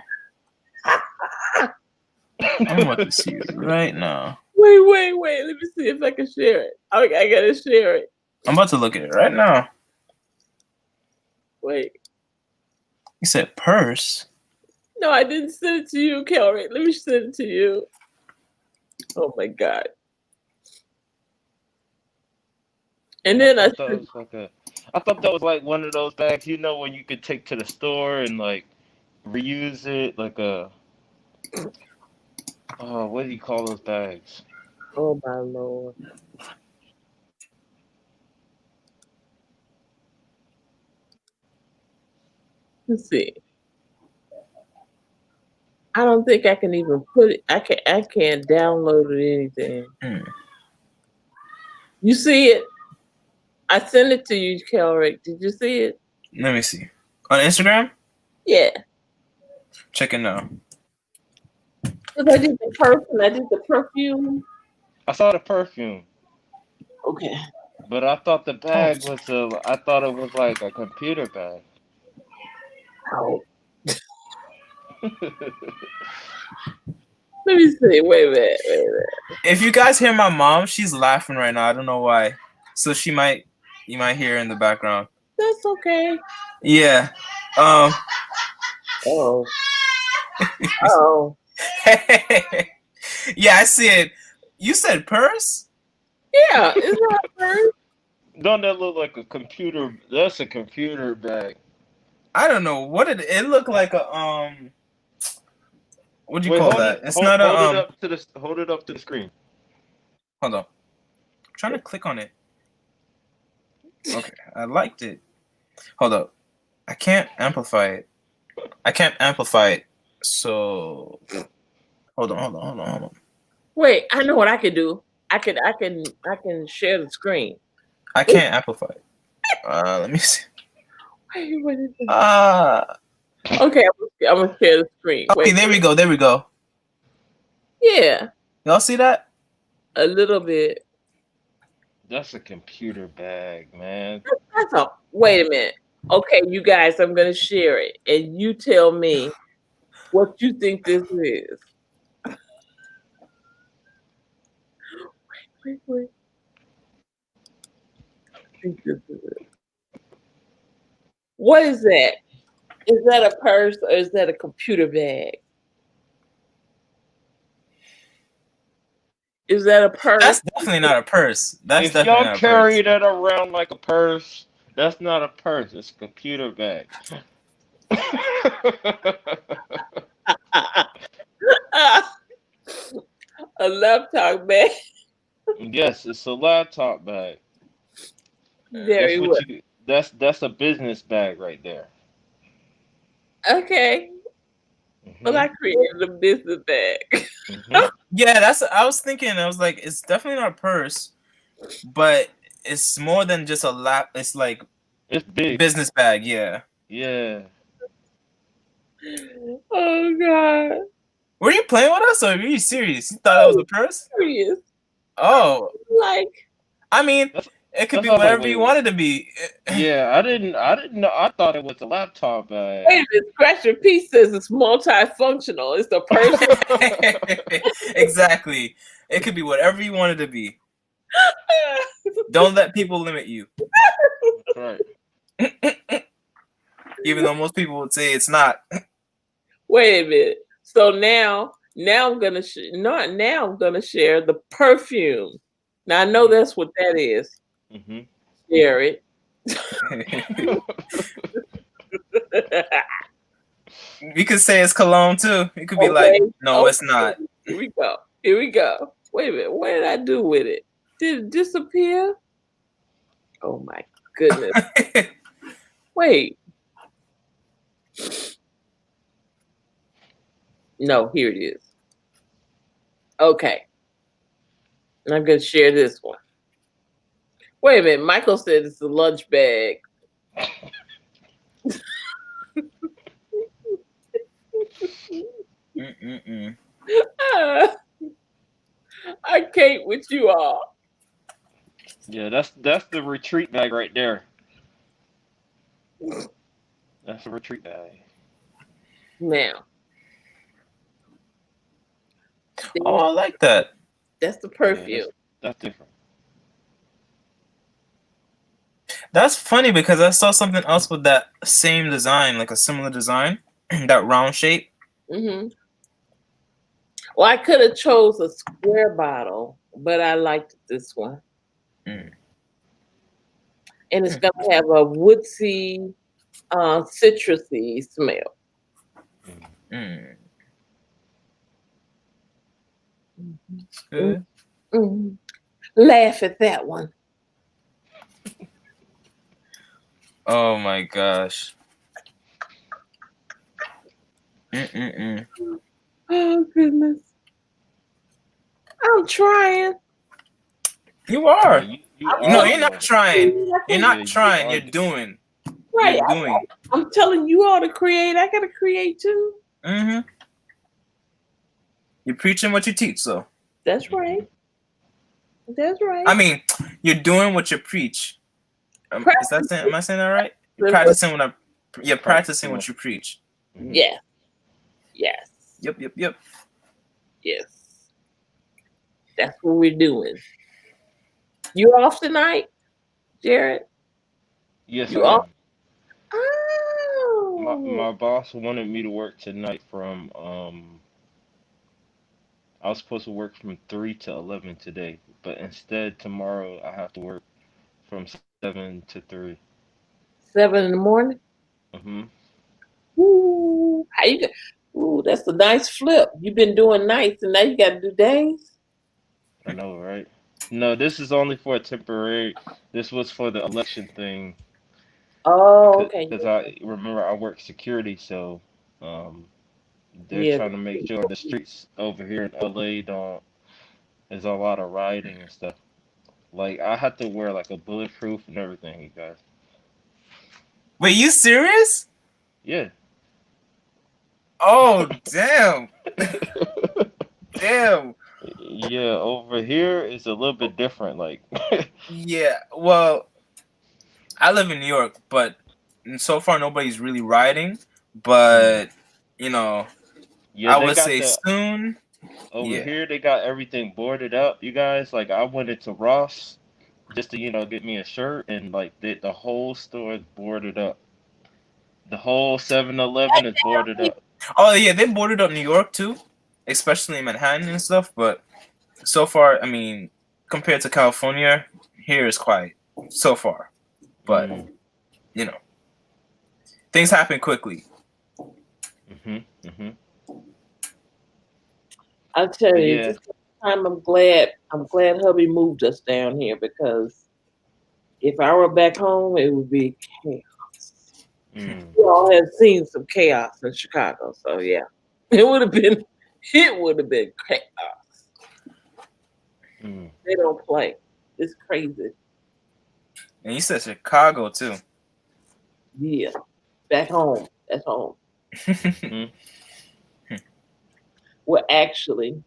I'm about to see it right now. Wait. Let me see if I can share it. I gotta share it. I'm about to look at it right now. Wait. You said purse. No, I didn't send it to you, Kelly. Let me send it to you. Oh my God. And then I thought that was like a. I thought that was like one of those bags, you know, when you could take to the store and like reuse it, like a. Oh, what do you call those bags? oh my Lord. Let's see. I don't think I can even put it. I can't download it or anything. Hmm. You see it? I sent it to you, Kelrick. Did you see it? Let me see. On Instagram? Yeah. Check it now. Because I did the perfume. I did the perfume. I saw the perfume, Okay. but I thought the bag was a. I thought it was like a computer bag. Oh. Let me see. Wait a minute. If you guys hear my mom, she's laughing right now. I don't know why. So you might hear her in the background. That's okay. Yeah. Oh. Oh. Yeah, I see it. You said purse? Yeah. Is that hers? Don't that look like a computer? That's a computer bag. I don't know. What did it look like a what do you Wait, call hold that? it. It's Hold, not hold it a up to the. Hold it up to the screen. hold on. I'm trying to click on it. Okay, I liked it. Hold up. I can't amplify it. So hold on. Wait. I know what I can do. I can share the screen. I can't amplify it. Let me see. Wait, what is it? Okay, I'm gonna share the screen. Okay, Wait. there we go. Yeah, Y'all see that? a little bit. That's a computer bag, man. That's a wait a minute. Okay, you guys, I'm gonna share it, and you tell me what you think this is. Wait. I think this is it. What is that? Is that a purse or is that a computer bag? Is that a purse? That's definitely not a purse. That's If definitely y'all not a carry purse. that around like a purse, that's not a purse. It's a computer bag. A laptop bag. Yes, it's a laptop bag. That's Very what well. you. That's a business bag right there. Okay. Well, Mhm. I created a business bag. Mhm. Yeah, that's. I was thinking. I was like, it's definitely not a purse, but it's more than just a lap. It's like It's big. business bag. Yeah. Yeah. Oh God. Were you playing with us, or were you serious? You thought that was a purse? Serious. Oh, Like I mean, That's It could That's be all I was like, whatever wait, you want it to be. yeah, I didn't know. I thought it was a laptop bag. Wait a minute, Scratcher P says it's multifunctional. It's the person. Exactly. It could be whatever you want it to be. Don't let people limit you. Right. Even though most people would say it's not. Wait a minute. So now I'm gonna now I'm gonna share the perfume. Now I know that's what that is. Mm-hmm. Share it. You could say it's cologne too. You could be Okay, like, no, it's not. Here we go. Here we go. Wait a minute. What did I do with it? Did it disappear? Oh my goodness. Wait. No, here it is. Okay. I'm going to share this one. Wait a minute. Michael said it's a lunch bag. I can't with you all. Yeah, that's the retreat bag right there. That's a retreat bag. Now. Oh, I like that. That's the Yeah, perfume. that's different. That's funny because I saw something else with that same design, like a similar design, that round shape. Mm-hmm. Well, I could have chose a square bottle, but I liked this one. Mm. And it's going to have a woodsy, citrusy smell. Mm. Mm-hmm. It's good. Mm-hmm. Laugh at that one. Oh my gosh. Mm-mm-mm. Oh, goodness. I'm trying. You are. Yeah, No, are you're not doing it. trying. You're Yeah, not you trying. are You're doing doing. Right. You're doing. I'm telling you all to create. I got to create too. Mm-hmm. You're preaching what you teach, so. That's right. That's right. I mean, you're doing what you preach. Am I saying that right? You're practicing what you preach. Mhm. Yes. Yes. Yep. Yes. That's what we're doing. You off tonight, Jared? Yes, You I off? am. Oh. My boss wanted me to work tonight from I was supposed to work from 3 to 11 today, but instead tomorrow I have to work from 7 to 3. 7 in the morning? Mm-hmm. Ooh. How you got? Ooh, that's a nice flip. You've been doing nights and now you got to do days? I know, right? No, this is only for a temporary. This was for the election thing Oh, okay. because I remember I work security, so um, they're Yeah. trying to make sure the streets over here in LA don't. There's a lot of rioting and stuff. Like I had to wear like a bulletproof and everything, you guys. Wait, you serious? Yeah. Oh, damn. Damn. Yeah, over here it's a little bit different. Like, Yeah. Well, I live in New York, but so far nobody's really rioting. But you know, yeah, I they would got say the soon. over Yeah. here they got everything boarded up, you guys. Like, I went into Ross just to get me a shirt, and like the whole store is boarded up. The whole 7-Eleven is boarded up. Oh yeah, they boarded up New York too, especially in Manhattan and stuff. But so far, I mean, compared to California, here is quiet so far. But you know, things happen quickly. I tell you, Yeah. this time I'm glad hubby moved us down here because if I were back home, it would be chaos. You all have seen some chaos in Chicago, so yeah, it would have been chaos. They don't play. It's crazy. And you said Chicago too. Yeah, back home. That's home. Well, actually,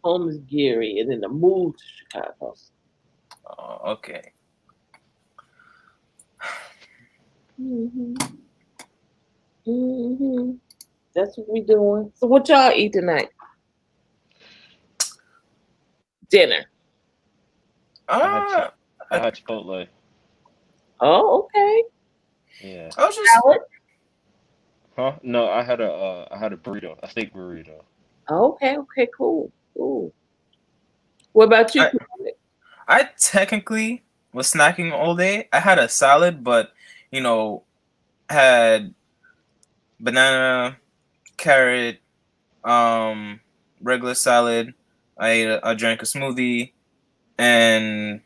home is Gary, and then the move to Chicago. Oh, okay. Mm-hmm. Mm-hmm. That's what we doing. So what y'all eat tonight? Dinner. I had Uh, I I, had Chipotle. Oh, okay. Yeah. I was just Salad. Huh? No, I had a burrito, a steak burrito. Okay, okay, cool. Cool. What about you? I I technically was snacking all day. I had a salad, but you know, had banana, carrot, um, regular salad. I drank a smoothie, and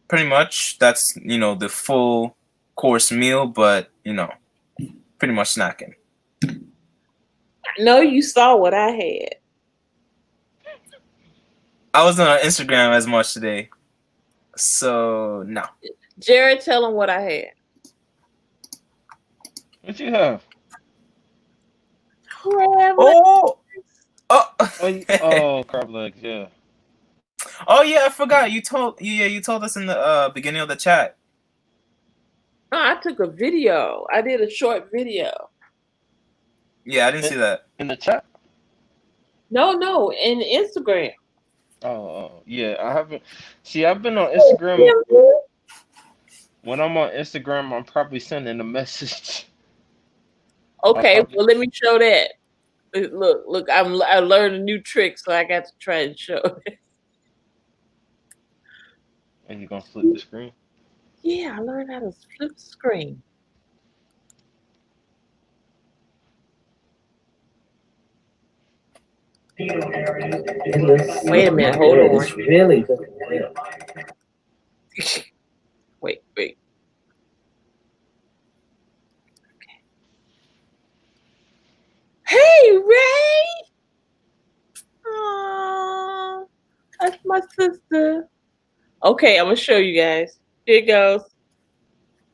pretty much that's the full course meal. But pretty much snacking. I know you saw what I had. I wasn't on Instagram as much today, so no. Jared, tell him what I had. What you have? Crab Oh, oh, Oh, crab legs. Yeah. oh yeah, I forgot. You told us in the beginning of the chat. No, I took a video. I did a short video. Yeah, I didn't In, see that. in the chat. No, in Instagram. Yeah. I haven't. See, I've been on Instagram. When I'm on Instagram, I'm probably sending a message. I'll Okay, probably. well let me show that. Look, I learned a new trick, so I got to try and show it. And you're gonna flip the screen. Yeah, I learned how to flip the screen. Wait a minute, hold on. It's really good. Wait. Hey, Ray! Aww, that's my sister. Okay, I'm gonna show you guys. Here it goes.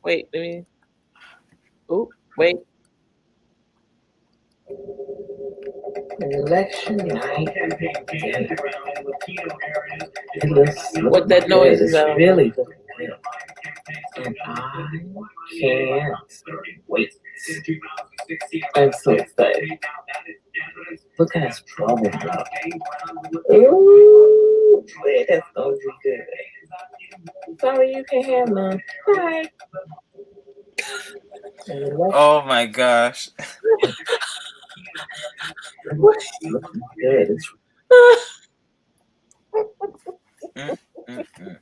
Wait, let me. Oh, wait. Election night dinner. It looks What that noise is it's out. really good. And I can't wait. I'm so excited. Look at his problem up. Ooh, boy, that's gonna be good. Sorry you can't have none. Bye. Oh my gosh. Looks good. It's Mm, mm, mm.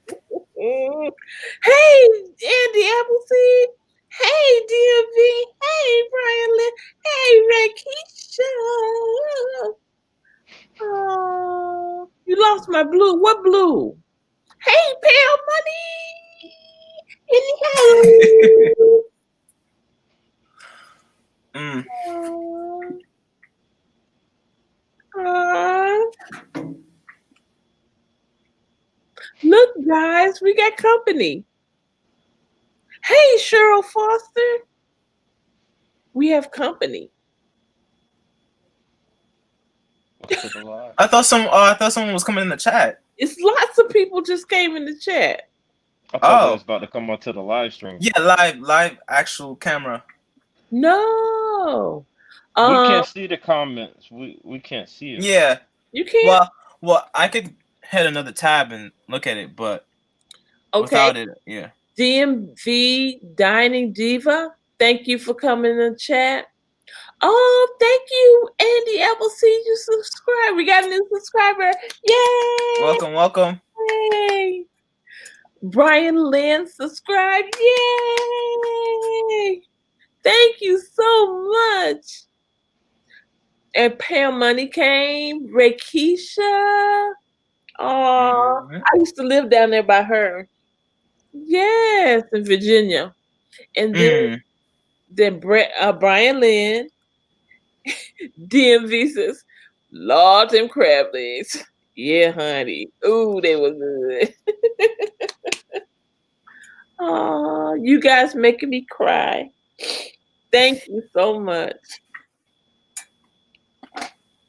Hey, Andy Appleseed. Hey, DMV. Hey, Brian Lynn. Hey, Rakisha. Oh, you lost my blue. What blue? Hey, Pale Money. Mm. Anyhow. Aw. Look, guys, we got company. Hey, Cheryl Foster. We have company. To the live. I thought someone was coming in the chat. It's lots of people just came in the chat. I thought they Oh. was about to come onto the live stream. Yeah, live, actual camera. No. We can't see the comments. We can't see it. Yeah. You can't. Well, I could hit another tab and look at it, but Okay. without it, yeah. DMV Dining Diva, thank you for coming in the chat. Oh, thank you, Andy Appleseed. You subscribe. We got a new subscriber. Yay! Welcome. Yay! Brian Lynn subscribe. Yay! Thank you so much. And Pam Money came. Rakisha. Oh, I used to live down there by her. Yes, in Virginia. And then Brian Lynn, DMV says, Lord, them crab legs. Yeah, honey. Ooh, they were good. Oh, you guys making me cry. Thank you so much.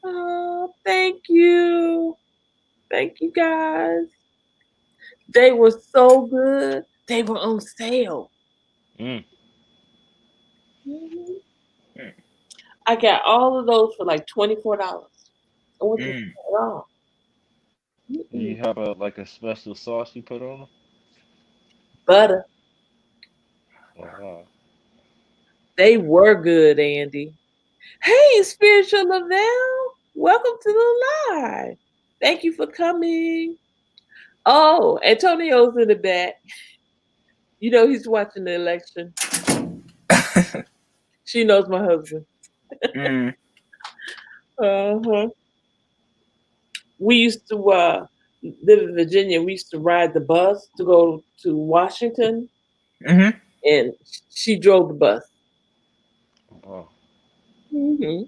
Oh, thank you. Thank you, guys. They were so good. They were on sale. Mm. Mhm. Mm. I got all of those for like $24. I went to Mm. at all. Do you have like a special sauce you put on them? Butter. Oh, wow. They were good, Andy. Hey, Spiritual Lavelle. Welcome to the live. Thank you for coming. Oh, Antonio's in the back. You know he's watching the election. She knows my husband. Mm. Uh-huh. We used to live in Virginia. We used to ride the bus to go to Washington, Mm-hmm. and she drove the bus. Wow. Mm-hmm.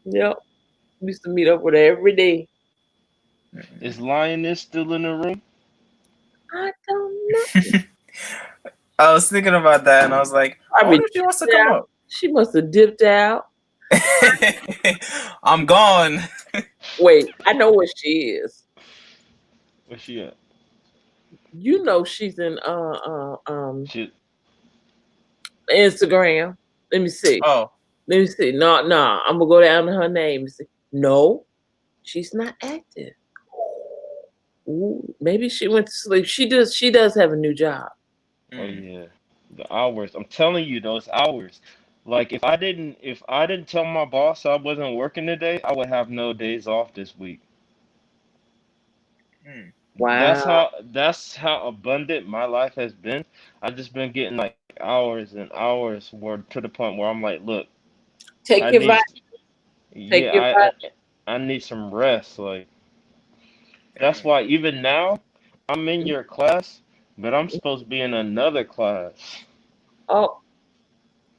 Yep. We used to meet up with her every day. Is Lioness still in the room? I don't know. I was thinking about that, and I was like, I Probably wonder if she wants to dipped come out. up. She must have dipped out. I'm gone. Wait, I know where she is. Where's she at? You know she's in Shit. Instagram. Let me see. Oh, Let me see. No, I'm gonna go down to her name and see. No, she's not active. Ooh, maybe she went to sleep. She does have a new job. Oh mm. yeah. The hours. I'm telling you, those hours. Like if I didn't tell my boss I wasn't working today, I would have no days off this week. Mm. Wow. That's how abundant my life has been. I've just been getting like hours and hours where to the point where I'm like, look, Take I your need vibe. Take yeah, your vibe. I need some rest. Like that's why even now I'm in your class, but I'm supposed to be in another class. Oh,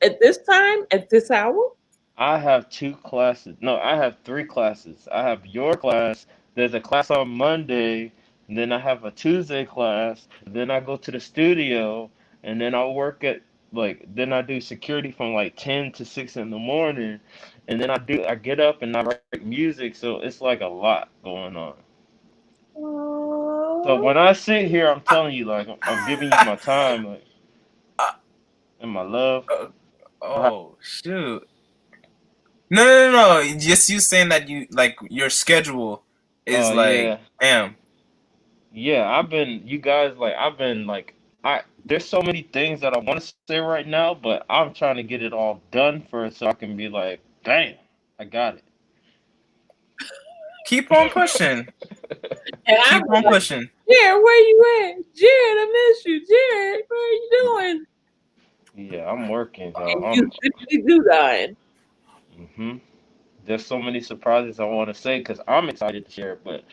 at this time, at this hour. I have two classes. No, I have three classes. I have your class. There's a class on Monday. And then I have a Tuesday class. Then I go to the studio. And then I work at, like, then I do security from like 10 to 6 in the morning. And then I get up and I write music. So it's like a lot going on. So Oh, when I sit here, I'm telling you, like, I'm giving you my time, like, and my love. Oh, shoot. No. Just you saying that you like your schedule is Oh, like, yeah. damn. Yeah, I've been like, there's so many things that I want to say right now, but I'm trying to get it all done first so I can be like, damn, I got it. Keep on pushing. and I'm Keep on like, pushing. Jared, where you at? Jared, I miss you. Jared, what are you doing? Yeah, I'm working, And y'all. you simply do dying. Hmm There's so many surprises I want to say because I'm excited to share it, but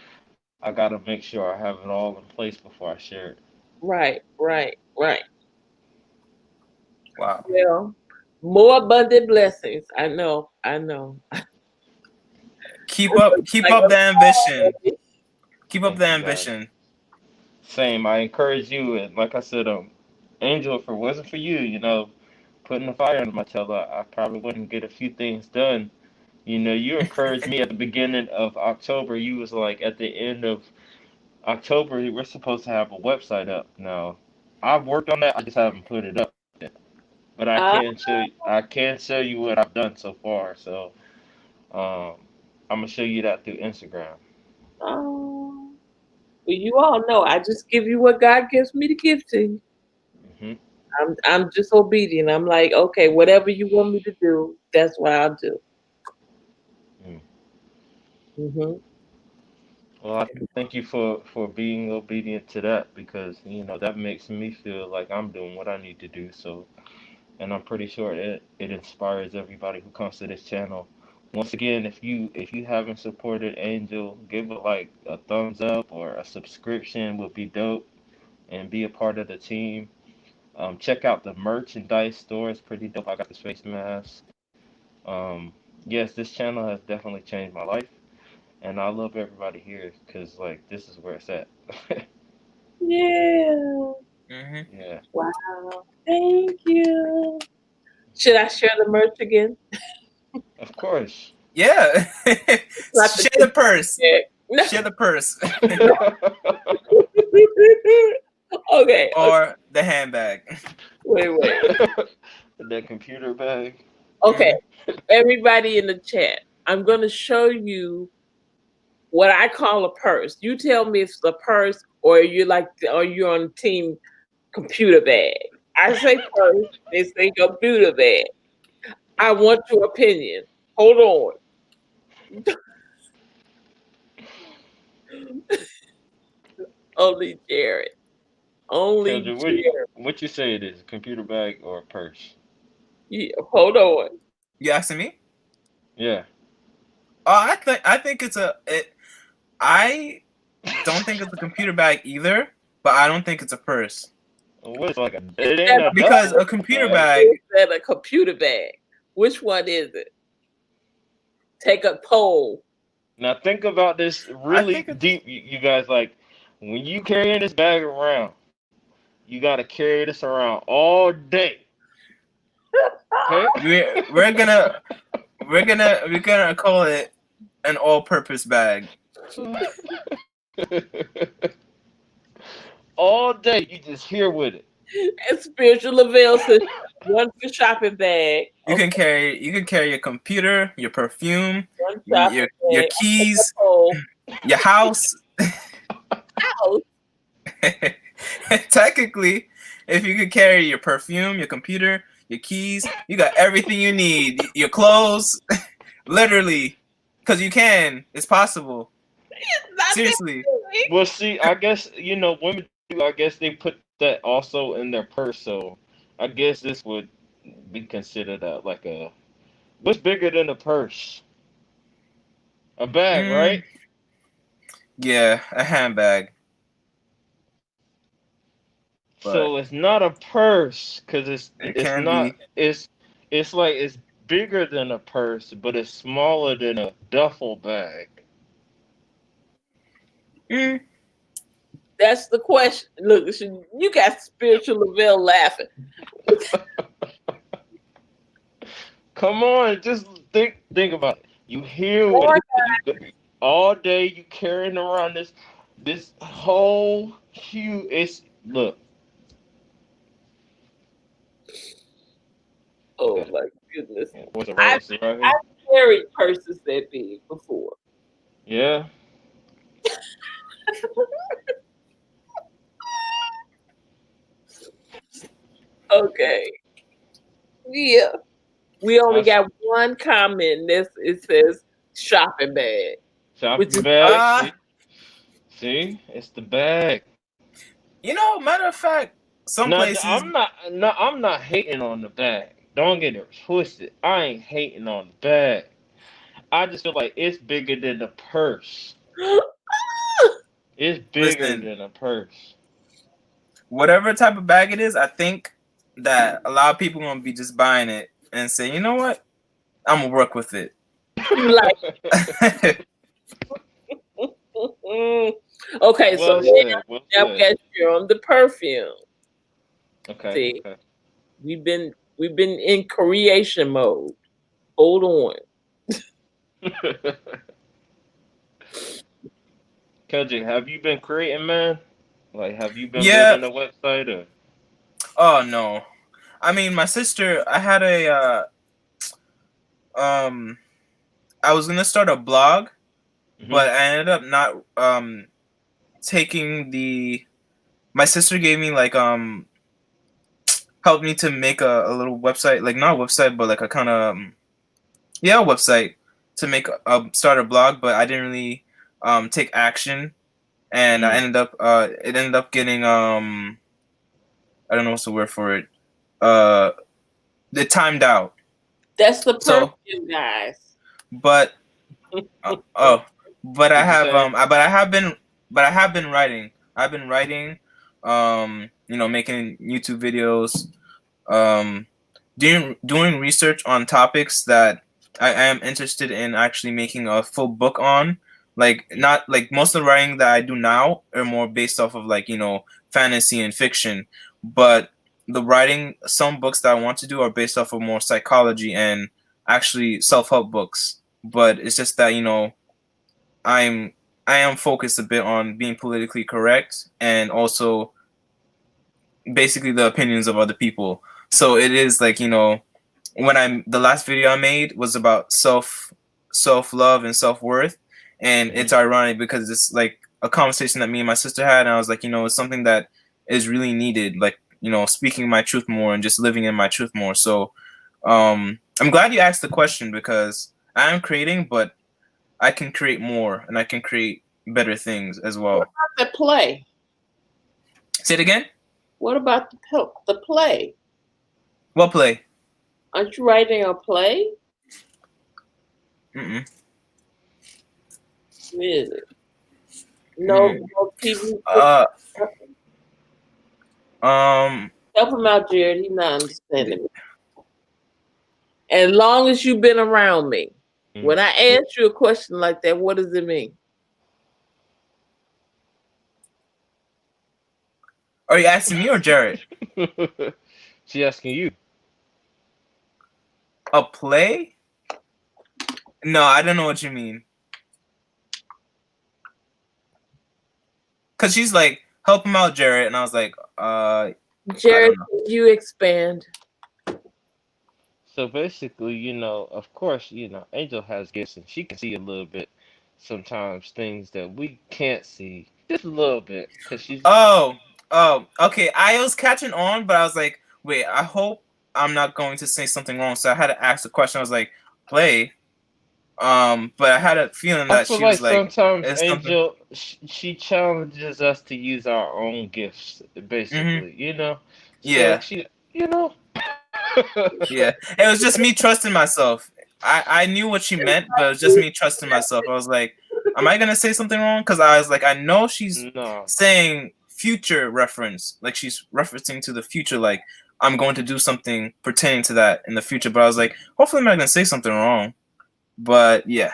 I gotta make sure I have it all in place before I share it. Right. Wow. Well, more abundant blessings. I know. Keep up Like, the ambition. okay. Keep up the Thank you guys. ambition. Same, I encourage you, and like I said, Angel, if it wasn't for you, putting the fire under my tail, I probably wouldn't get a few things done. You encouraged me at the beginning of October. You was like, at the end of October, we're supposed to have a website up. Now, I've worked on that. I just haven't put it up yet. But Ah, I can show you what I've done so far. So, um, I'm gonna show you that through Instagram. oh. Well, you all know I just give you what God gives me to give to you. Hmm I'm just obedient. I'm like, okay, whatever you want me to do, that's what I'll do. Mm. Hmm. Well, I thank you for being obedient to that because that makes me feel like I'm doing what I need to do. So, and I'm pretty sure it inspires everybody who comes to this channel. Once again, if you haven't supported Angel, give it like a thumbs up or a subscription would be dope and be a part of the team. Check out the merchandise store; it's pretty dope. I got this face mask. Um, yes, this channel has definitely changed my life, and I love everybody here because like this is where it's at. Yeah. Hmm. Yeah, Wow. Thank you. Should I share the merch again? of course. Yeah. Not the Share the purse. check. No. Share the purse. Okay. or the handbag. Wait. That computer bag. Okay. Everybody in the chat, I'm going to show you what I call a purse. You tell me if it's a purse or you're on team computer bag. I say purse, they say computer bag. I want your opinion. Hold on. Only Jared. Only Kendra, Jared. what you say it is? A computer bag or a purse? Yeah, hold on. You asking me? Yeah. Oh, I think I don't think it's a computer bag either, but I don't think it's a purse. What is like a? It ain't a Because duffel a computer bag. bag. Is that a computer bag? Which one is it? Take a poll. Now think about this really think it's- deep, you guys. Like when you carrying this bag around, you gotta carry this around all day. Okay. We're gonna call it an all-purpose bag. All day, you just here with it. And Spiritual Lavelle says one for shopping bag. You can carry your computer, your perfume, One shopping your bag. keys, Poll. your house. House. Technically, if you could carry your perfume, your computer, your keys, you got everything you need. Your clothes, literally, because you can. It's possible. Not Seriously. that Well, see, I guess women do. I guess they put that also in their purse. So I guess this would be considered like a. What's bigger than a purse? A bag, right? Yeah, a handbag. So it's not a purse because It it's can not be. it's like it's bigger than a purse, but it's smaller than a duffel bag. That's the question. Look, you got Spiritual Lavelle laughing. Come on, just think about it. You hear what all day you carrying around this whole huge. It's look. Oh my goodness. What's it I've carried purses that big before. Yeah. Okay. Yeah. We only got one comment. It says shopping bag. Shopping bag. See, it's the bag. Matter of fact, some places. I'm not hating on the bag. Don't get it twisted. I ain't hating on the bag. I just feel like it's bigger than the purse. It's bigger than a purse. Whatever type of bag it is, I think that a lot of people gonna be just buying it and say, you know what, I'm gonna work with it. Okay, well so now you're on the perfume. Okay. See, we've been in creation mode. Hold on. Keldrick, have you been creating, man? Like, have you been building a website or? Oh no, I mean, my sister. I had I was gonna start a blog, but I ended up not taking my sister gave me helped me to make a little website, like not a website, but like a kind of website to make start a blog, but I didn't really take action, and I ended up it ended up getting I don't know what's the word for it. It timed out. That's the perfume, guys. But but I have been writing. I've been writing, making YouTube videos, doing research on topics that I am interested in actually making a full book on. Like, not like most of the writing that I do now are more based off of fantasy and fiction, but the writing, some books that I want to do are based off of more psychology and actually self-help books. But it's just that I am focused a bit on being politically correct and also basically the opinions of other people. So it is like, you know, when the last video I made was about self love and self worth, and it's ironic because it's like a conversation that me and my sister had, and I was like, you know, it's something that is really needed, like, you know, speaking my truth more and just living in my truth more. So I'm glad you asked the question because I am creating, but I can create more and I can create better things as well. What about the play? Say it again. What about the play? What play? Aren't you writing a play? Mm-mm. Really? No, no TV. Help him out, Jared. He's not understanding me. As long as you've been around me, when I ask you a question like that, what does it mean? Are you asking me or Jared? She asking you. A play? No, I don't know what you mean. Cause she's like, help him out, Jared, and I was like, Jared, can you expand? So basically, you know, of course, you know, Angel has gifts and she can see a little bit sometimes things that we can't see. Just a little bit. Cause she's okay. I was catching on, but I was like, wait, I hope I'm not going to say something wrong. So I had to ask the question. I was like, play. But I had a feeling that I feel she was like, sometimes Angel, she challenges us to use our own gifts, basically, you know? So yeah. she, you know? Yeah. It was just me trusting myself. I knew what she meant, but it was just me trusting myself. I was like, am I going to say something wrong? Because I was like, I know she's saying future reference. Like she's referencing to the future. Like I'm going to do something pertaining to that in the future. But I was like, hopefully I'm not going to say something wrong. But yeah.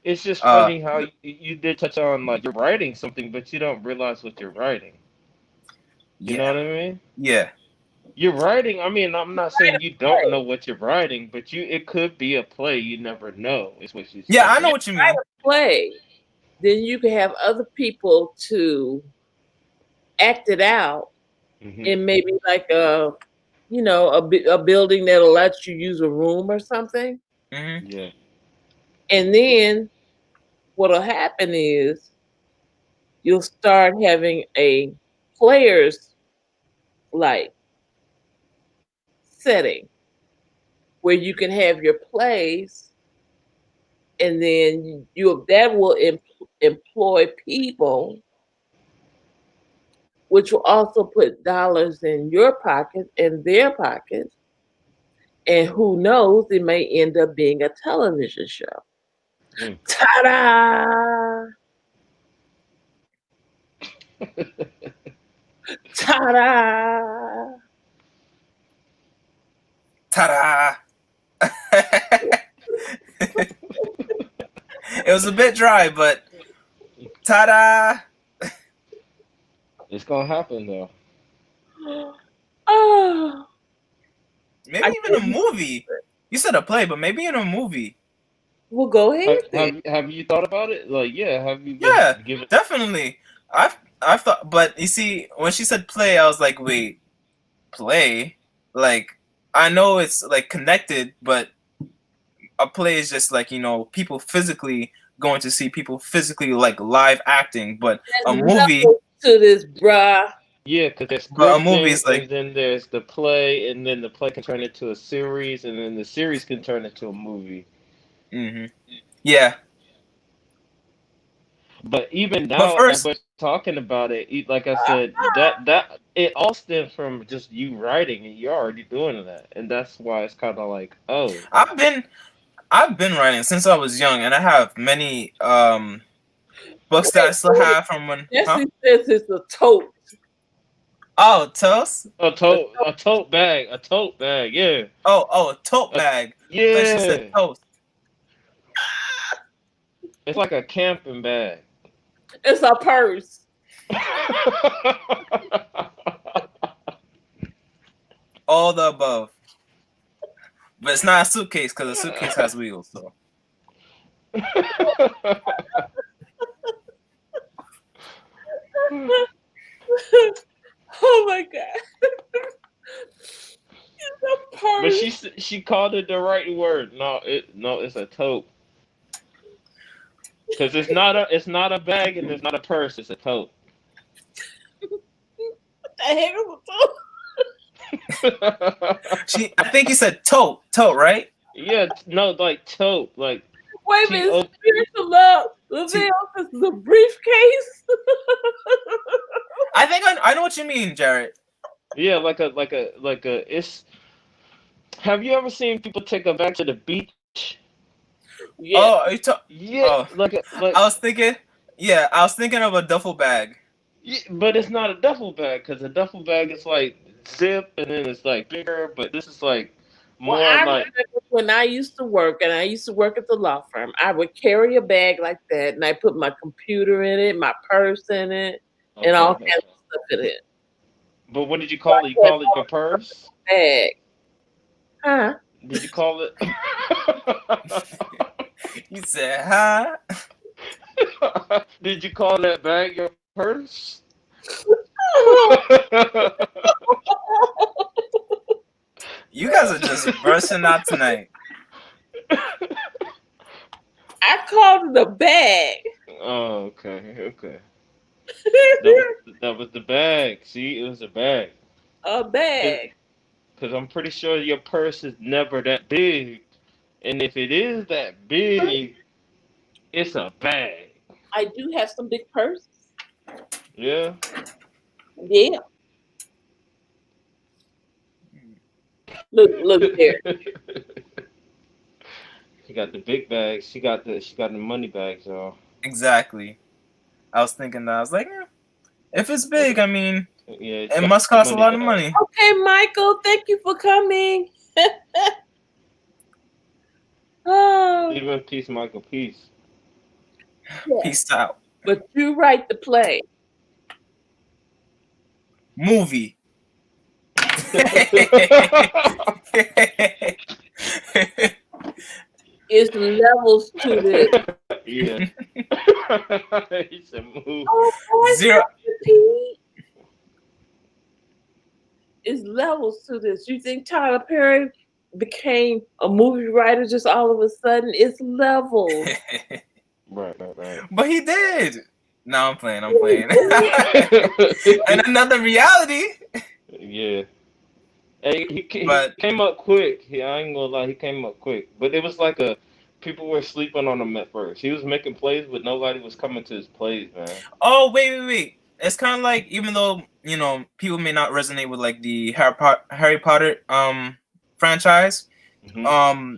It's just funny how you did touch on like you're writing something, but you don't realize what you're writing. You know what I mean? Yeah. You're writing. I mean, I'm not saying you don't know what you're writing, but it could be a play. You never know. Is what she's saying. Yeah, I know what you mean. Play, then you can have other people to act it out, in maybe like a, you know, a building that'll let you use a room or something. Yeah. And then what'll happen is you'll start having a player's like setting where you can have your plays, and then that will employ people, which will also put dollars in your pocket and their pockets, and who knows, it may end up being a television show. Ta-da! Ta-da! Ta-da! It was a bit dry, but ta-da! It's gonna happen though. Oh, maybe even a movie. You said a play, but maybe in a movie. Well, go ahead. Have you thought about it? Like, yeah, have you? Definitely. I've thought, but you see, when she said play, I was like, wait, play? Like, I know it's like connected, but a play is just like, you know, people physically going to see people physically like live acting, but a movie to this, bruh. Yeah, because a movie is like, and then there's the play, and then the play can turn into a series, and then the series can turn into a movie. Yeah. But even now, as we're talking about it, like I said, that it all stems from just you writing, and you're already doing that, and that's why it's kind of like, oh, I've been writing since I was young, and I have many books that I still have from when. Jesse says it's a tote. Oh, toast? A tote bag, yeah. Oh, a tote bag. Yeah. But she said toast. It's like a camping bag. It's a purse. All the above. But it's not a suitcase because a suitcase has wheels, so. Oh my god. It's a But purse. she called it the right word. No, it's a tote. Cause it's not a bag and it's not a purse. It's a tote. What the heck is a tote? I think you said tote, right? Yeah, no, like tote, like Wait a T minute, O. spiritual love. T- Lavelle, this is a briefcase. I think I know what you mean, Jared. Yeah, like a. It's. Have you ever seen people take a bag to the beach? Yeah. Oh, are you Yeah, oh, like I was thinking. Yeah, I was thinking of a duffel bag. yeah, but it's not a duffel bag because a duffel bag is like zip and then it's like bigger, but this is like Well, more I like remember when I used to work, and I used to work at the law firm, I would carry a bag like that, and I put my computer in it, my purse in it, and all okay. kinds of stuff in it. But what did you call it? You call it your purse? Bag. Huh? Did you call it? You said, huh? Did you call that bag your purse? You guys are just bursting out tonight. I called it a bag. Oh, okay. That was the bag. See, it was a bag. A bag. Because I'm pretty sure your purse is never that big. And if it is that big, it's a bag. I do have some big purses. Yeah. Yeah. Look there. She got the big bags. She got the money bags, y'all. Exactly. I was thinking that. I was like, if it's big, I mean, Yeah, it must cost a lot of money. Okay, Michael, thank you for coming. Oh, Leave in peace, Michael. Peace. yeah. Peace out. But you write the play. Movie. It's levels to this. Yeah. He said move. Oh, boy, Zero. Pete. It's levels to this. You think Tyler Perry became a movie writer just all of a sudden? It's levels. Right. But he did. No, I'm playing. And another reality. Yeah. Hey, he But- came up quick. I ain't gonna lie, he came up quick. But it was like people were sleeping on him at first. He was making plays, but nobody was coming to his plays, man. Oh, wait. It's kind of like, even though, people may not resonate with like the Harry Potter franchise, Mm-hmm.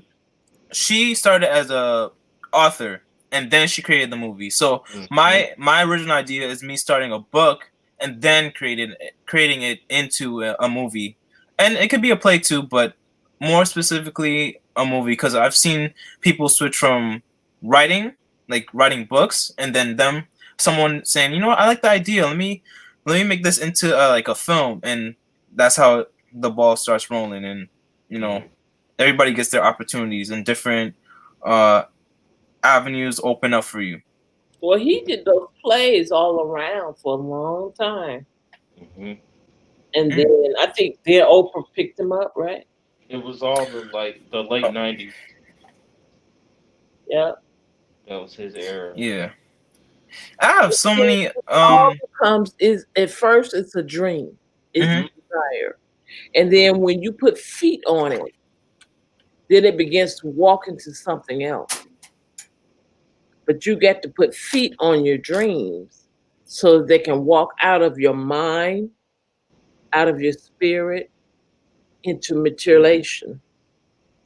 she started as a author and then she created the movie. So Mhm. my original idea is me starting a book and then creating it into a movie. And it could be a play too, but more specifically a movie, because I've seen people switch from writing books, and then someone saying, I like the idea. Let me make this into like a film, and that's how the ball starts rolling. And everybody gets their opportunities, and different avenues open up for you. Well, he did those plays all around for a long time. Mm-hmm. And then I think then Oprah picked him up, right? It was all the late '90s. Yeah. That was his era. Yeah. I have so many All that comes is at first it's a dream. It's a desire. And then when you put feet on it, then it begins to walk into something else. But you got to put feet on your dreams so they can walk out of your mind, out of your spirit, into materialization.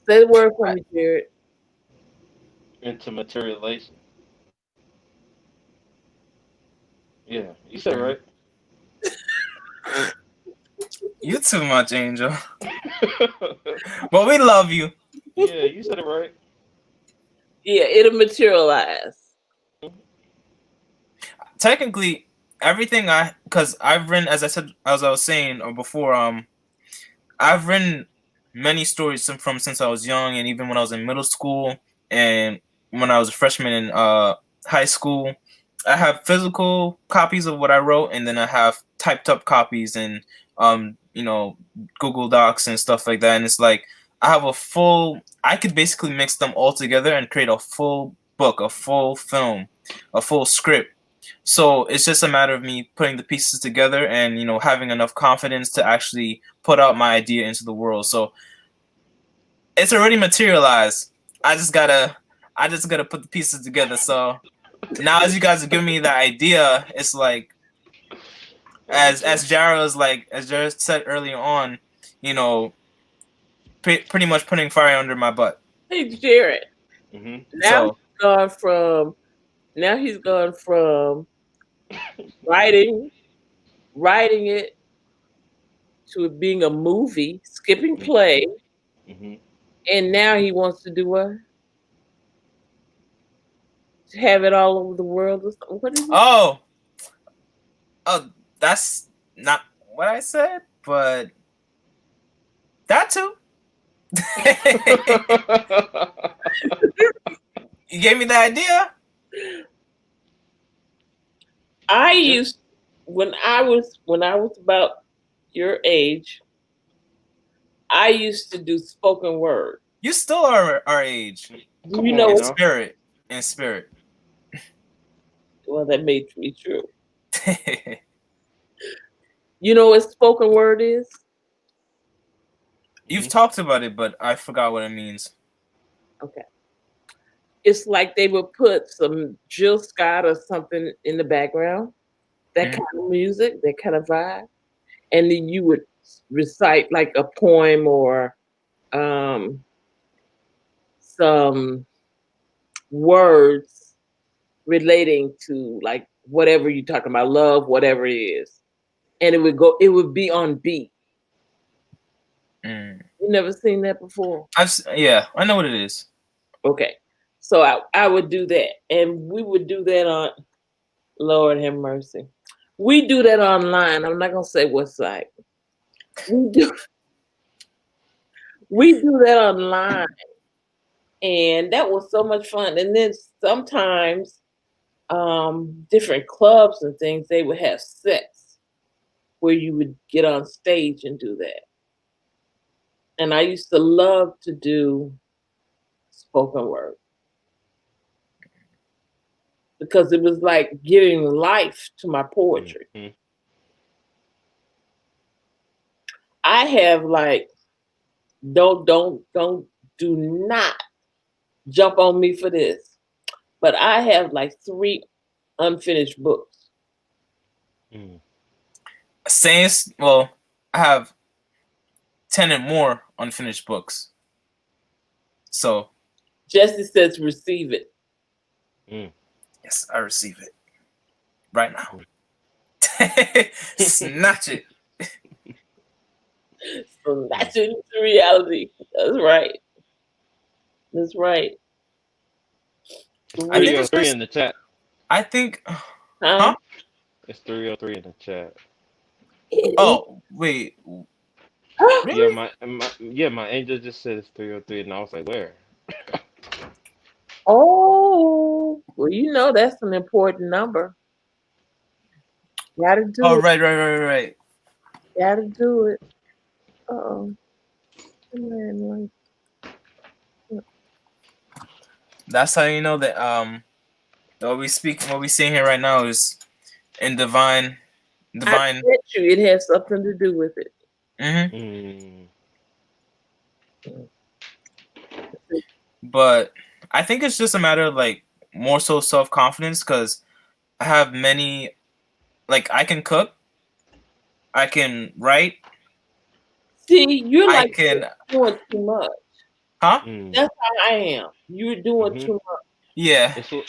Say the word for me, Jared. Into materialization. Yeah, you said it right. You too much, Angel. But we love you. Yeah, you said it right. Yeah, it'll materialize. Technically, everything because I've written, as I was saying before, I've written many stories from since I was young, and even when I was in middle school and when I was a freshman in high school. I have physical copies of what I wrote, and then I have typed up copies in Google Docs and stuff like that. And it's like I have a full. I could basically mix them all together and create a full book, a full film, a full script. So it's just a matter of me putting the pieces together and having enough confidence to actually put out my idea into the world. So it's already materialized. I just gotta put the pieces together. So now, as you guys are giving me the idea, it's like as Jared said earlier on, pretty much putting fire under my butt. Hey, Jared. Mm-hmm. Now he's gone from writing it to it being a movie, skipping play, and now he wants to do what? To have it all over the world or something. What is it? Oh, that's not what I said, but that too. You gave me the idea. When I was about your age, I used to do spoken word. You still are our age. Do you know in spirit. Well, that may be true. You know what spoken word is? You've talked about it, but I forgot what it means. Okay. It's like they would put some Jill Scott or something in the background, that kind of music, that kind of vibe, and then you would recite like a poem or some words relating to like whatever you're talking about, love, whatever it is, and it would be on beat. You never seen that before? Yeah, I know what it is. Okay. So I would do that. And we would do that on, Lord have mercy. We do that online. I'm not going to say what site. We do that online. And that was so much fun. And then sometimes different clubs and things, they would have sets where you would get on stage and do that. And I used to love to do spoken word because it was like giving life to my poetry. I have like, do not jump on me for this, but I have like 3 unfinished books. Well, I have 10 and more unfinished books. So Jesse says receive it. Yes, I receive it right now. Snatch it. Snatch it into reality. That's right. That's right. 303 in the chat. I think. Huh? It's 303 in the chat. Oh wait. Really? Yeah, my angel just said it's 303, and I was like, where? Oh, well, you know that's an important number. Gotta do it. Oh, right. Gotta do it. That's how you know that what we seeing here right now is in divine. I bet you it has something to do with it. But I think it's just a matter of like more so self-confidence, because I have many, like I can cook, I can write. See, you're like doing too much. Huh? That's how I am. You're doing too much. Yeah. It's here,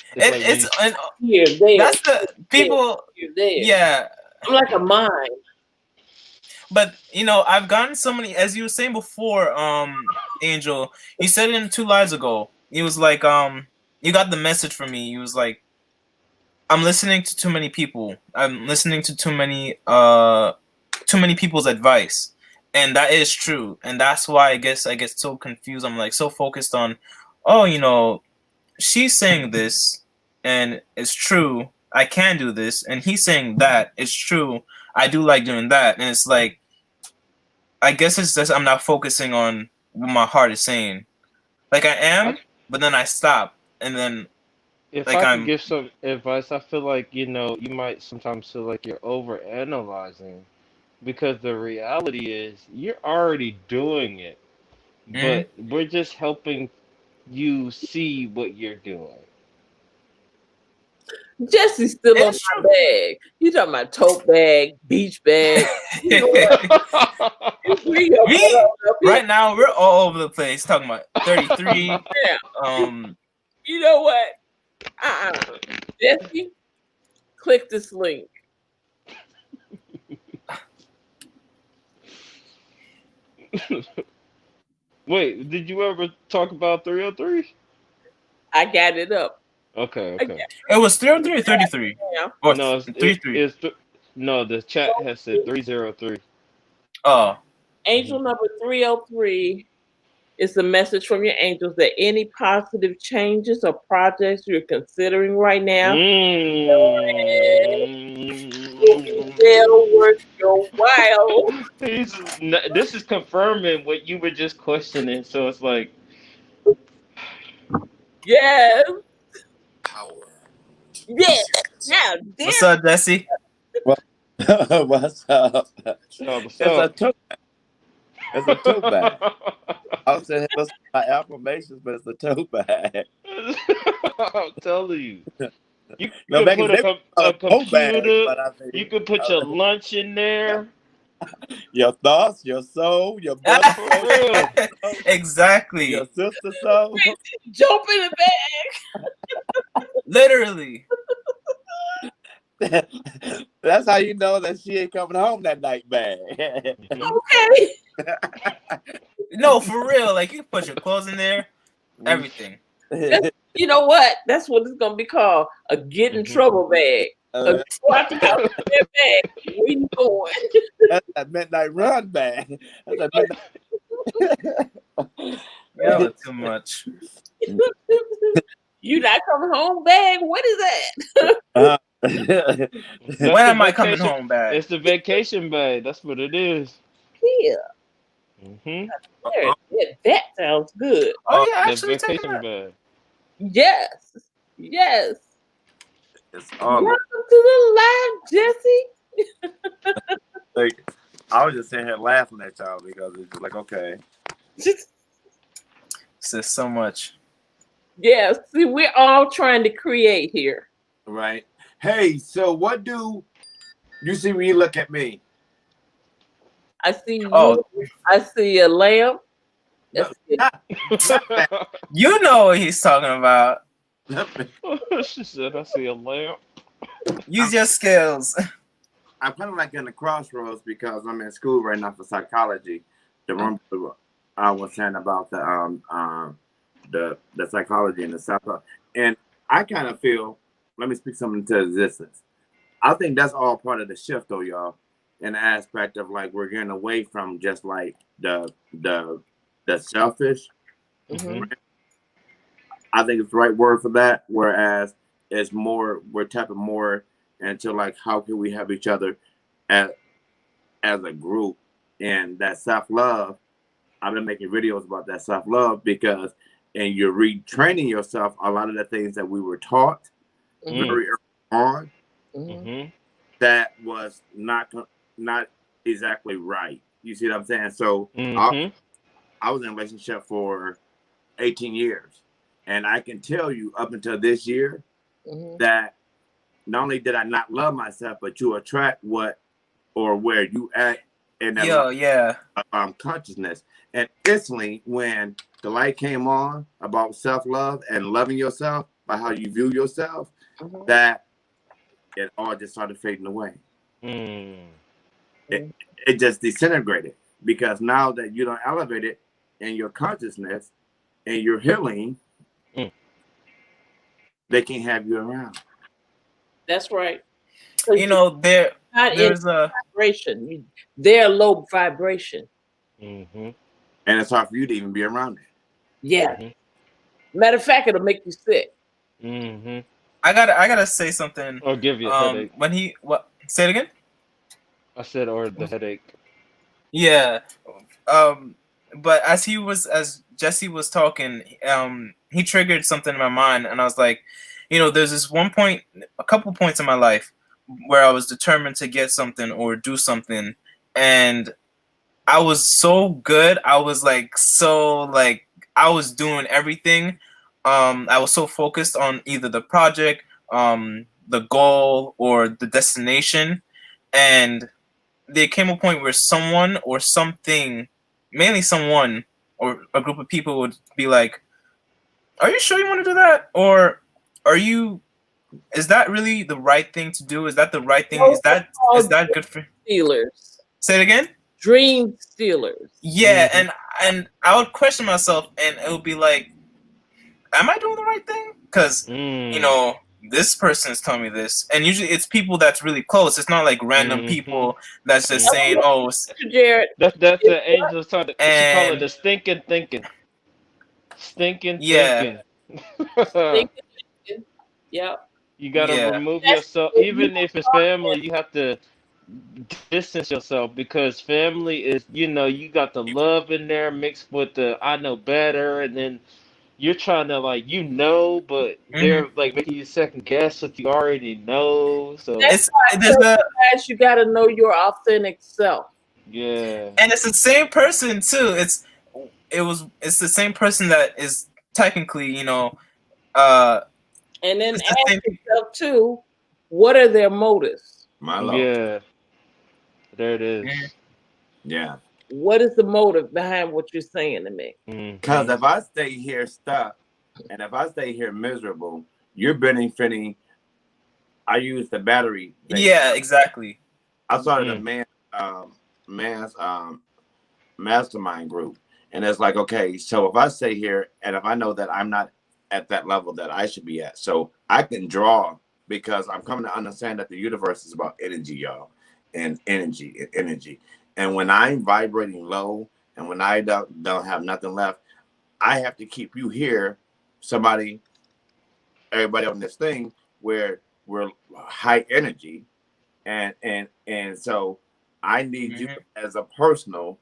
there. That's the people. Here, there. Yeah. I'm like a mime. But I've gotten so many, as you were saying before, Angel. You said it 2 lives ago. He was like, you got the message from me. He was like, I'm listening to too many people. I'm listening to too many people's advice, and that is true. And that's why I guess I get so confused. I'm like so focused on, she's saying this, and it's true. I can do this, and he's saying that it's true. I do like doing that, and it's like, I guess it's just I'm not focusing on what my heart is saying. Like I am, but then I stop, and then If like I could I'm give some advice, I feel like, you might sometimes feel like you're over analyzing, because the reality is you're already doing it, Mhm. but we're just helping you see what you're doing. Jesse's still on It's my bag. You talking about tote bag, beach bag? You know what? You bring your Me butt up here. right now we're all over the place talking about 33. Yeah. You know what? Jesse, click this link. Wait, did you ever talk about 303? I got it up. Okay, I okay. It was 303 or 33 Yeah. or No, 33. no, the chat has said 303. Oh, Angel number 303 is a message from your angels that any positive changes or projects you're considering right now will work your while. This is confirming what you were just questioning. So it's like, Yes. Yes. Yeah. what's up, Jesse? What's up? what's It's a up? two. It's a two bag. I was saying listen to my affirmations, but it's a two bag. I'm telling you. You No, could back put in the day, a bag, computer. but I mean, You could put your lunch in there. your thoughts, your soul, your For brother, real. Exactly. your sister soul. Jump in the bag. Literally. That's how you know that she ain't coming home that night, bag. Okay. No, for real. Like you put your clothes in there, everything. You know what? That's what it's gonna be called. A get in trouble bag. Go out the house with that bag. Where you going? That's that midnight run bag. That's that midnight. Y'all are too much. You not coming home bag? What is that? When am I coming home back? It's the vacation bag. That's what it is. Yeah. That sounds good. Oh yeah, The actually take vacation it. bag. Yes. Yes. It's all Welcome to the live, Jesse. like, I was just sitting here laughing at y'all because it's just like, okay. Says so much. Yes. See, we're all trying to create here. Right. Hey, so what do you see when you look at me? I see you. Oh. I see a lamp. No, You know what he's talking about. She said, I see a lamp. Use your skills. I'm kind of like in the crossroads because I'm in school right now for psychology. The one I was saying about the psychology and the psychology, and I kind of feel. Let me speak something into existence. I think that's all part of the shift, though, y'all. In the aspect of like we're getting away from just like the selfish. Mm-hmm. I think it's the right word for that. Whereas it's more, we're tapping more into like how can we help each other as a group, and that self-love. I've been making videos about that self-love because, and you're retraining yourself a lot of the things that we were taught very early on. Mm-hmm. That was not exactly right. You see what I'm saying? So I was in a relationship for 18 years. And I can tell you up until this year that not only did I not love myself, but you attract what or where you at in that consciousness. And instantly when the light came on about self-love and loving yourself by how you view yourself, that it all just started fading away. It just disintegrated because now that you don't elevate it in your consciousness and you're healing, they can't have you around. That's right. You know, there's a vibration. They're low vibration. And it's hard for you to even be around it. Yeah. Matter of fact, it'll make you sick. I I gotta say something. Or give you a headache. When he what? Say it again. I said, or the headache. Yeah. But as Jesse was talking, he triggered something in my mind, and I was like, there's this a couple points in my life where I was determined to get something or do something, and I was so good. I was I was doing everything. I was so focused on either the project, the goal, or the destination, and there came a point where someone or something, mainly someone or a group of people, would be like, "Are you sure you want to do that? Or is that really the right thing to do? Is that the right thing? Is that good for?" Steelers. Say it again. Dream Steelers. Yeah, and I would question myself, and it would be like, "Am I doing the right thing?" Because this person is telling me this, and usually it's people that's really close. It's not like random people that's just saying, "Oh, Jared." That's the angel's time. She call it the stinking thinking. Stinking thinking. Yeah. You gotta remove yourself, even if it's family. You have to distance yourself, because family is, you got the love in there mixed with the I know better, and then you're trying to but they're like making you second guess what you already know. So you got to know your authentic self. Yeah, and it's the same person too. It's the same person that is technically, and then ask yourself too, what are their motives? My lord. Yeah, there it is. Yeah. What is the motive behind what you're saying to me? Because if I stay here stuck, and if I stay here miserable, you're benefiting. I use the battery. Yeah, exactly. I started a man's mastermind group, and it's like, okay, so if I stay here, and if I know that I'm not at that level that I should be at, so I can draw, because I'm coming to understand that the universe is about energy, y'all, and energy. And when I'm vibrating low, and when I don't have nothing left, I have to keep you here, everybody on this thing, where we're high energy, and so I need you as a personal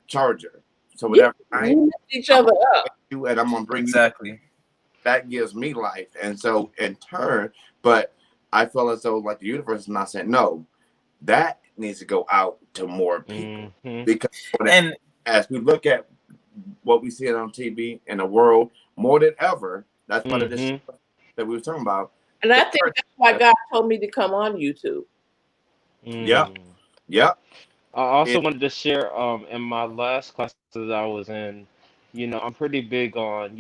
charger. So whatever we lift each other up, and I'm gonna bring you, that gives me life, and so in turn, but I feel as though like the universe is not saying no, that needs to go out to more people, because as we look at what we see on TV in the world more than ever, that's part of this that we were talking about. And I think that's why God told me to come on YouTube. Yeah. I also wanted to share in my last classes I was in, I'm pretty big on,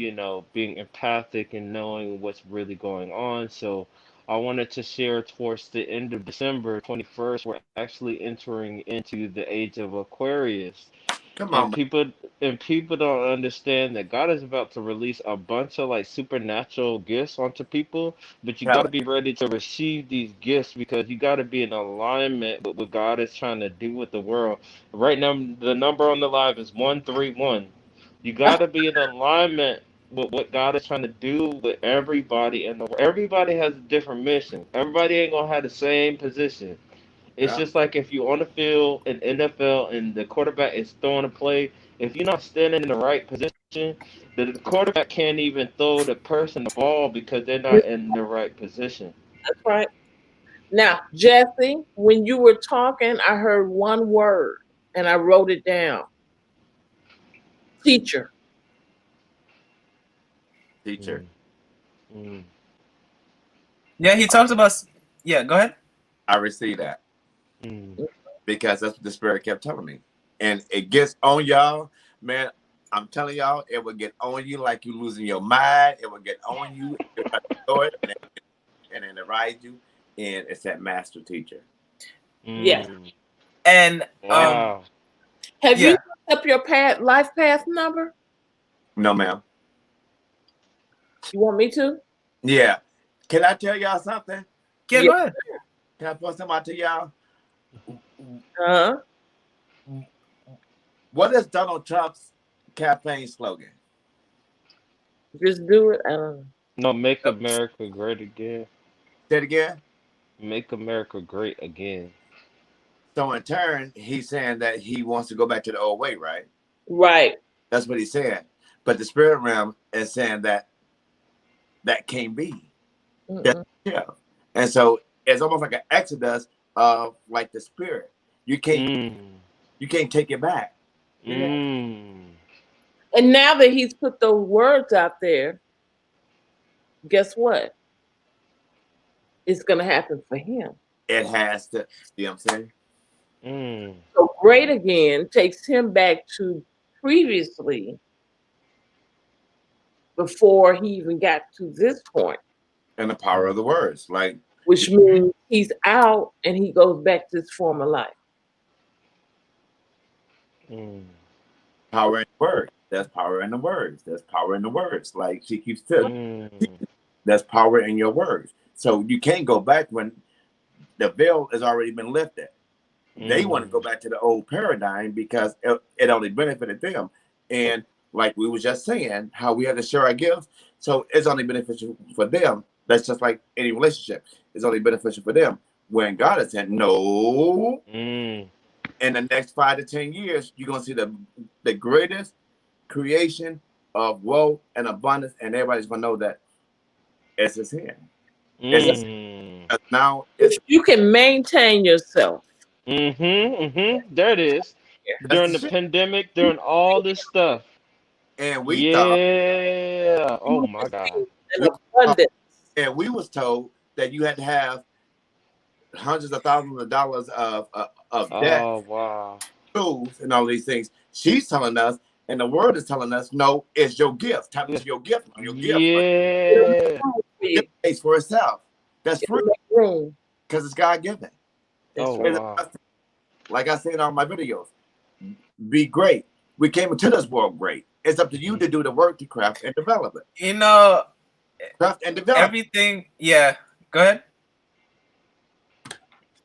being empathic and knowing what's really going on. So I wanted to share towards the end of December 21st, we're actually entering into the age of Aquarius. Come on, and people don't understand that God is about to release a bunch of supernatural gifts onto people, but you got to be ready to receive these gifts, because you got to be in alignment with what God is trying to do with the world. Right now, the number on the live is 131. You got to be in alignment with what God is trying to do with everybody in the world. Everybody has a different mission. Everybody ain't gonna have the same position. It's just like if you're on the field in NFL and the quarterback is throwing a play, if you're not standing in the right position, the quarterback can't even throw the person the ball because they're not in the right position. That's right. Now, Jesse, when you were talking, I heard one word and I wrote it down. Teacher. Yeah, he talks about. Yeah, go ahead. I received that. Because that's what the spirit kept telling me, and it gets on y'all, man. I'm telling y'all, it will get on you like you losing your mind. It will get on you, and then it rides you, and it's that master teacher. Yeah. And wow. Have you looked up your life path number? No, ma'am. You want me to? Yeah. Can I tell y'all something? Yeah, go ahead. Can I put something out to y'all? What is Donald Trump's campaign slogan? Just do it. I don't know. No, make America great again. Say it again. Make America great again. So in turn, he's saying that he wants to go back to the old way, right? Right. That's what he's saying. But the spirit realm is saying that can't be. Mm-mm. Yeah. And so it's almost like an exodus of like the spirit. You can't take it back. Mm. And now that he's put those words out there, guess what? It's going to happen for him. It has to. You know what I'm saying? Mm. So great again takes him back to previously, before he even got to this point, And the power of the words. Like, which means he's out and he goes back to his former life. Mm. power in the words. There's power in the words. There's power in the words. Like she keeps telling. There's power in your words. So you can't go back when the veil has already been lifted. They want to go back to the old paradigm because it only benefited them. And like we were just saying, how we had to share our gifts. So it's only beneficial for them. That's just like any relationship. It's only beneficial for them. When God has said, no, in the next 5 to 10 years, you're going to see the greatest creation of wealth and abundance. And everybody's going to know that it's his hand. Now, if you can maintain yourself. There it is. During the pandemic, during all this stuff. And we thought, oh my God. And we was told that you had to have hundreds of thousands of dollars of debt, tools, and all these things. She's telling us, and the word is telling us, no, it's your gift. Tap into your gift. Your gift. It pays for itself. That's free because it's God given. Like I said on my videos, be great. We came into this world great. It's up to you to do the work to craft and develop it. You know, craft and develop everything. Yeah, go ahead.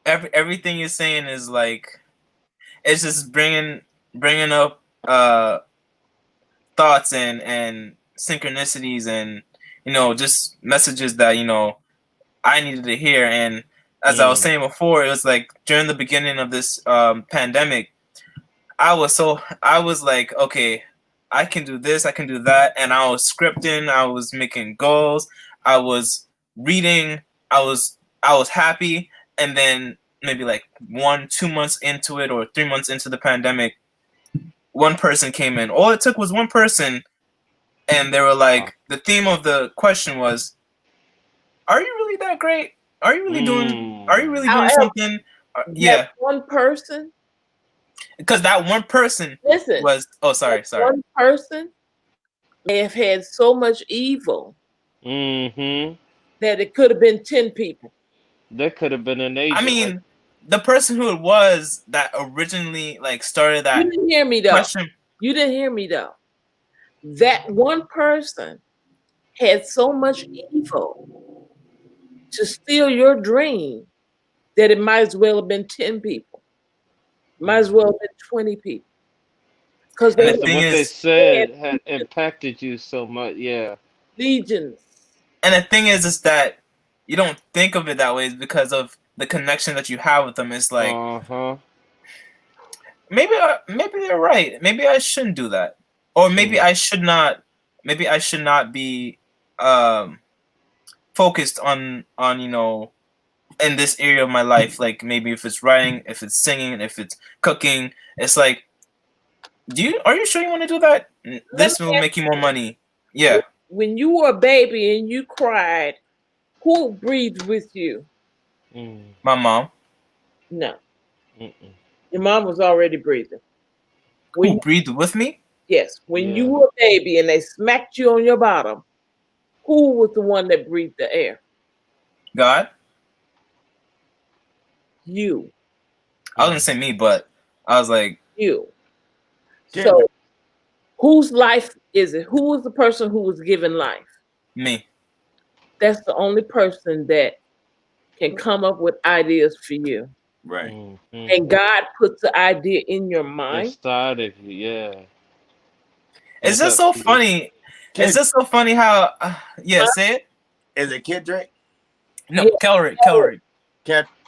Everything you're saying is like, it's just bringing up thoughts and synchronicities and just messages that I needed to hear. And as I was saying before, it was like during the beginning of this pandemic, I was like, okay, I can do this, I can do that, and I was scripting, I was making goals, I was reading, I was happy, and then maybe like 1-2 months into it or 3 months into the pandemic, one person came in. All it took was one person, and they were like, the theme of the question was, "Are you really that great? Are you really doing? Are you really doing something?" Yeah. One person. Because that one person was sorry. One person may have had so much evil that it could have been 10 people. That could have been an agent. I mean, the person who it was that originally started that. You didn't hear me though. Question. You didn't hear me though. That one person had so much evil to steal your dream that it might as well have been 10 people. Might as well have been 20 people. Because what they said had impacted you so much, legions. And the thing is that you don't think of it that way because of the connection that you have with them. It's like, maybe they're right. Maybe I shouldn't do that, or maybe I should not. Maybe I should not be focused on in this area of my life. Like maybe if it's writing, if it's singing, if it's cooking, it's like, are you sure you want to do that? This will make you more money. Yeah. When you were a baby and you cried, who breathed with you? My mom. No. Your mom was already breathing. Who breathed with me? Yes. When you were a baby and they smacked you on your bottom, who was the one that breathed the air? God. You. I was gonna say me, but I was like you. So whose life is it? Who was the person who was given life? Me. That's the only person that can come up with ideas for you. Right. And God puts the idea in your mind. Inside of you, It's just so funny. It's just so funny how, say it. Is it Kid Drake? No, Yeah. Kelrick.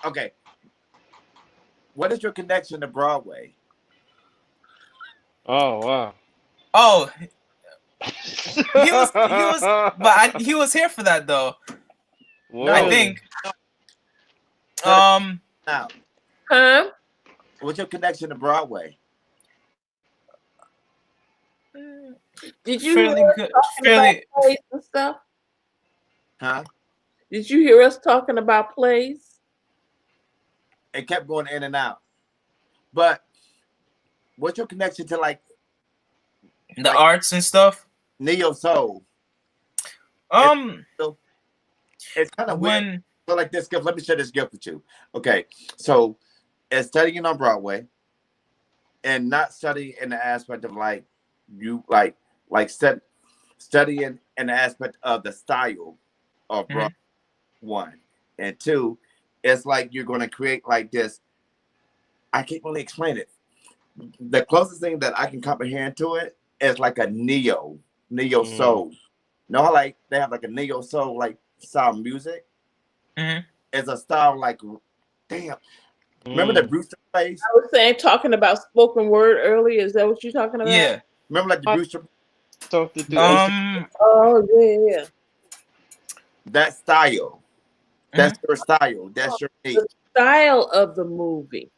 Okay. What is your connection to Broadway? Oh wow. Oh, he was here for that though. I think. Now, Huh? what's your connection to Broadway? Did you Fairly hear us good. talking Fairly. about plays and stuff? Huh? Did you hear us talking about plays? It kept going in and out. But what's your connection to like The arts and stuff. neo soul? It's kind of weird. When So like this gift, let me share this gift with you. Okay, so it's studying on Broadway, and not studying in the aspect of like you studying in the aspect of the style of Broadway. One and two, it's like you're going to create like this. I can't really explain it. The closest thing that I can comprehend to it is like a neo soul. Know how like they have like a neo soul like style music? It's a style like, damn. Remember the Brewster plays? I was saying talking about spoken word earlier. Is that what you're talking about? Yeah. Remember like the Brewster? Oh yeah. That style. That's your style. That's your niche. The style of the movie.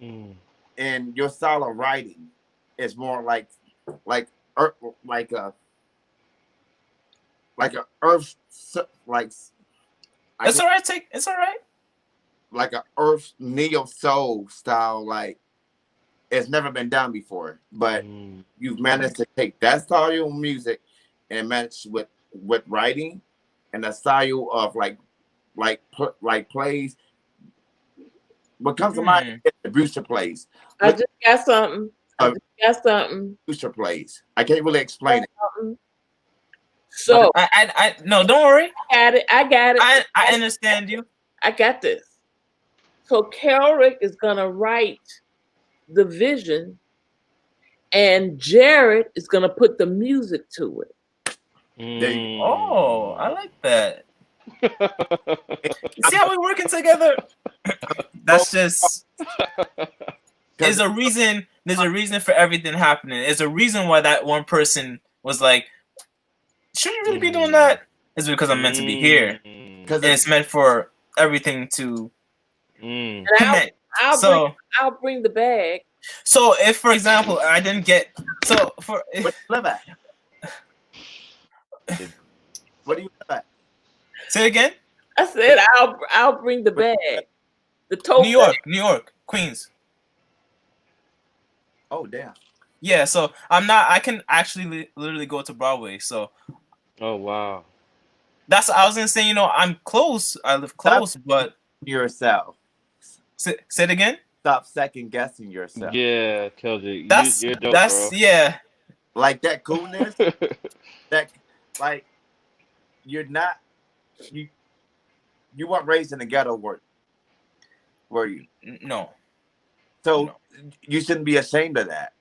And your style of writing is more like a earth like it's all right. It's all right. Like a earth neo soul style, like it's never been done before. But you've managed to take that style of music and manage with writing and the style of like plays. What comes to mind is the Brewster plays. I just got something. Brewster plays. I can't really explain it. So I no, don't worry. I got it. I understand you. I got this. So Kelrick is gonna write the vision, and Jared is gonna put the music to it. Oh, I like that. See how we're working together? That's just. There's a reason for everything happening. There's a reason why that one person was like, "Should you really be doing that?" It's because I'm meant to be here, and it's meant for everything to connect. I'll bring the bag. So if, for example, I didn't get what do you live at? What do you live at? Say it again. I said I'll bring the bag. The tote. New York, Queens. Oh damn. Yeah, so I can actually literally go to Broadway. So. Oh wow. That's what I was gonna say. I'm close. I live close, but yourself. Say it again. Stop second guessing yourself. Yeah, Keldrick. You're dope, that's bro. Yeah. Like that coolness. That like you're not you weren't raised in the ghetto, were you? No. So you shouldn't be ashamed of that.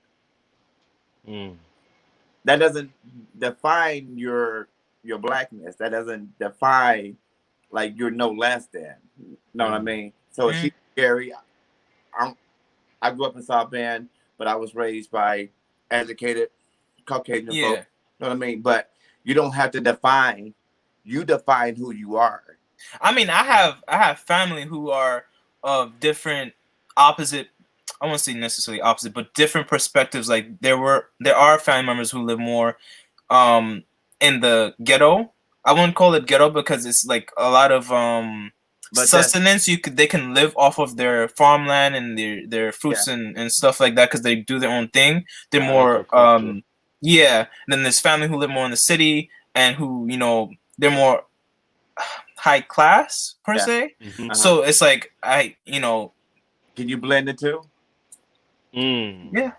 That doesn't define your blackness. That doesn't define like you're no less than. Know what I mean? So she's scary. I grew up in South Bend, but I was raised by educated Caucasian folks. Know what I mean? But you don't have to define. You define who you are. I mean, I have family who are of different opposite. I won't say necessarily opposite, but different perspectives. Like there are family members who live more in the ghetto. I wouldn't call it ghetto because it's like a lot of sustenance. They can live off of their farmland and their fruits and stuff like that because they do their own thing. They're more And then there's family who live more in the city and who they're more high class per se. So it's like can you blend the two? Yeah,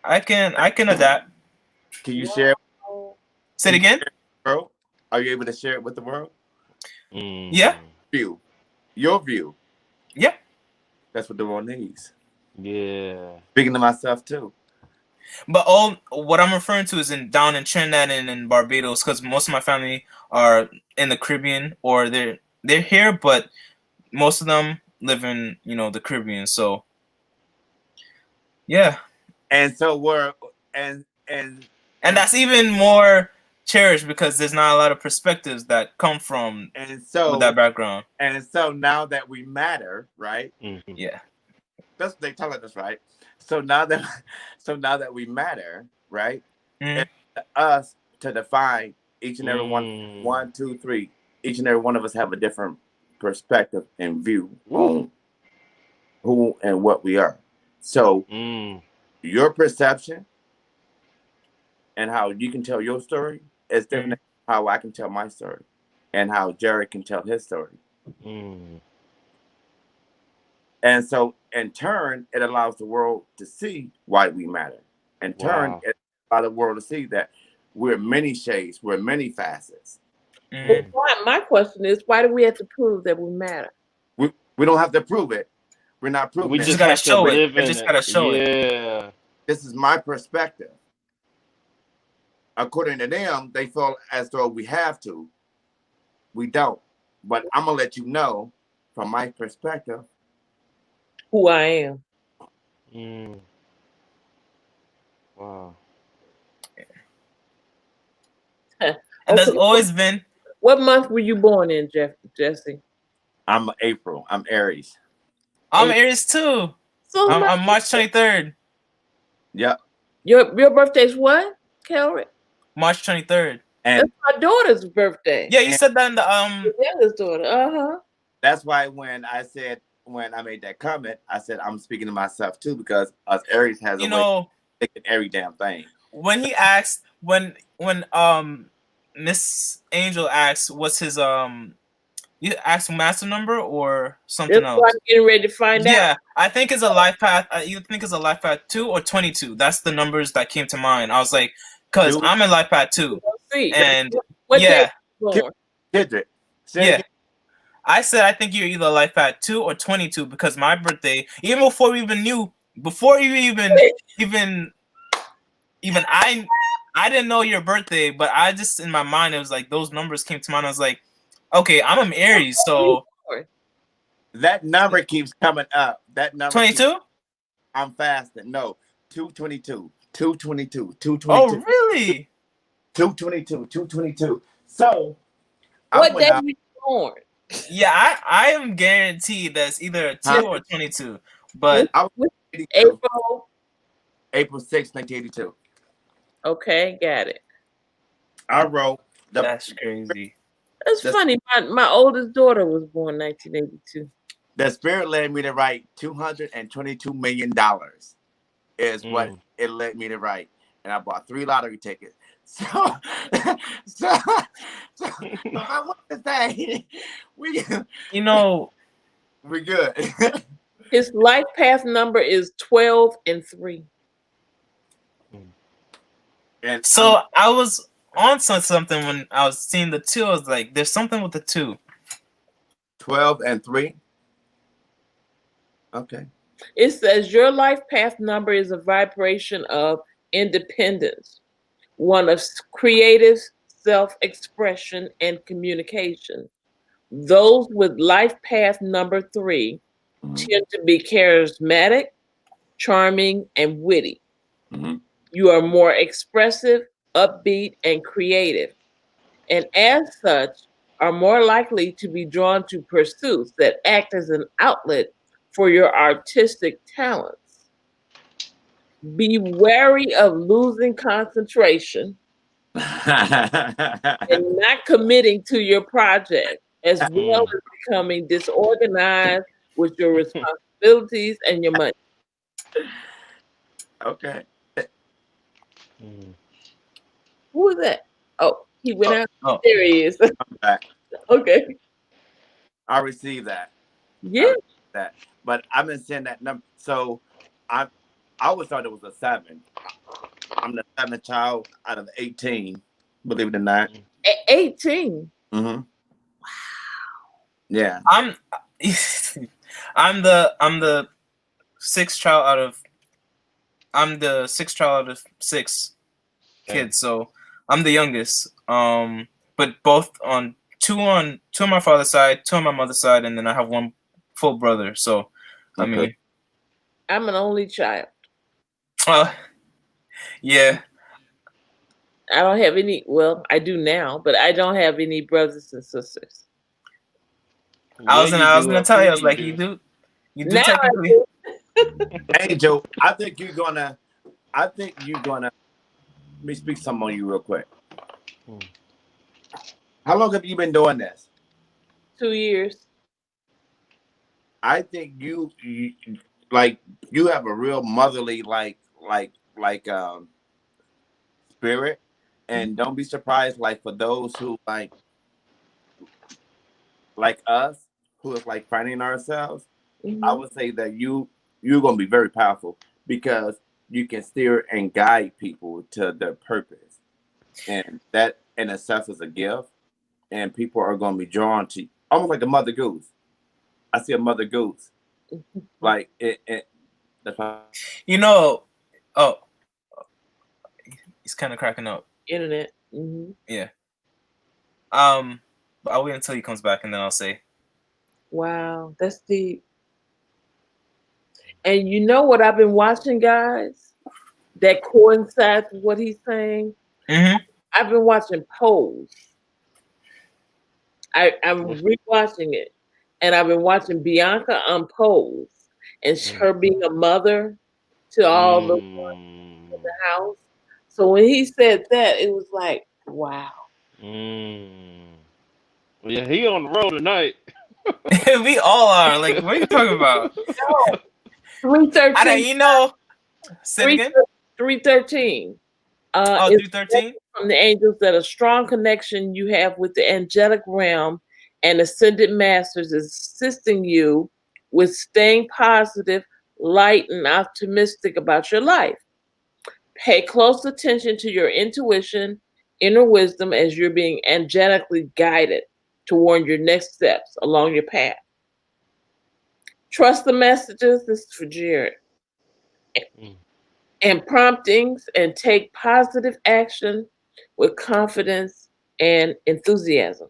I can adapt. Can you share? Say it again. Bro, are you able to share it with the world? Yeah. Your view. Yeah. That's what the world needs. Yeah. Speaking to myself too. But what I'm referring to is down in Trinidad and in Barbados, because most of my family are in the Caribbean or they're they're here, but most of them live in the Caribbean. So yeah, And so we're and that's even more cherished because there's not a lot of perspectives that come from and so with that background. and so now that we matter, right? Mhm. Yeah. That's what they telling us, right? So now that we matter, right? Mhm. It's us to define each and every one, two, three. Each and every one of us have a different perspective and view on who and what we are. So your perception and how you can tell your story is different than how I can tell my story, and how Jared can tell his story. And so, in turn, it allows the world to see why we matter. In turn, it allows the world to see that we're many shades, we're many facets. But my question is, why do we have to prove that we matter? We don't have to prove it. We're not proving We it. just gotta have to show it. live They in just it. gotta show it. Yeah. This is my perspective. According to them, they feel as though we have to. We don't. But I'm gonna let you know, from my perspective, who I am. Wow. And there's always been. What month were you born in, Jesse? I'm April. I'm Aries. I'm Aries too. So I'm March 23rd. Yep. Your birthday's what, Kelrick? March 23rd. And that's my daughter's birthday. Yeah, you said that in the Your daughter's daughter. That's why when I made that comment, I said I'm speaking to myself too, because us Aries has a way of thinking every damn thing. When he asked, when Miss Angel asked, what's his you asked master number or something else? I'm getting ready to find out. Yeah, I think it's a life path. You think it's a life path 2 or 22? That's the numbers that came to mind. I was like, because I'm in life path 2, and yeah, yeah. I said I think you're either life path 2 or 22 because my birthday, even before we even knew, I didn't know your birthday, but I just in my mind it was like those numbers came to mind. I was like, okay, I'm an Aries, so that number keeps coming up. That number 22. I'm fasting. No, 222, 222, 222. Oh, really? 222, 222. So, what day were you born? Yeah, I am guaranteed that's either 2 or 22. But I was April 6, 1982. Okay, got it. I wrote. That's crazy. That's funny. My oldest daughter was born 1982. The spirit led me to write $222 million is what it led me to write. And I bought 3 lottery tickets. So I want to say, we're good. His life path number is 12 and 3. And so I was on something when I was seeing the 2. I was like, there's something with the 2. 12 and 3. Okay. It says your life path number is a vibration of independence, one of creative self-expression and communication. Those with life path number 3 tend to be charismatic, charming, and witty. You are more expressive, upbeat, and creative, and as such are more likely to be drawn to pursuits that act as an outlet for your artistic talents. Be wary of losing concentration and not committing to your project, as well as becoming disorganized with your responsibilities and your money. Okay. Who is that? Oh, he went out. Oh. There he is. I'm back. Okay. I received that. Yeah. That, but I've been saying that number. So I always thought it was a 7. I'm the 7th child out of 18. Believe it or not. 18. Mm-hmm. Wow. Yeah. I'm the 6th child out of. I'm the 6th child out of 6 kids, so I'm the youngest. But both on two on my father's side, two on my mother's side, and then I have one full brother. So, I mean, I'm an only child. Yeah. I don't have any. Well, I do now, but I don't have any brothers and sisters. I was gonna tell you. I was like, you do Now technically. Angel, I think you're gonna. Let me speak something on you real quick. How long have you been doing this? 2 years. I think you have a real motherly spirit, and don't be surprised for those who like us who is finding ourselves. Mm-hmm. I would say that you're gonna be very powerful because you can steer and guide people to their purpose, and that in itself is a gift, and people are gonna be drawn to you, almost like a mother goose. I see a mother goose, like it. That's why. Oh, he's kind of cracking up. Internet. Mm-hmm. Yeah. But I'll wait until he comes back and then I'll say. Wow, that's deep. And you know what I've been watching, guys? That coincides with what he's saying. Mm-hmm. I've been watching Pose. I'm rewatching it, and I've been watching Bianca on Pose, and her being a mother to all the ones in the house. So when he said that, it was like, wow. Well, yeah, he on the road tonight. We all are. Like, what are you talking about? 313. Say it again. 313. 313. From the angels that a strong connection you have with the angelic realm and ascended masters is assisting you with staying positive, light, and optimistic about your life. Pay close attention to your intuition, inner wisdom as you're being angelically guided toward your next steps along your path. Trust the messages. This is for Jared. And promptings, and take positive action with confidence and enthusiasm.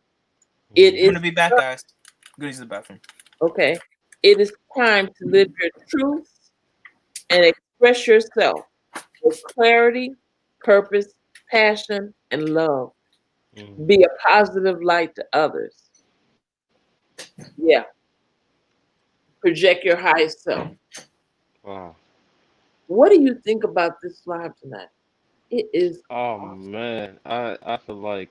It is I'm gonna be back, guys. Go use the bathroom. okay. It is time to live your truth and express yourself with clarity, purpose, passion, and love. Be a positive light to others. Yeah. Project your highest self. Wow. What do you think about this live tonight? It is. Oh awesome. man, I feel like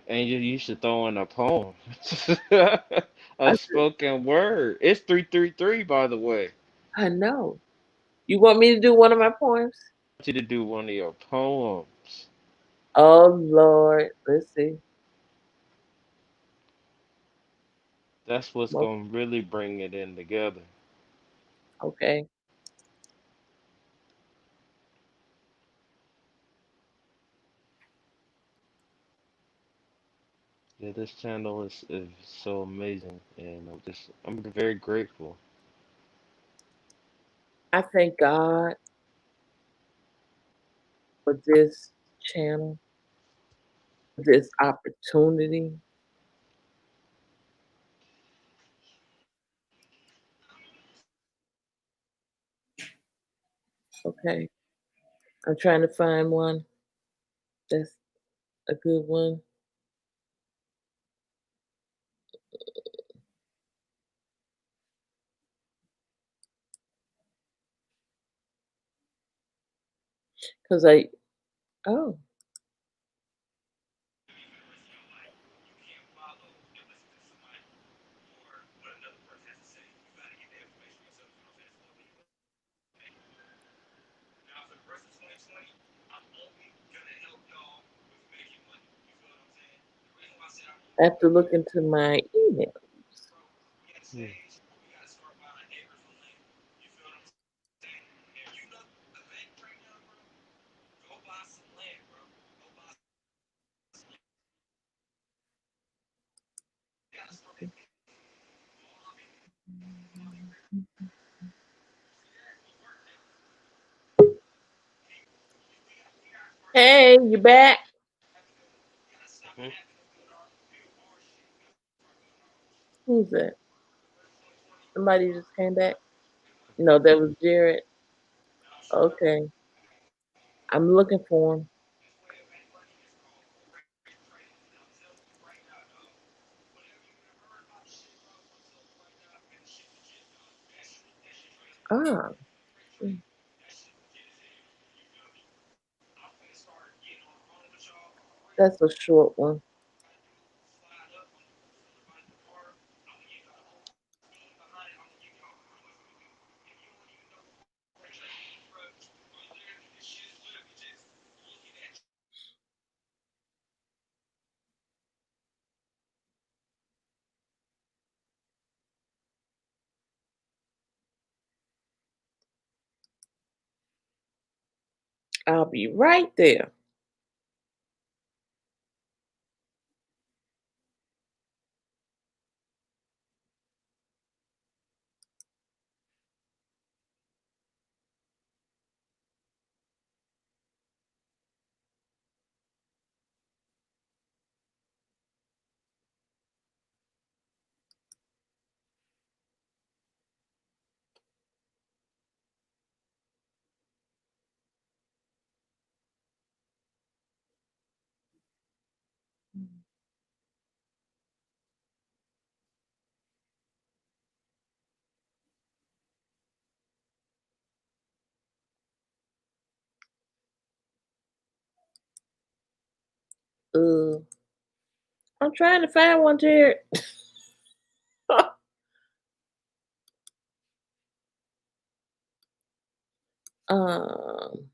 Angel, you should throw in a poem, a spoken word. It's 333, by the way. I know. You want me to do one of my poems? I want you to do one of your poems. Oh Lord, let's see. That's what's gonna really bring it in together. Okay. Yeah, this channel is so amazing, and I'm very grateful. I thank God for this channel, this opportunity. Okay. I'm trying to find one that's a good one. Because oh. I have to look into my email. Hey, you back? Who's that? Somebody just came back? No, that was Jared. Okay. I'm looking for him. Ah. That's a short one. I'll be right there. Uh, I'm trying to find one, Jared. um,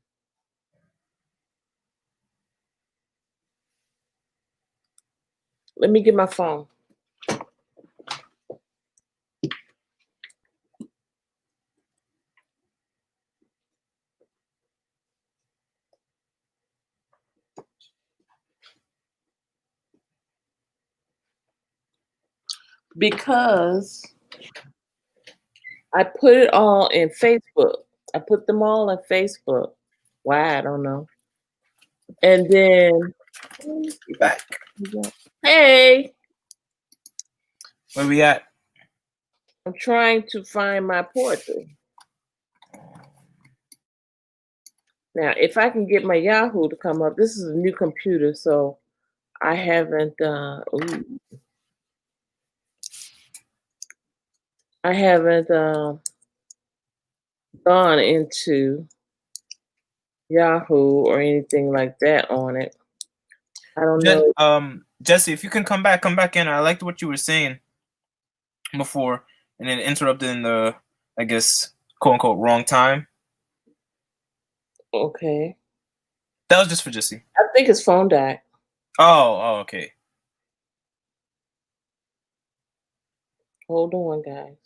Let me get my phone. Because I put it all in Facebook. I put them all in Facebook. Why? I don't know. And then, You back? hey, Where we at? I'm trying to find my portrait. Now, if I can get my Yahoo to come up, this is a new computer, so I haven't. I haven't gone into Yahoo or anything like that on it. I don't know. Jesse, if you can come back in. I liked what you were saying before, and then interrupted in the, I guess, quote unquote, wrong time. Okay. That was just for Jesse. I think his phone died. Oh, okay. Hold on, guys.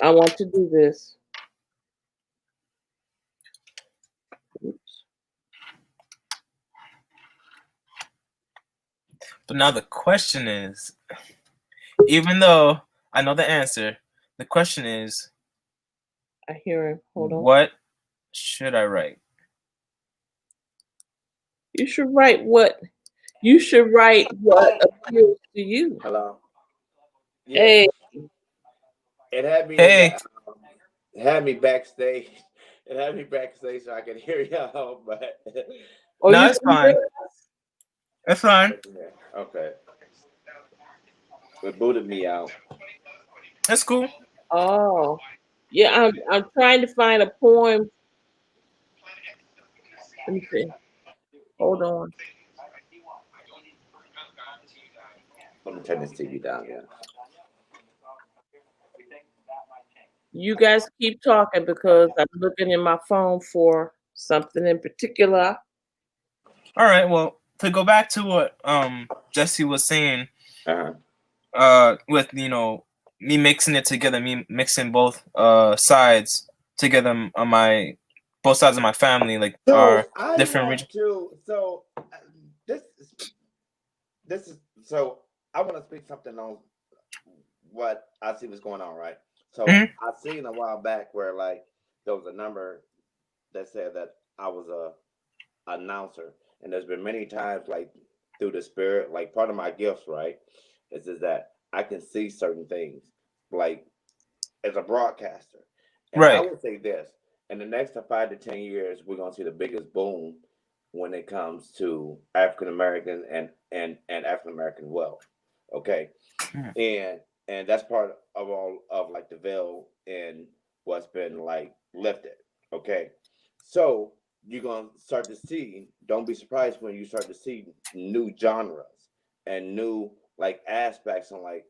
I want to do this. Oops. But now the question is, even though I know the answer, the question is, I hear him. Hold on. what should I write? You should write what appeals to you. Hello. Yeah. Hey. It had me. Hey. It had me backstage. It had me backstage so I could hear y'all. But no, it's fine. It's fine. Okay. It booted me out. That's cool. Oh, yeah. I'm trying to find a poem. Let me see. Hold on. Let me turn this TV down. Yeah. You guys keep talking because I'm looking in my phone for something in particular. All right. Well, to go back to what Jesse was saying, with me mixing it together, me mixing both sides together on both sides of my family, like our different regions. This is so I want to speak something on what I see was going on, right? So I seen a while back where like there was a number that said that I was a announcer, and there's been many times like through the spirit, like part of my gifts, right, is that I can see certain things, like as a broadcaster. And I Right. would say this: in the next 5 to 10 years, we're gonna see the biggest boom when it comes to African American and African American wealth. Okay, Mhm. and that's part of all of like the veil and what's been like lifted. Okay, so you're gonna start to see. Don't be surprised when you start to see new genres and new like aspects and like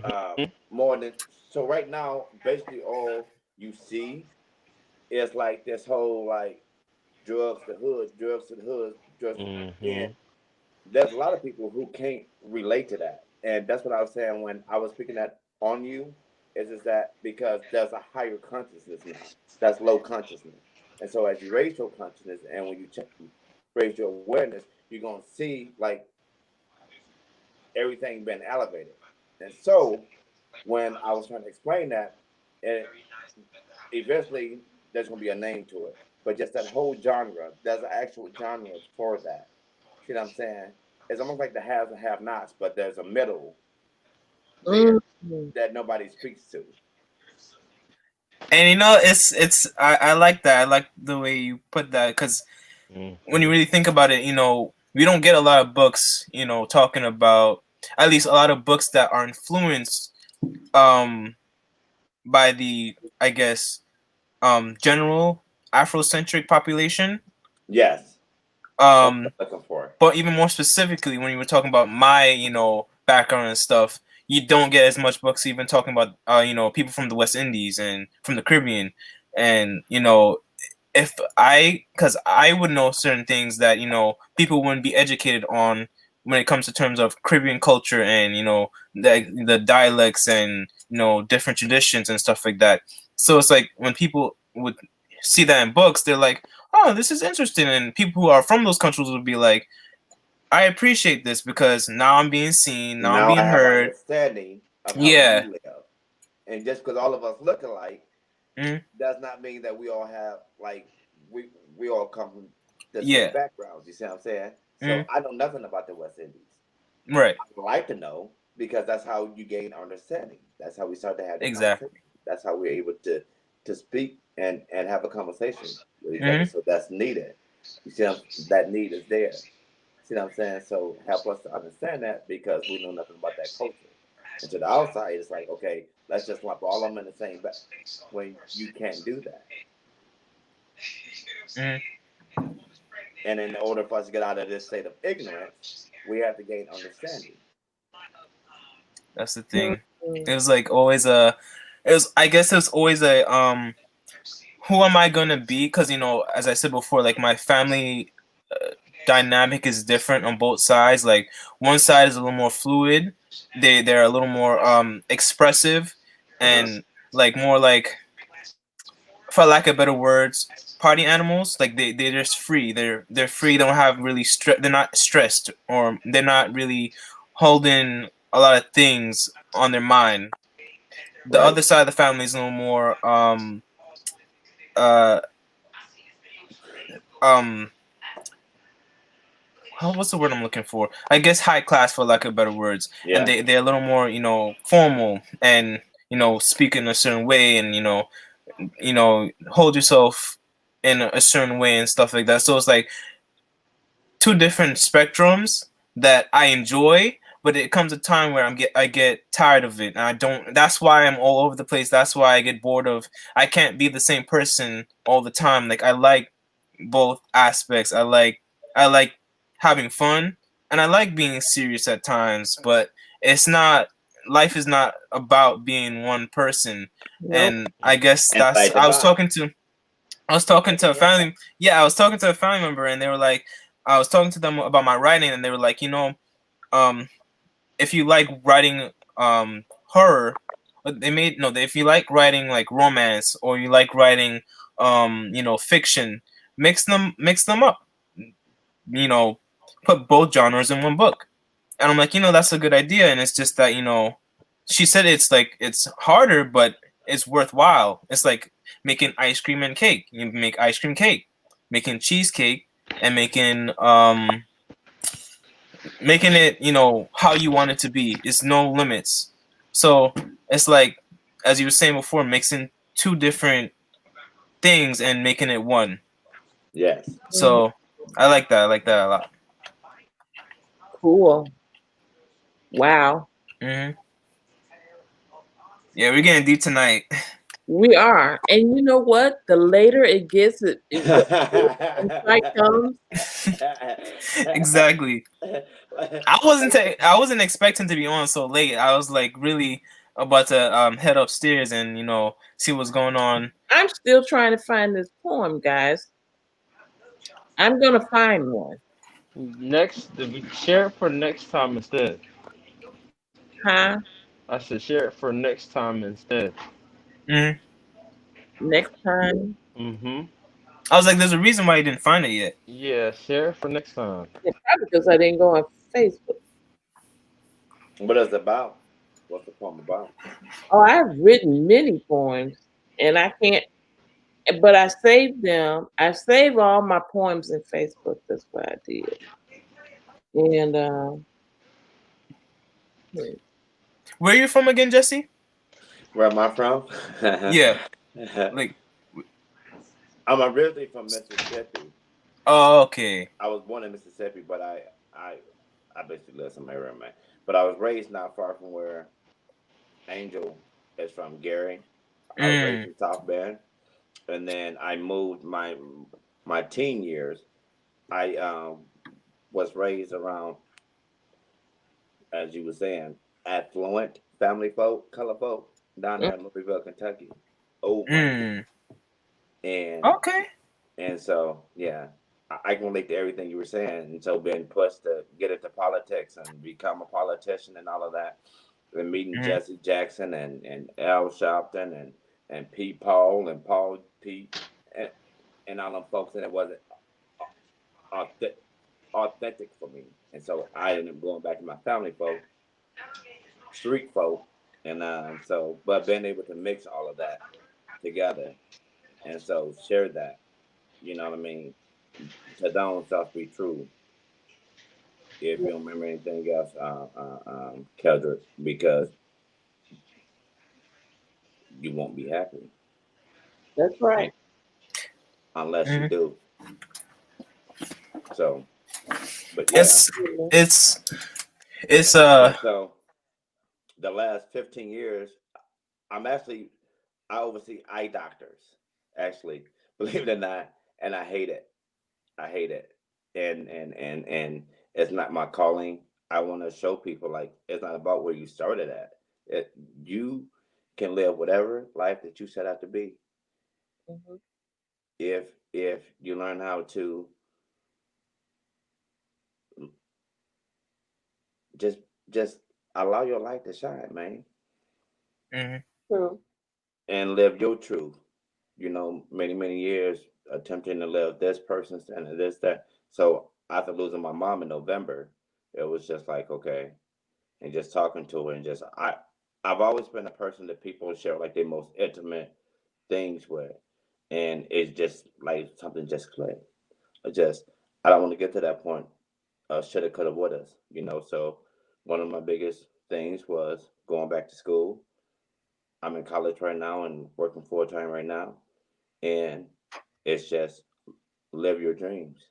uh Mm-hmm. more than so right now basically all you see is like this whole like drugs to the hood, drugs, and Mm-hmm. there's a lot of people who can't relate to that. And that's what I was saying when I was speaking that on you, is that because there's a higher consciousness now. That's low consciousness. And so as you raise your consciousness and when you raise your awareness, you're gonna see like everything been elevated. And so when I was trying to explain that, and eventually there's gonna be a name to it. But just that whole genre, there's an actual genre for that. See what I'm saying? It's almost like the haves and have nots, but there's a middle there Mm. that nobody speaks to. And it's I like that. I like the way you put that, because when you Mm-hmm. really think about it, we don't get a lot of books, talking about, at least a lot of books that are influenced um by the, I guess, general Afrocentric population. Yes, that's Um what I'm looking for. but even more specifically, when you were talking about my, background and stuff, you don't get as much books even talking about, people from the West Indies and from the Caribbean. And, if because I would know certain things that, people wouldn't be educated on when it comes to terms of Caribbean culture and, the dialects and, different traditions and stuff like that. So it's like when people would see that in books, they're like, oh, this is interesting. And people who are from those countries would be like, I appreciate this because now I'm being seen, now I'm Now I being have an heard. understanding of how Yeah. you live. And just because all of us look alike Mhm. does not mean that we all have like we all come from the same Yeah. backgrounds. You see what I'm saying? So Mhm. I know nothing about the West Indies. Right. I would like to know because that's how you gain understanding. That's how we start to have the Exactly. conversation. That's how we're able to speak and have a conversation with each other. Mhm. So that's needed. You see, that need is there. See what I'm saying? So help us to understand that because we know nothing about that culture. And to the outside, it's like, okay, let's just lump all of them in the same bag. When you can't do that. Mhm. And in order for us to get out of this state of ignorance, we have to gain understanding. That's the Mm. thing. It was like always I guess it was always who am I gonna be? Because as I said before, like my family dynamic is different on both sides. Like one side is a little more fluid. They're a little more expressive Uh-huh. and like more like, for lack of better words, party animals. Like they're just free. They're free. They don't have really they're not stressed, or they're not really holding a lot of things on their mind. The Right. other side of the family is a little more uh um what's the word I'm looking for? I guess high class, for lack of better words. And Yeah. they're a little more, formal, and speak in a certain way, and hold yourself in a certain way and stuff like that. So it's like two different spectrums that I enjoy, but it comes a time where I get tired of it, and I don't. That's why I'm all over the place. That's why I get bored of. I can't be the same person all the time. Like I like both aspects. I like having fun, and I like being serious at times. But it's not. Life is not about being one person, Nope. and I guess And that's. fight the vibe. I was talking to a family. Yeah, I was talking to a family member, and they were like, I was talking to them about my writing, and they were like, um, if you like writing horror, they made no. If you like writing like romance, or you like writing fiction, mix them up. You know, put both genres in one book. And I'm like, that's a good idea. And it's just that, she said it's like it's harder, but it's worthwhile. It's like making ice cream and cake. You make ice cream cake, making cheesecake, and making making it, how you want it to be. It's no limits. So it's like, as you were saying before, mixing two different things and making it one. Yes. So I like that. I like that a lot. Cool. Wow. Yeah, we're getting deep tonight. We are. And you know what? The later it gets, the insight comes. Exactly. I wasn't expecting to be on so late. I was like really about to head upstairs and see what's going on. I'm still trying to find this poem, guys. I'm gonna find one. Share it for next time instead. Huh? I said share it for next time instead. Next time. I was like, there's a reason why you didn't find it yet. Yeah, share it for next time. Yeah, probably because I didn't go on Facebook. What is it about? What's the poem about? Oh, I've written many poems, and I can't. But I saved them. I saved all my poems in Facebook. That's what I did. And where are you from again, Jesse? Where am I from? Yeah, like I'm originally from Mississippi. Oh, okay. I was born in Mississippi, but I basically live somewhere around there. But I was raised not far from where Angel is from, Gary. I was raised in South Bend, and then I moved my teen years. I was raised around, as you were saying, affluent family folk, color folk down there in Louisville, Kentucky. Old money. And okay. And so, yeah, I can relate to everything you were saying. And so being pushed to get into politics and become a politician and all of that, and meeting Jesse Jackson and Al Sharpton and Pete Paul and Paul Pete and all them folks, and it wasn't authentic for me. And so I ended up going back to my family folk, street folk, and but being able to mix all of that together, and so share that, you know what I mean, to their own self be true. If you don't remember anything else, Keldrick, because you won't be happy. That's right. Unless you do. So, but yeah. It's So the last 15 years, I oversee eye doctors, actually, believe it or not, and I hate it. And it's not my calling. I want to show people, like, it's not about where you started at. You can live whatever life that you set out to be. If you learn how to just allow your light to shine, man. True. And live your truth. Many years attempting to live this person's and this, that. So after losing my mom in November, it was just like, okay, and just talking to her, and just I've always been a person that people share like their most intimate things with, and it's just like something just clicked. I don't want to get to that point. Shoulda, coulda, woulda. So one of my biggest things was going back to school. I'm in college right now and working full time right now, and it's just live your dreams.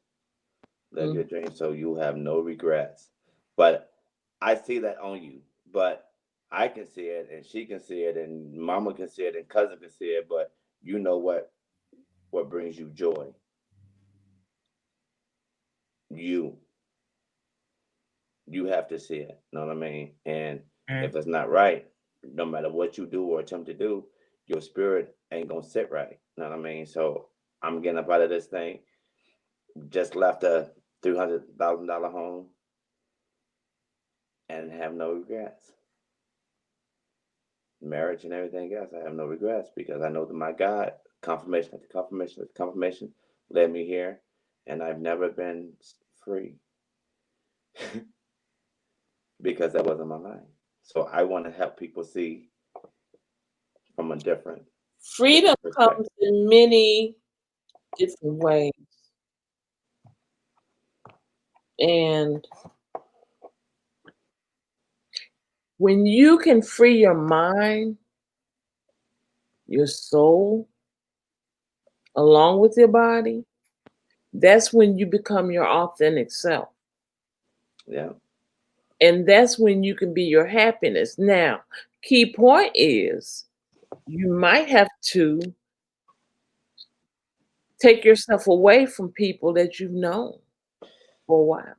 Live your dreams so you have no regrets. But I see that on you. But I can see it, and she can see it, and mama can see it, and cousin can see it. But you know what brings you joy? You have to see it. Know what I mean? And if it's not right, no matter what you do or attempt to do, your spirit ain't gonna sit right. Know what I mean? So I'm getting up out of this thing. Just left a $300,000 home and have no regrets. Marriage and everything else, I have no regrets because I know that my God, confirmation after confirmation after confirmation, led me here, and I've never been free because that wasn't my life. So I want to help people see from a different freedom comes in many different ways. And When you can free your mind, your soul, along with your body, that's when you become your authentic self. Yeah. And that's when you can be your happiness. Now, key point is you might have to take yourself away from people that you've known for a while.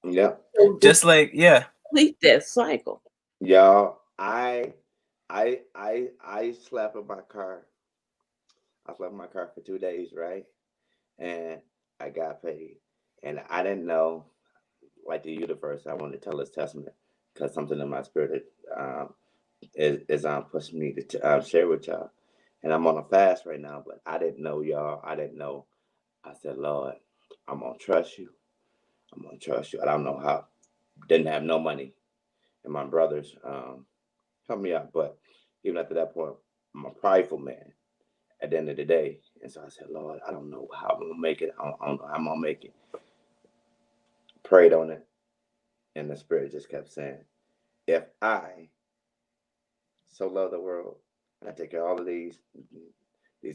Yeah. So Just like, yeah. complete that cycle. Y'all, I slept in my car. I slept in my car for 2 days, right? And I got paid. And I didn't know, like the universe, I wanted to tell this testament because something in my spirit is pushing me to share with y'all. And I'm on a fast right now, but I didn't know, y'all. I didn't know. I said, Lord, I'm going to trust you. I'm going to trust you. I don't know how. Didn't have no money. And my brothers helped me out. But even after that point, I'm a prideful man at the end of the day. And so I said, Lord, I don't know how I'm going to make it. I don't know how I'm going to make it. Prayed on it. And the Spirit just kept saying, if I so love the world, and I take care of all of these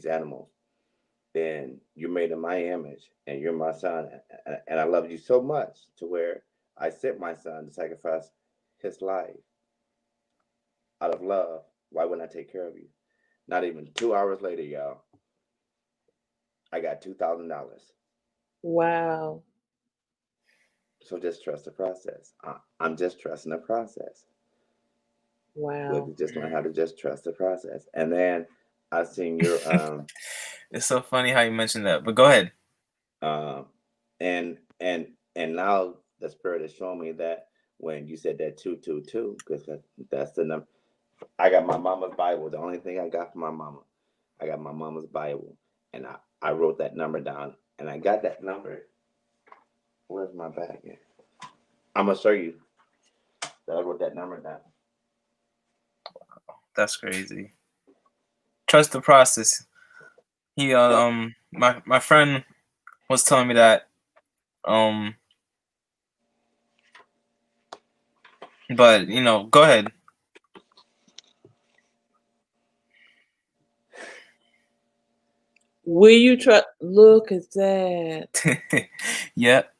animals, then you're made in my image, and you're my son, and I love you so much to where I sent my son to sacrifice his life out of love. Why wouldn't I take care of you? Not even 2 hours later, y'all, I got $2,000. Wow. So just trust the process. I'm just trusting the process. Wow. We just learn how to just trust the process. And then I seen your It's so funny how you mentioned that, but go ahead. And now the Spirit is showing me that when you said that 222, because that's the number. I got my mama's Bible. The only thing I got from my mama, I got my mama's Bible, and I wrote that number down, and I got that number. Where's my bag at? I'm gonna show you that I wrote that number down. That's crazy. Trust the process. He my friend was telling me that but go ahead. Will you try? Look at that. Yep.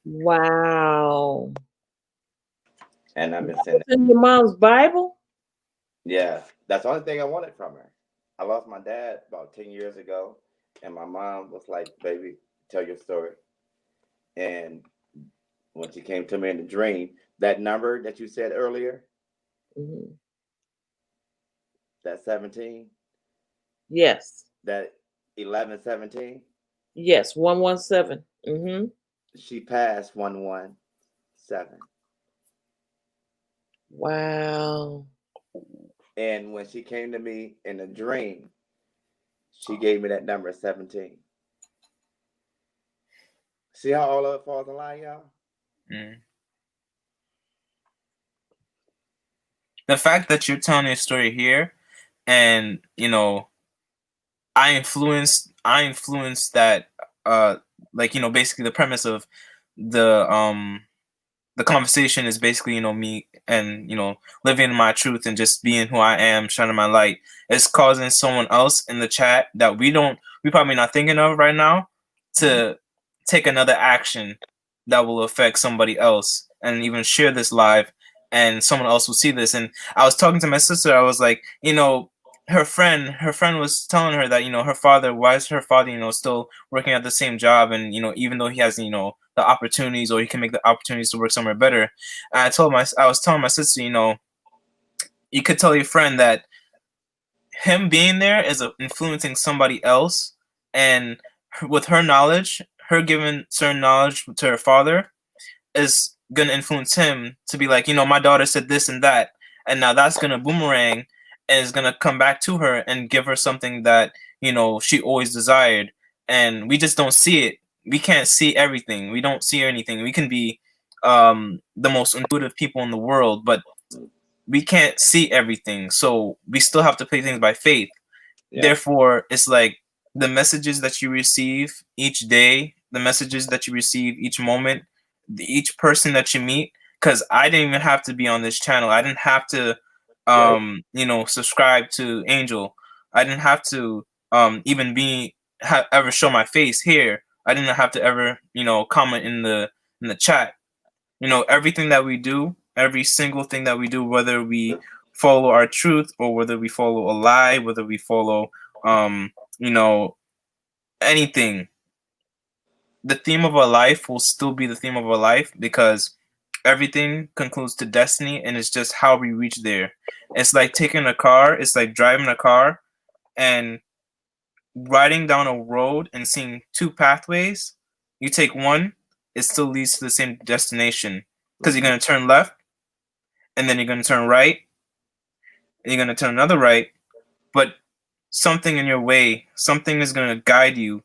Wow. And I've been saying in your mom's Bible? Yeah, that's the only thing I wanted from her. I lost my dad about 10 years ago, and my mom was like, baby, tell your story. And when she came to me in the dream, that number that you said earlier, that 17? Yes. That 1117? Yes, 117. She passed 117. Wow. And when she came to me in a dream, she gave me that number 17. See how all of it falls in line, y'all? The fact that you're telling your story here, and I influenced that, basically the premise of the conversation is basically me and living my truth and just being who I am, shining my light. It's causing someone else in the chat that we probably not thinking of right now to take another action that will affect somebody else, and even share this live, and someone else will see this. And I was talking to my sister. I was like, her friend was telling her that her father, why is her father still working at the same job, and even though he has the opportunities, or he can make the opportunities to work somewhere better. And I was telling my sister, you could tell your friend that him being there is influencing somebody else, and with her knowledge, her giving certain knowledge to her father is gonna influence him to be like, my daughter said this and that, and now that's gonna boomerang and is gonna come back to her and give her something that she always desired. And we just don't see it. We can't see everything. We don't see anything. We can be the most intuitive people in the world, but we can't see everything. So we still have to play things by faith. Yeah. Therefore, it's like the messages that you receive each day, the messages that you receive each moment, each person that you meet because I didn't even have to be on this channel. I didn't have to, subscribe to Angel. I didn't have to even ever show my face here. I didn't have to ever, comment in the chat. Everything that we do, every single thing that we do, whether we follow our truth or whether we follow a lie, whether we follow, anything, the theme of our life will still be the theme of our life, because everything concludes to destiny, and it's just how we reach there. It's like taking a car, it's like driving a car and riding down a road and seeing two pathways. You take one, it still leads to the same destination, because you're going to turn left, and then you're going to turn right, and you're going to turn another right, but something in your way, something is going to guide you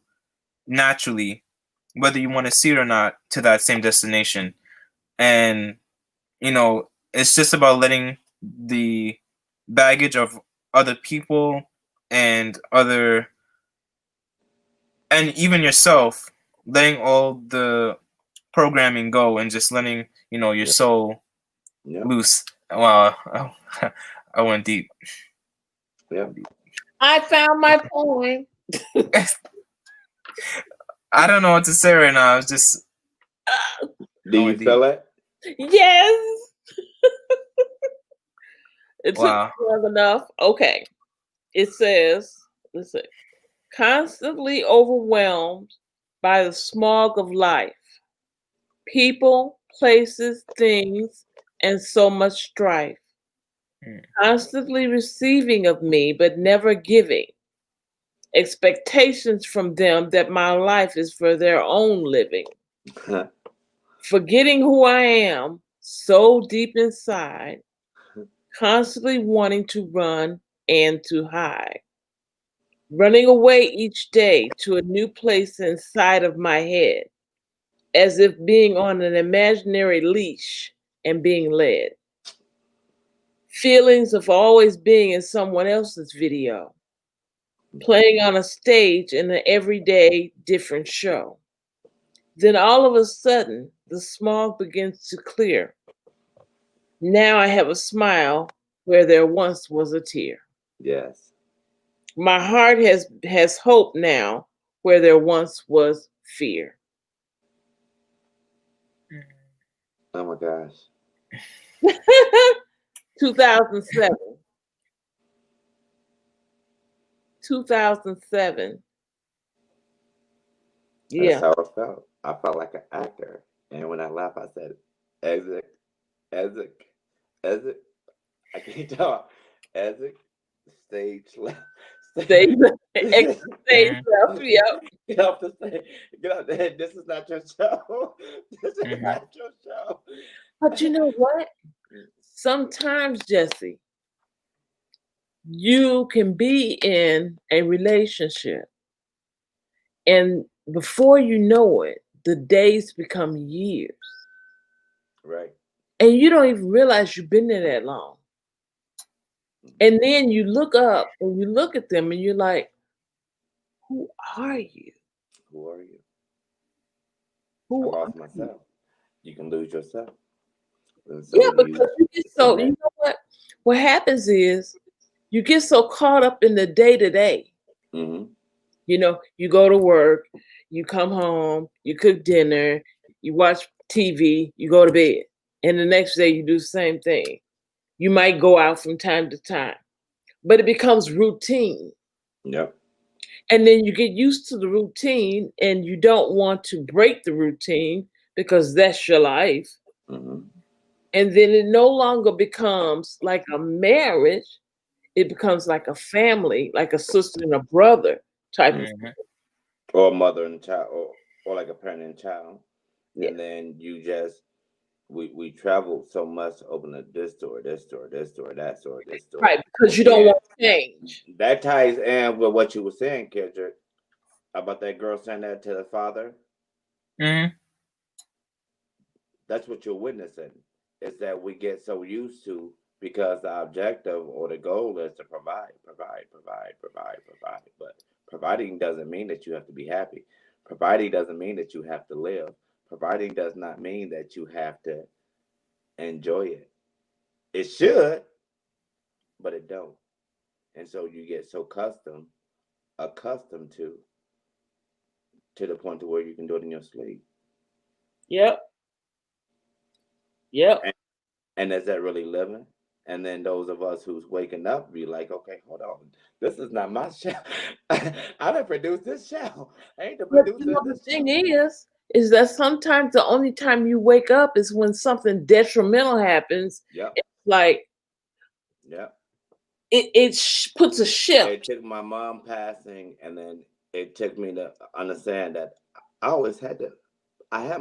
naturally, whether you want to see it or not, to that same destination. And it's just about letting the baggage of other people and even yourself, letting all the programming go and just letting your soul loose. Wow, I went deep. Yeah. I found my point. I don't know what to say right now. It's just. Do you feel it? Yes. It Wow. took long enough. Okay. It says, let's see, constantly overwhelmed by the smog of life, people, places, things, and so much strife. Constantly receiving of me, but never giving. Expectations from them that my life is for their own living. Forgetting who I am so deep inside, constantly wanting to run and to hide. Running away each day to a new place inside of my head, as if being on an imaginary leash and being led. Feelings of always being in someone else's video, playing on a stage in an everyday different show. Then all of a sudden, the smog begins to clear. Now I have a smile where there once was a tear. Yes. My heart has hope now where there once was fear. Oh my gosh. 2007. 2007. Yeah. That's how I felt. I felt like an actor. And when I laughed, I said, exit, exit, exit. I can't talk. Exit, stage left. Stage left. Yep. Get off the stage. Get off the head. This is not your show. This is not your show. But you know what? Sometimes, Jesse, you can be in a relationship, and before you know it, the days become years. Right. And you don't even realize you've been there that long. And then you look up and you look at them and you're like, who are you? Who are you? Who I lost myself. You can lose yourself. So yeah, because you get so, you know what happens is you get so caught up in the day-to-day. You know, you go to work, you come home, you cook dinner, you watch TV, you go to bed. And the next day you do the same thing. You might go out from time to time, but it becomes routine. Yep. And then you get used to the routine and you don't want to break the routine because that's your life. And then it no longer becomes like a marriage. It becomes like a family, like a sister and a brother type of thing. Or a mother and child, or like a parent and child. Yeah. And then you just, we traveled so much to open up this door, this door, this door, that door, this door. Right, because you don't want to change. That ties in with what you were saying, Kendrick, about that girl saying that to the father. That's what you're witnessing. Is that we get so used to, because the objective or the goal is to provide. But providing doesn't mean that you have to be happy. Providing doesn't mean that you have to live. Providing does not mean that you have to enjoy it. It should, but it don't. And so you get so accustomed to the point to where you can do it in your sleep. Yep. Yep. And is that really living? And then those of us who's waking up be like, okay, hold on. This is not my show. I didn't produce this show. I ain't the But producer you know, of the this thing show. is that sometimes the only time you wake up is when something detrimental happens. Yep. It's like Yep. it puts a It shift. took my mom passing, and then it took me to understand that I always had to. I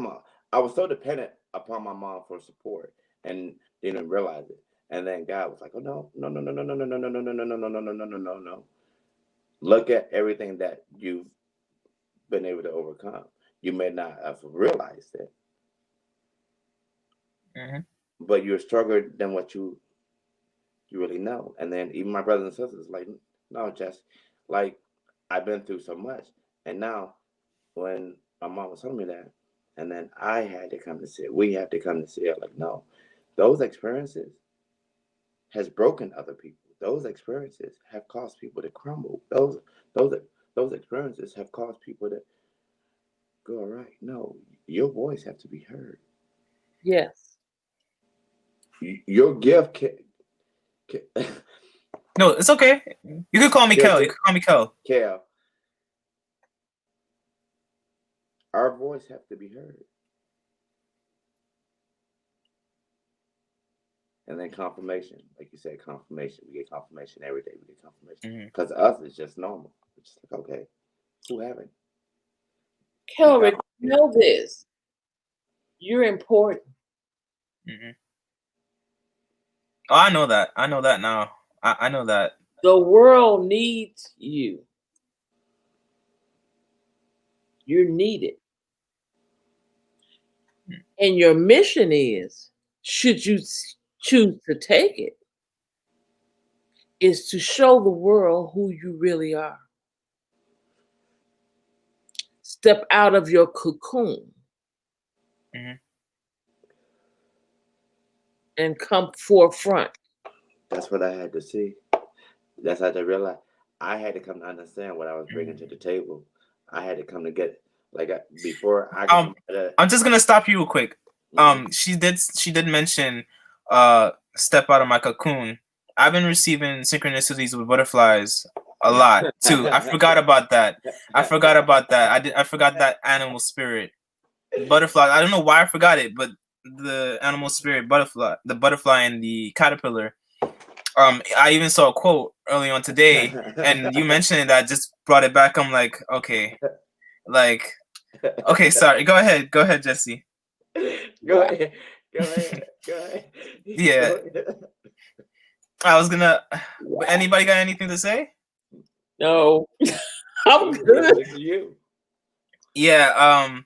was so dependent upon my mom for support, and didn't realize it. And then God was like, "Oh no, no, no, no, no, no, no, no, no, no, no, no, no, no, no, no, no, no, no! Look at everything that you've been able to overcome. You may not have realized it, but you're stronger than what you really know." And then even my brothers and sisters like, "No, Jess, like I've been through so much." And now when my mom was telling me that, and then I had to come to see it, we have to come to see it, like, no, those experiences has broken other people. Those experiences have caused people to crumble. Those experiences have caused people to go, all right, no, your voice have to be heard. Yes. Your gift can No, it's okay. You can call me Kel. You can call me Kel. Kel. Our voice have to be heard. And then confirmation, like you said, confirmation. We get confirmation every day. We get confirmation because us it's just normal. It's just like, okay, who haven't? Kelrick, know this. You're important. Oh, I know that. I know that now. I know that. The world needs you. You're needed. And your mission is, should you choose to take it, is to show the world who you really are. Step out of your cocoon and come forefront. That's what I had to see. That's how I realize. I had to come to understand what I was bringing to the table. I had to come to get like before I. I'm just gonna stop you real quick. She did mention step out of my cocoon. I've been receiving synchronicities with butterflies a lot too. I forgot about that. I forgot that animal spirit. Butterfly. I don't know why I forgot it, but the animal spirit butterfly, the butterfly and the caterpillar. I even saw a quote early on today, and you mentioned that just brought it back. I'm like, okay, sorry. Go ahead, Jesse. Go ahead. Yeah. I was gonna. Anybody got anything to say? No. I'm good. You. Yeah.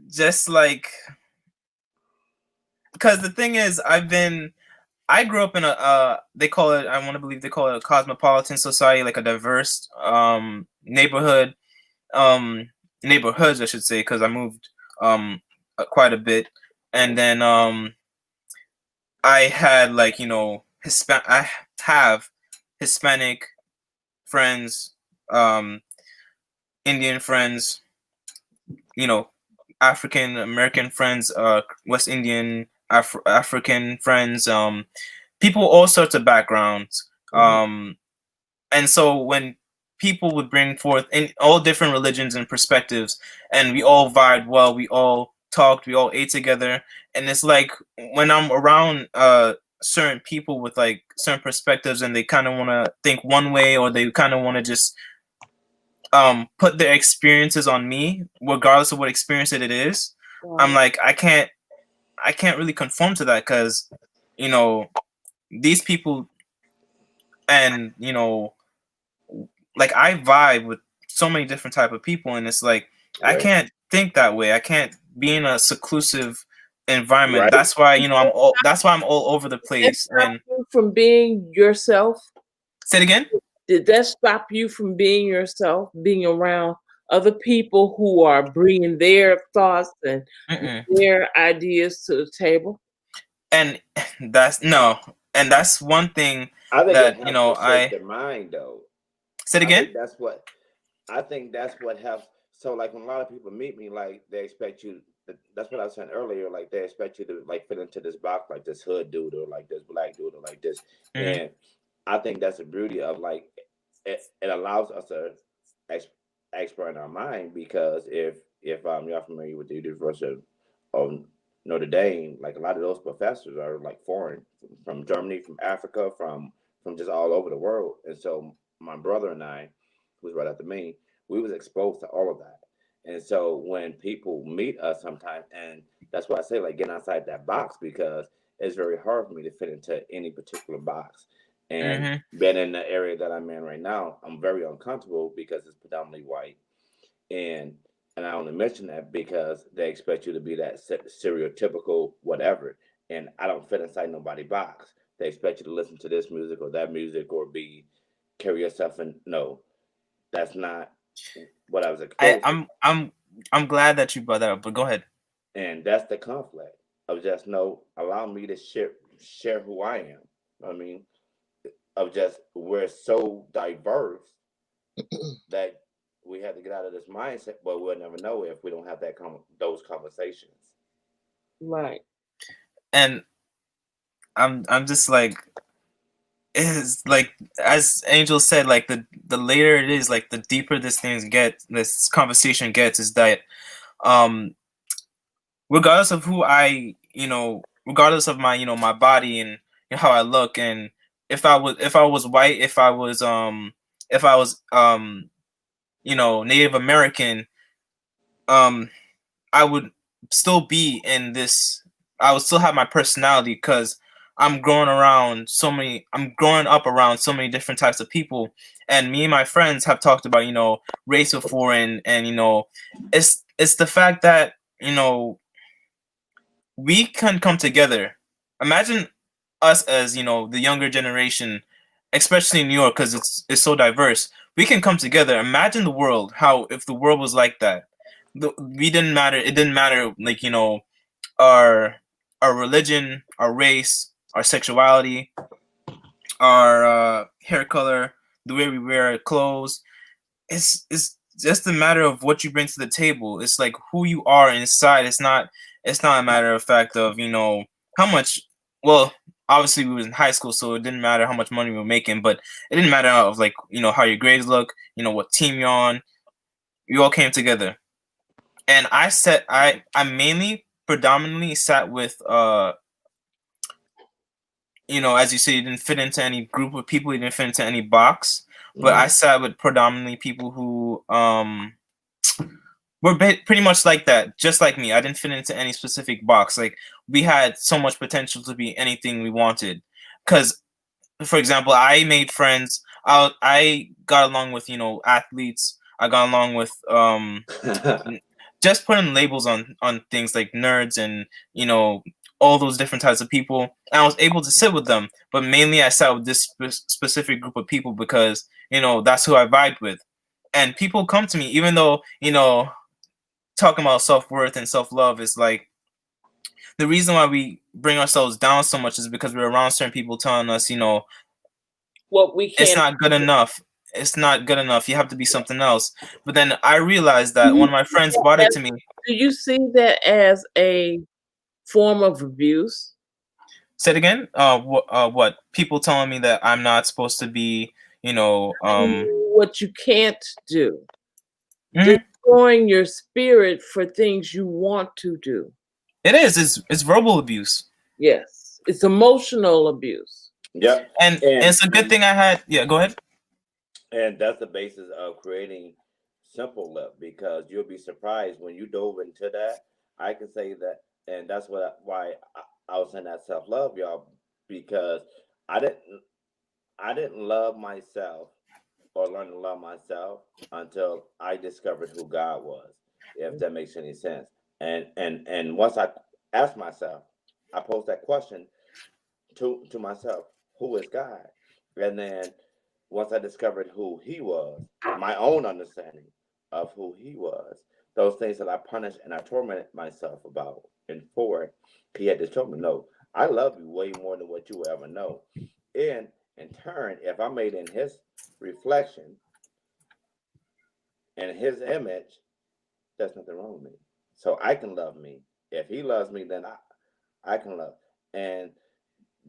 Just like, because the thing is, I grew up in a they call it, I want to believe they call it a cosmopolitan society, like a diverse neighborhood, neighborhoods I should say, because I moved quite a bit, and then I had like, you know, I have Hispanic friends, Indian friends, you know, African American friends, West Indian, African friends, people all sorts of backgrounds. And so when people would bring forth in all different religions and perspectives, and we all vibed well, we all talked, we all ate together, and it's like when I'm around certain people with like certain perspectives, and they kind of want to think one way, or they kind of want to just put their experiences on me, regardless of what experience it is. I'm like, I can't really conform to that, because, you know, these people, and, you know, like, I vibe with so many different type of people, and it's like, I can't think that way. I can't be in a seclusive environment. That's why, you know, that's why I'm all over the place. And from being yourself. Say it again. Did that stop you from being yourself, being around other people who are bringing their thoughts and their ideas to the table? and that's no, and that's one thing I think that it helps to shape I the mind, though. said I again. think that's what I think that's what helps. So like when a lot of people meet me, like they expect you. That's what I was saying earlier. Like they expect you to like fit into this box, like this hood dude or like this black dude or like this. Hmm. And I think that's the beauty of like it allows us to ex- expand our mind because if y'all familiar with the University of Notre Dame, like a lot of those professors are like foreign from Germany, from Africa, from just all over the world. And so my brother and I, who's right after me, we was exposed to all of that. And so when people meet us sometimes, and that's why I say like getting outside that box because it's very hard for me to fit into any particular box. And Hmm. being in the area that I'm in right now, I'm very uncomfortable because it's predominantly white. And and I only mention that because they expect you to be that stereotypical whatever. And I don't fit inside nobody box. They expect you to listen to this music or that music or be carry yourself in. No, that's not what I was I, exposed to. I'm glad that you brought that up, but go ahead. And that's the conflict of just no allow me to share who I am. I mean, of just we're so diverse that we have to get out of this mindset, but we'll never know if we don't have those conversations. Right. And I'm just like, is like as Angel said, like the later it is, like the deeper this conversation gets, is that um regardless of who regardless of my my body and how I look, and if I was white, if I was Native American, um I would still be in this. I would still have my personality because I'm growing up around so many different types of people, and me and my friends have talked about race before, and it's the fact that we can come together. Imagine us as the younger generation, especially in New York, because it's so diverse. We can come together. Imagine the world. How if the world was like that? We didn't matter. It didn't matter. Like our religion, our race, our sexuality, our hair color, the way we wear clothes. It's just a matter of what you bring to the table. It's like who you are inside. It's not a matter of fact of how much. Well, obviously we was in high school, so it didn't matter how much money we were making, but it didn't matter of like how your grades look, what team you're on. You all came together, and I mainly predominantly sat with as you say, you didn't fit into any group of people, you didn't fit into any box. But I sat with predominantly people who were pretty much like that, just like me. I didn't fit into any specific box. Like we had so much potential to be anything we wanted. Because, for example, I made friends. I got along with athletes. I got along with just putting labels on things like nerds and all those different types of people. And I was able to sit with them, but mainly I sat with this specific group of people because that's who I vibed with. And people come to me, even though talking about self-worth and self-love is like the reason why we bring ourselves down so much is because we're around certain people telling us What we it's can't. not good enough. It's not good enough. You have to be something else. But then I realized that one of my friends brought it to me. Do you see that as a form of abuse? Say it again. What people telling me that I'm not supposed to be, what you can't do. Mhm. Destroying your spirit for things you want to do. It is. It's verbal abuse. Yes, it's emotional abuse. Yep. And it's a good thing I had. Yeah, go ahead. And that's the basis of creating Simple Lip because you'll be surprised when you dove into that. I can say that, and that's why I was in that self love, y'all, because I didn't I didn't love myself or learn to love myself until I discovered who God was, if that makes any sense. And once I asked myself, I posed that question to myself, who is God? And then once I discovered who he was, my own understanding of who he was, those things that I punished and I tormented myself about and for, he had to show me, no, I love you way more than what you will ever know. And in turn, if I'm made in his reflection and his image, there's nothing wrong with me. So I can love me. If he loves me, then I can love. And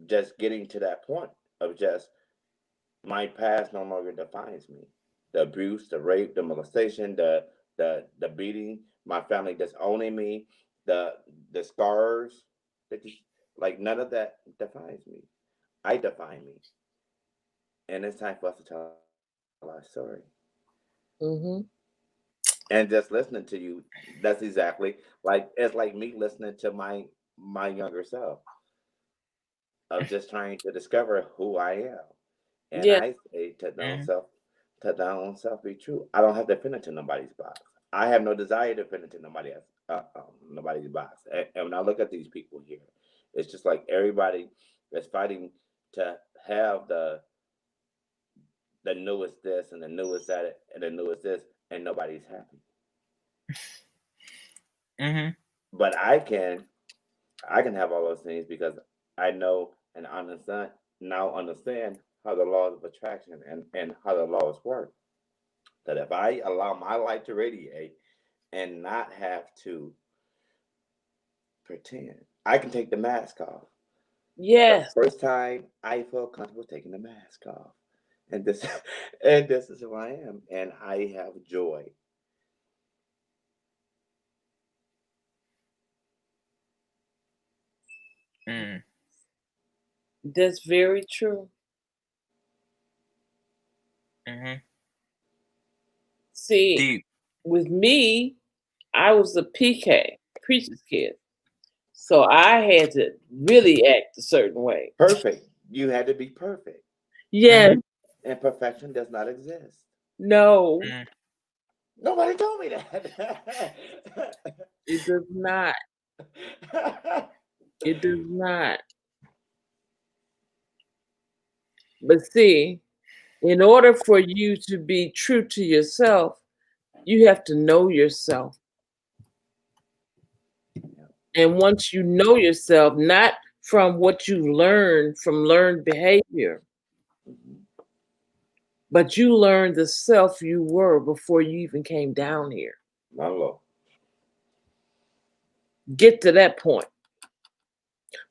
just getting to that point of just my past no longer defines me. The abuse, the rape, the molestation, the beating, my family disowning me, the scars, like none of that defines me. I define me. And it's time for us to tell our story. Mm-hmm. And just listening to you, that's exactly like it's like me listening to my younger self of just trying to discover who I am. And Yeah. I say to thy own self be true. I don't have to fit into nobody's box. I have no desire to fit into nobody's box. And when I look at these people here, it's just like everybody is fighting to have the newest this and the newest that and the newest this, and nobody's happy. Mm-hmm. But I can have all those things because I know and understand how the laws of attraction and how the laws work. That if I allow my light to radiate and not have to pretend, I can take the mask off. Yes. The first time I feel comfortable taking the mask off. And this is who I am. And I have joy. Mm. That's very true. Mm-hmm. See, Deep. with me, I was a PK, preacher's kid. So I had to really act a certain way. Perfect. You had to be perfect. Yes. And perfection does not exist. No. Mm. Nobody told me that. It does not. It does not. But see, in order for you to be true to yourself, you have to know yourself. And once you know yourself, not from what you learned from learned behavior, but you learned the self you were before you even came down here. My Lord. Get to that point.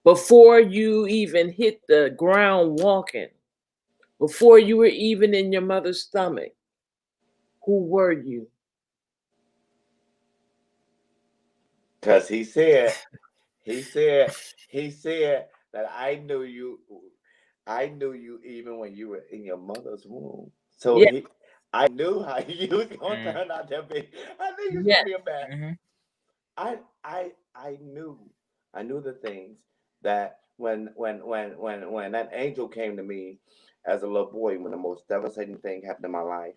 Before you even hit the ground walking, before you were even in your mother's stomach, who were you? Because he said that I knew you even when you were in your mother's womb. So Yeah. I knew how you was gonna turn out to be. I knew you was gonna be a man. Mm-hmm. I knew the things that when that angel came to me as a little boy, when the most devastating thing happened in my life.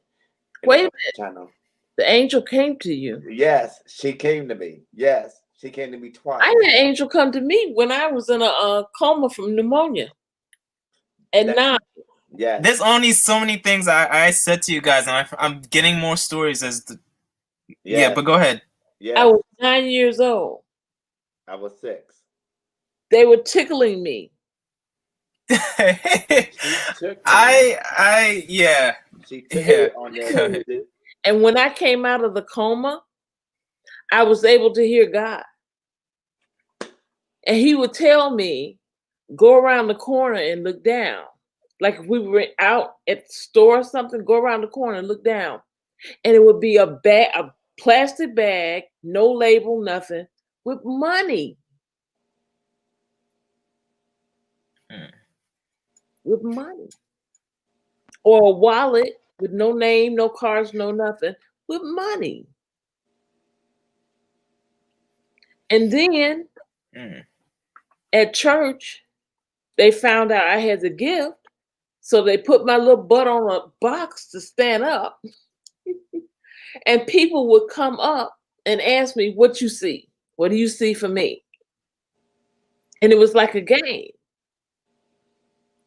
Wait a minute. The angel came to you. Yes, she came to me. Yes, she came to me twice. I had an angel come to me when I was in a coma from pneumonia. And now, yes, there's only so many things I said to you guys, and I'm getting more stories as the. Yeah, but go ahead. Yes. I was 9 years old. I was 6. They were tickling me. She took it on there. And when I came out of the coma, I was able to hear God. And he would tell me, go around the corner and look down. Like if we were out at the store or something, go around the corner and look down. And it would be a plastic bag, no label, nothing, with money. With money. Or a wallet with no name, no cards, no nothing, with money. And then at church, they found out I had the gift. So they put my little butt on a box to stand up. And people would come up and ask me, what you see? What do you see for me? And it was like a game.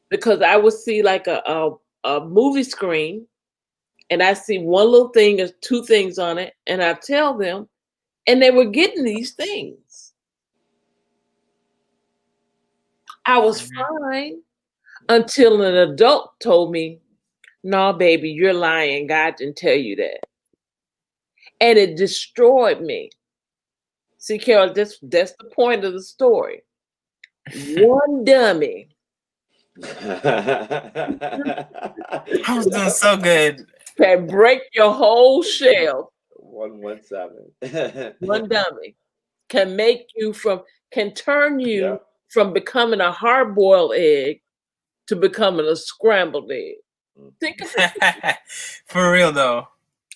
Because I would see like a movie screen, and I see one little thing or 2 things on it, and I tell them, and they were getting these things. I was fine until an adult told me, "No, baby, you're lying. God didn't tell you that." And it destroyed me. See, Carol, that's the point of the story. One dummy I was doing so good. can break your whole shell. 117. One dummy can turn you Yep. from becoming a hard-boiled egg to becoming a scrambled egg. Think of it. For real though.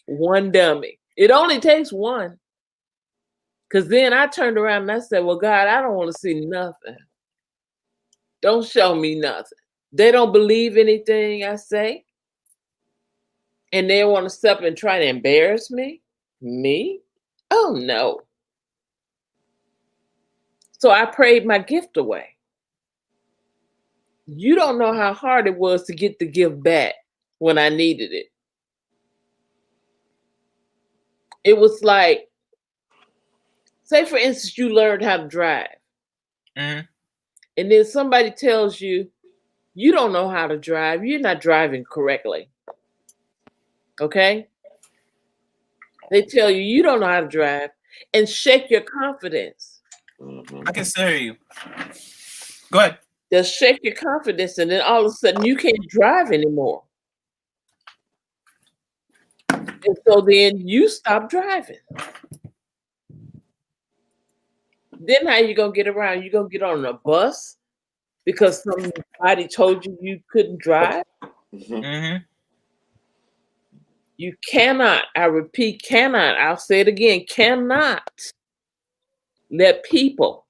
One dummy. It only takes one. Because then I turned around and I said, well, God, I don't want to see nothing. Don't show me nothing. They don't believe anything I say. And they want to step and try to embarrass me? Me? Oh, no. So I prayed my gift away. You don't know how hard it was to get the gift back when I needed it. It was like, say, for instance, you learned how to drive. Mhm. And then somebody tells you, you don't know how to drive. You're not driving correctly. Okay? They tell you, you don't know how to drive and shake your confidence. I can still hear you. Go ahead. They'll shake your confidence and then all of a sudden you can't drive anymore. And so then you stop driving. Then how you going to get around? You going to get on a bus because somebody told you you couldn't drive? Mm-hmm. You cannot, I repeat, cannot, I'll say it again, cannot let people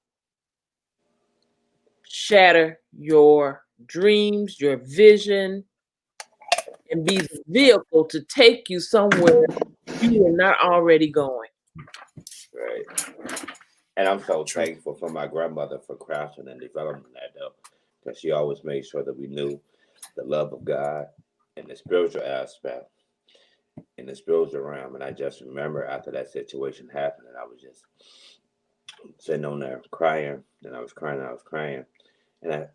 shatter your dreams, your vision, and be the vehicle to take you somewhere you are not already going. Right. And I'm so thankful for my grandmother for crafting and developing that, though, because she always made sure that we knew the love of God and the spiritual aspect in the spiritual realm. And I just remember after that situation happened, and I was just sitting on there crying, and I was crying, and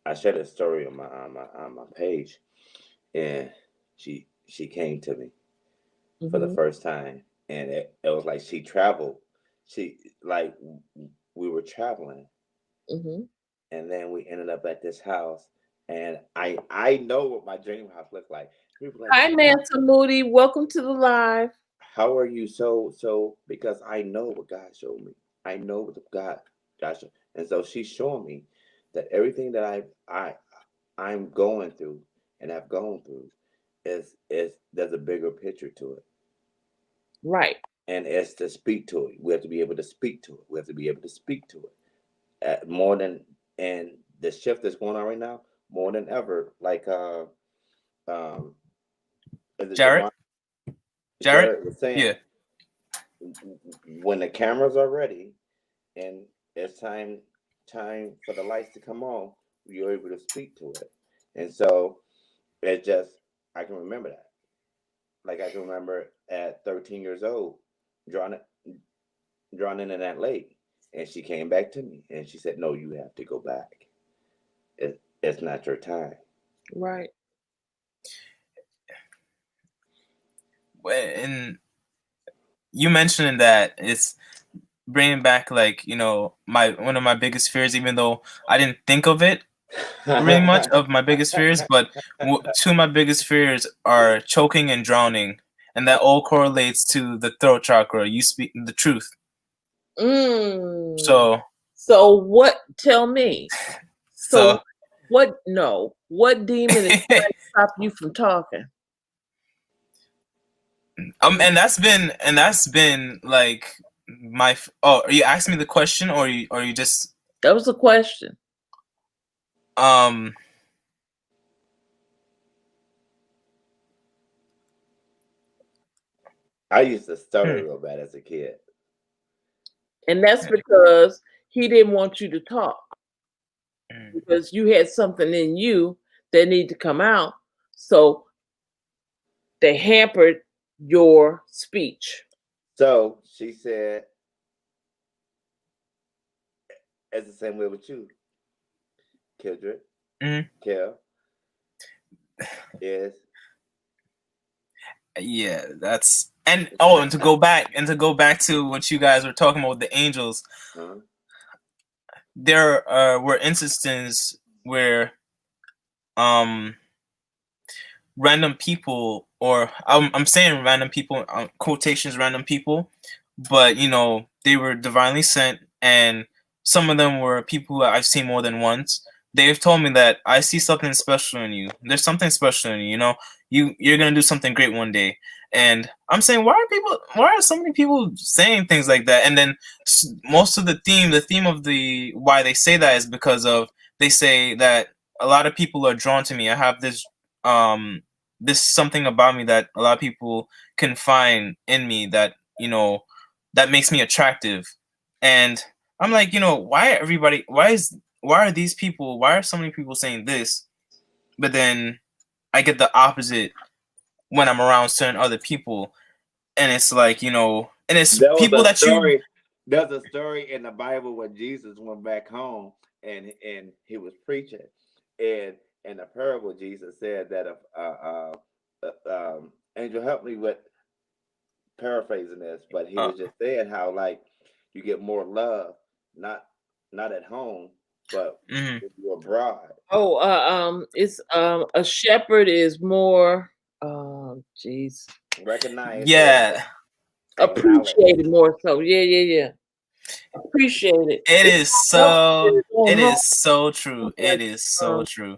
I shared a story on my page, and she came to me for the first time, and it was like she traveled. She like we were traveling, and then we ended up at this house, and I know what my dream house looked like. People like, hi, Mansa Moody. Welcome to the live. how are you so? Because I know what God showed me. I know what God showed, and so she's showing me that everything that I'm going through and have gone through is there's a bigger picture to it. Right. And it's to speak to it. We have to be able to speak to it. We have to be able to speak to it more than, and the shift that's going on right now, more than ever. Like is it Jared was saying, yeah, when the cameras are ready and it's time for the lights to come on, you're able to speak to it. And so it just, I can remember that. Like I can remember at 13 years old, drawn into that lake, and she came back to me and she said, "No, you have to go back. It's not your time." Right. And you mentioning that it's bringing back, like, you know, one of my biggest fears, even though I didn't think of it really much of my biggest fears, but two of my biggest fears are choking and drowning, and that all correlates to the throat chakra. You speak the truth. So what? Tell me. So what? No. What demon is trying to stop you from talking? and that's been like my. Oh, are you asking me the question, or you just? That was a question. I used to stutter real bad as a kid. And that's because he didn't want you to talk. Because you had something in you that needed to come out. So they hampered your speech. So she said, it's the same way with you. Kendrick, Mhm. Kev, is Yeah, that's and to go back to what you guys were talking about with the angels. There were instances where random people, or I'm saying random people, quotations random people, but they were divinely sent, and some of them were people who I've seen more than once. They've told me that I see something special in you. There's something special in you. You're gonna do something great one day. And I'm saying, why are so many people saying things like that? And then most of the theme of the why they say that is because of, they say that a lot of people are drawn to me. I have this something about me that a lot of people can find in me that that makes me attractive. And I'm like, why are so many people saying this, but then I get the opposite when I'm around certain other people. And it's like, and it's people that you. There's a story in the Bible where Jesus went back home and he was preaching, and in the parable Jesus said that angel, help me with paraphrasing this, but he was just saying how, like, you get more love not at home, but if you're abroad. It's a shepherd is more recognized, appreciated more so. Yeah. Appreciated. It is so true. It is so true.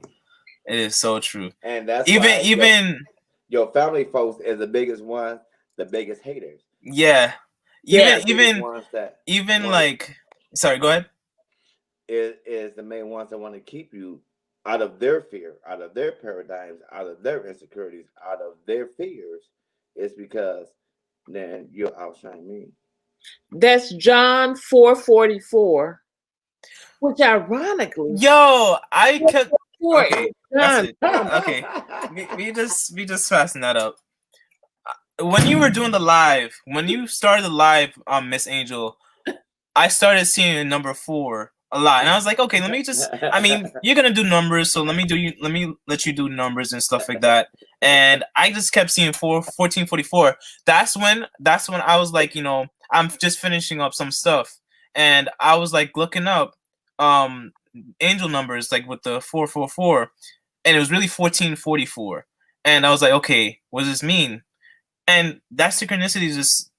It is so true. And that's even your family folks is the biggest one, the biggest haters. Yeah. Even like, sorry, go ahead. Is the main ones that want to keep you out of their fear, out of their paradigms, out of their insecurities, out of their fears. It's because then you'll outshine me. That's John 4:44, which ironically, I kept okay. That's it. Okay, we just fasten that up. When you were doing the live, when you started the live on Miss Angel, I started seeing number 4 a lot, and I was like, okay, let me just. I mean, you're gonna do numbers, so let me let you do numbers and stuff like that. And I just kept seeing 1444. That's when I was like, I'm just finishing up some stuff, and I was like looking up angel numbers, like with the 444, and it was really 1444. And I was like, okay, what does this mean? And that synchronicity is just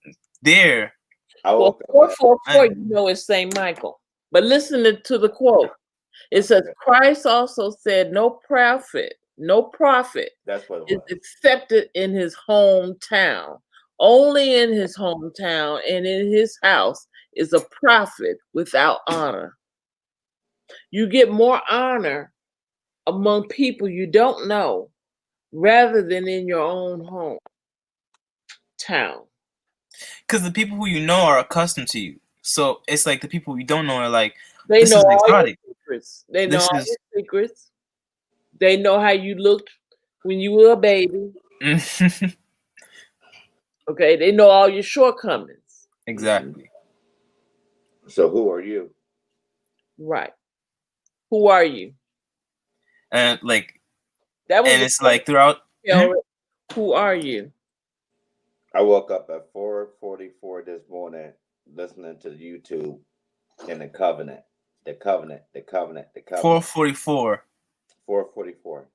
there. Well, 444, it's St. Michael. But listen to the quote. It says, Christ also said, no prophet that's what is accepted in his hometown. Only in his hometown and in his house is a prophet without honor. You get more honor among people you don't know rather than in your own hometown. Because the people who you know are accustomed to you. So it's like the people you don't know are like, they this know is all exotic. your secrets. They know all your secrets. They know how you looked when you were a baby. Okay, they know all your shortcomings. Exactly. So who are you? Right. Who are you? And like that was, and it's like throughout. Who are you? I woke up at 4:44 this morning listening to YouTube and the covenant. 4:44. 4:44.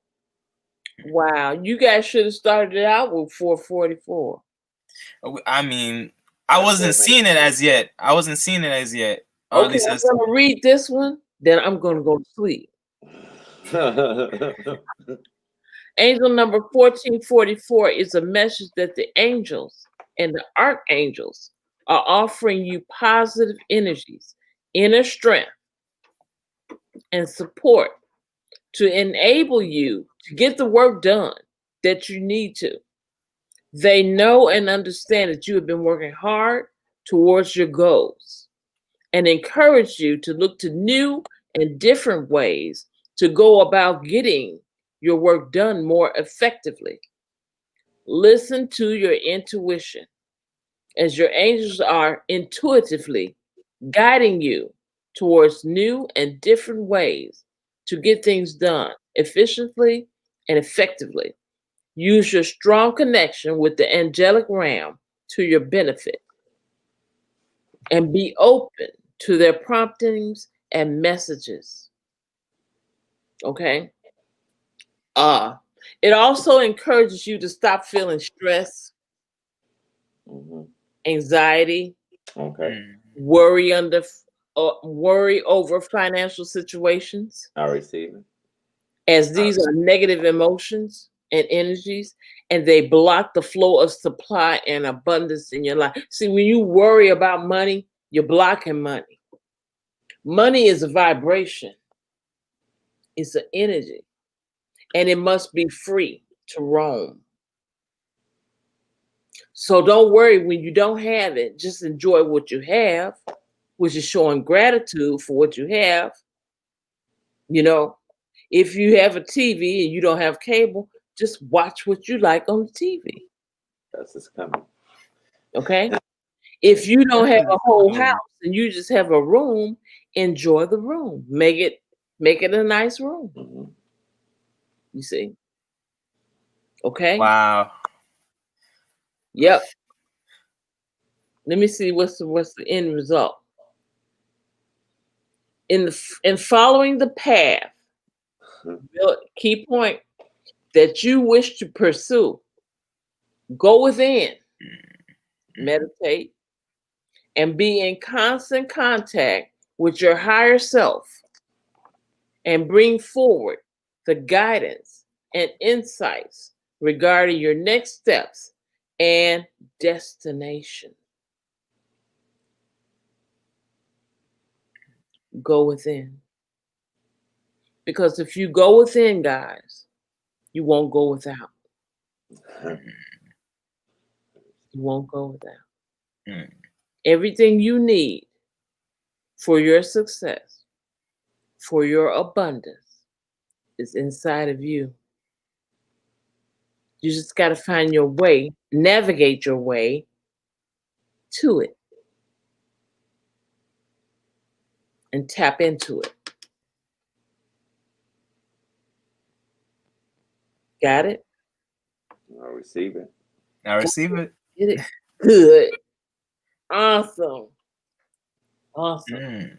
Wow, you guys should have started it out with 4:44. I mean, I wasn't seeing it as yet. Okay, I'm gonna read this one, then I'm gonna go to sleep. Angel number 1444 is a message that the angels and the archangels are offering you positive energies, inner strength, and support to enable you to get the work done that you need to. They know and understand that you have been working hard towards your goals and encourage you to look to new and different ways to go about getting your work done more effectively. Listen to your intuition as your angels are intuitively guiding you towards new and different ways to get things done efficiently and effectively. Use your strong connection with the angelic realm to your benefit and be open to their promptings and messages. Okay? It also encourages you to stop feeling stress, anxiety, worry over financial situations. I receive it. As these are negative emotions and energies, and they block the flow of supply and abundance in your life. See, when you worry about money, you're blocking money. Money is a vibration. It's an energy, and it must be free to roam. So don't worry when you don't have it. Just enjoy what you have, which is showing gratitude for what you have. You know, if you have a TV and you don't have cable, just watch what you like on the TV. That's just coming. Okay? If you don't have a whole house and you just have a room, enjoy the room. Make it a nice room. You see? Okay? Wow. Yep. Let me see what's the end result. In following the path, key point that you wish to pursue, go within, meditate, and be in constant contact with your higher self and bring forward the guidance and insights regarding your next steps and destination. Go within. Because if you go within, guys, you won't go without. You won't go without. Everything you need for your success, for your abundance, is inside of you. You just got to find your way, navigate your way to it, and tap into it. Got it? I receive it. I receive it. Get it? Good. Awesome. Awesome.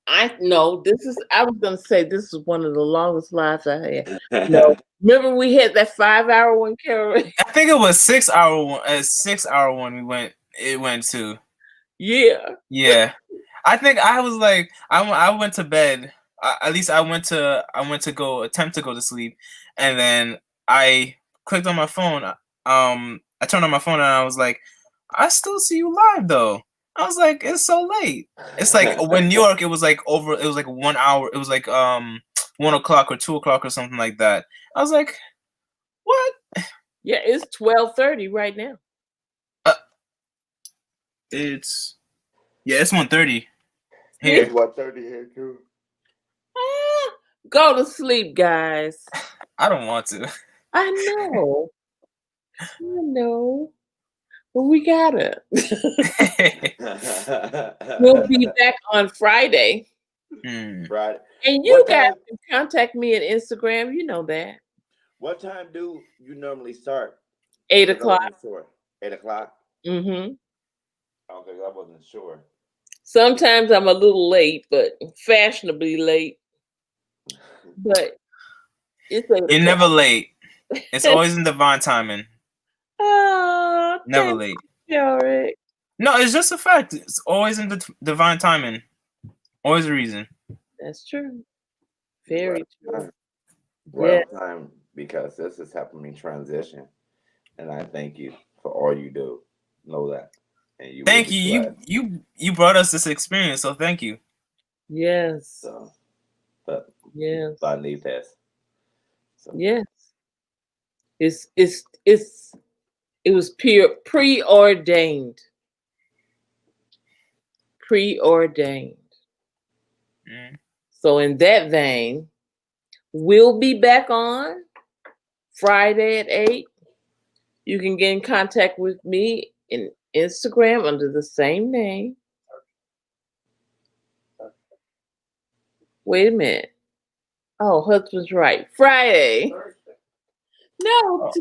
I know I was going to say this is one of the longest lives I had. No. Remember we had that 5-hour one, Carol? I think it was 6-hour one. 6-hour one it went to. Yeah. Yeah. I think I was like I went to bed. At least I went to attempt to go to sleep, and then I clicked on my phone. I turned on my phone and I was like, I still see you live though. I was like, it's so late. It's like when New York, it was like 1 hour. It was like 1 o'clock or 2 o'clock or something like that. I was like, what? Yeah, it's 12:30 right now. It's 1:30 here. It's 1:30 here too. Go to sleep, guys. I don't want to. I know. But we gotta. We'll be back on Friday. Friday. And you guys can contact me at Instagram. You know that. What time do you normally start? 8 o'clock. 8 o'clock? Mm-hmm. Okay, I wasn't sure. Sometimes I'm a little late, but fashionably late. But it's 8 o'clock. You're never late. It's always in divine timing. Oh, never late. Yorick. No, it's just a fact. It's always in the divine timing. Always a reason. That's true. Very true. Well time, because this is helping me transition, and I thank you for all you do. Know that. And you. Thank you. You brought us this experience, so thank you. Yes. So, but yes, I need this. So. Yes. It was preordained. Preordained. So in that vein, we'll be back on Friday at 8. You can get in contact with me in Instagram under the same name. Wait a minute. Oh, husband's right. Friday. No, Oh.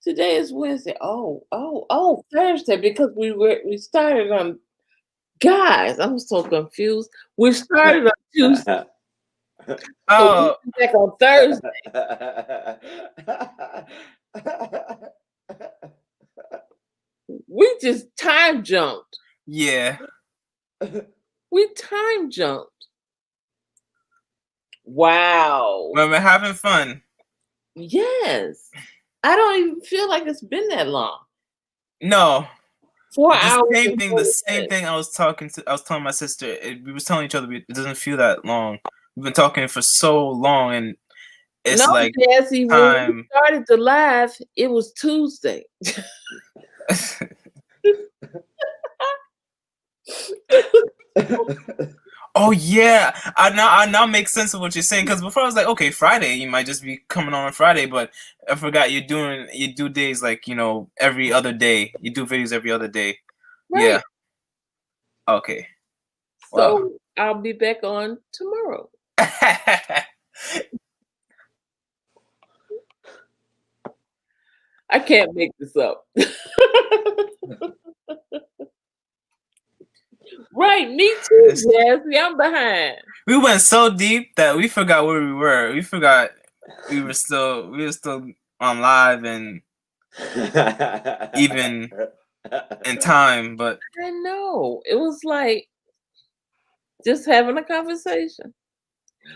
today is Wednesday. Oh, Thursday, because we started on, guys, I'm so confused. We started on Tuesday. Oh, So we'll be back on Thursday. We just time jumped. yeah. We time jumped. Wow. When we're having fun. Yes. I don't even feel like it's been that long. No. 4 The hours. same and thing. 40 The same minutes. thing. I was telling my sister. We was telling each other. It doesn't feel that long. We've been talking for so long, and it's No, like Jazzy, when we time. started the live, it was Tuesday. Oh yeah, I now make sense of what you're saying, because before I was like, okay, Friday, you might just be coming on Friday, but I forgot you do days like, you know, every other day. You do videos every other day. Right. Yeah. Okay. So Wow. I'll be back on tomorrow. I can't make this up. Right, me too, Jazzy. I'm behind. We went so deep that we forgot where we were. We forgot we were still on live and even in time, but I know. It was like just having a conversation.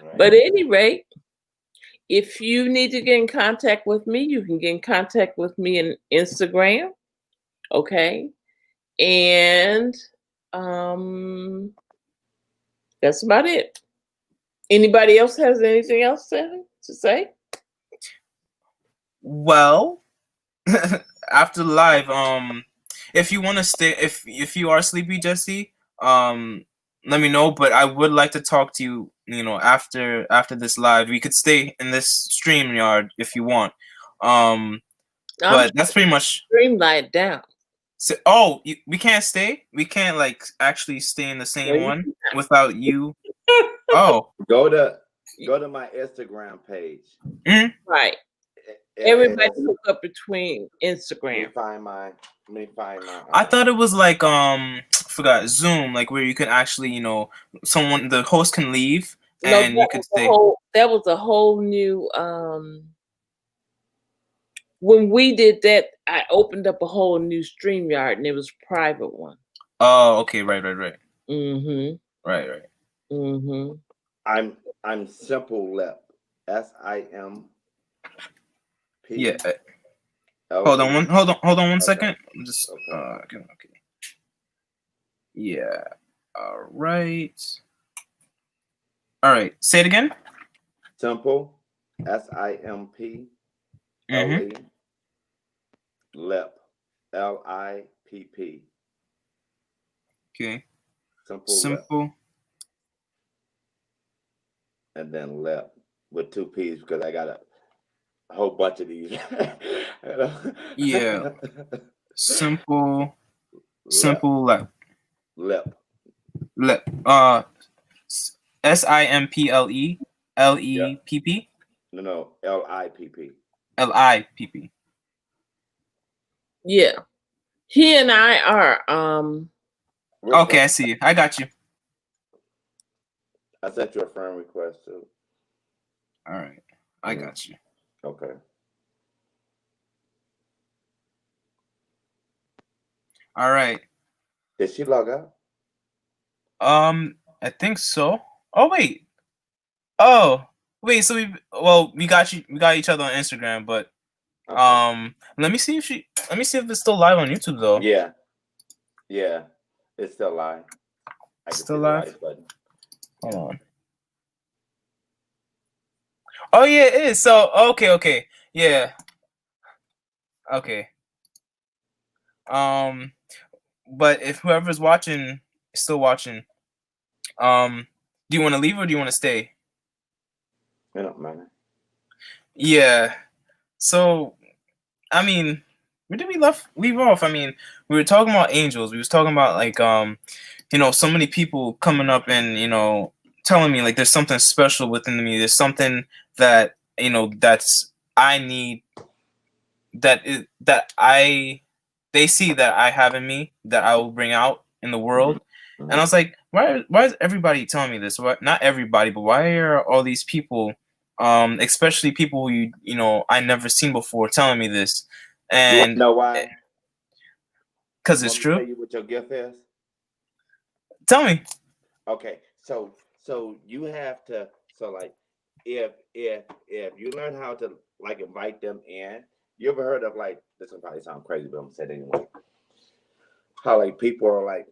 Right. But at any rate, if you need to get in contact with me, you can get in contact with me on Instagram. Okay. And that's about it. Anybody else has anything else to say? well, after the live, if you want to stay, if you are sleepy, Jesse, let me know. But I would like to talk to you. You know, after this live, we could stay in this StreamYard if you want. But that's pretty much. Streamline down. So, we can't stay. We can't like actually stay in the same one without you. Oh, Go to my Instagram page. Mm-hmm. Right. Everybody hook up between Instagram. Let me find my. I thought it was like forgot Zoom, like where you can actually, you know, the host can leave and you could stay. That was a whole new. When we did that, I opened up a whole new StreamYard, and it was a private one. Oh, okay, right. Mm-hmm. Right. Mm-hmm. I'm Simple Lep. SIMP. Yeah. Hold on one second. I'm just okay. Yeah. All right. Say it again. Simple. SIMP. Mm-hmm. Lep. LIPP. Okay. Simple. Lep. And then Lep with 2 P's, because I got a whole bunch of these. Yeah. Simple Lep. Lep. SIMPLE LEPP. No, LIPP. LIPP. Yeah. He and I are Okay, I see you. I got you. I sent you a friend request too. All right. I got you. Okay. All right. Did she log out? I think so. Oh wait. So we got each other on Instagram, but okay. Let me see if it's still live on YouTube though. Yeah, it's still live. I can still see live. The live button. Hold on. Oh yeah, it is. So okay, yeah. Okay. But if whoever's watching is still watching, do you want to leave or do you want to stay? I don't mind. Yeah. So, I mean, where did we leave off? I mean, we were talking about angels. We was talking about like you know, so many people coming up and, you know, telling me like there's something special within me. There's something that that's I need, they see that I have in me that I will bring out in the world. And I was like, why is everybody telling me this? Why, not everybody, but why are all these people, especially people I never seen before, telling me this? And you know why? Because it's true. Tell you what your gift is. Tell me. Okay, so you have to, so like if you learn how to like invite them in, you ever heard of like, this will probably sound crazy, but I'm gonna say it anyway. How like people are like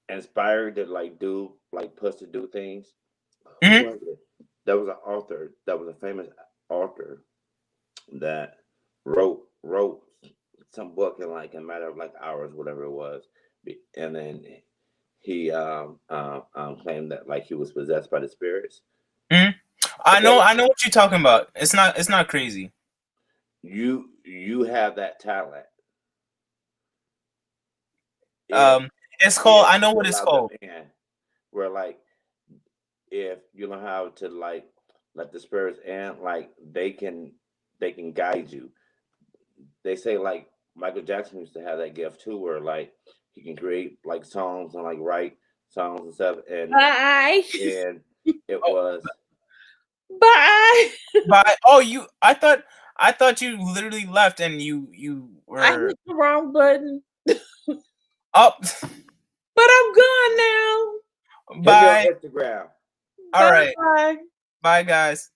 inspired to like do like push to do things. Mm-hmm. Who was it? There was an author, that was a famous author that wrote some book in like a matter of like hours, whatever it was, and then he claimed that like he was possessed by the spirits. Mm-hmm. I know what you're talking about. It's not crazy. You have that talent. It's called. I know what it's called. Where like, if you know how to like let the spirits in, like they can guide you. They say like Michael Jackson used to have that gift too, where like he can create like songs and like write songs and stuff. And Bye. And it was bye. Oh, I thought you literally left and you were. I hit the wrong button. Up. But I'm gone now. Bye. Instagram. All right. Bye. Bye, guys.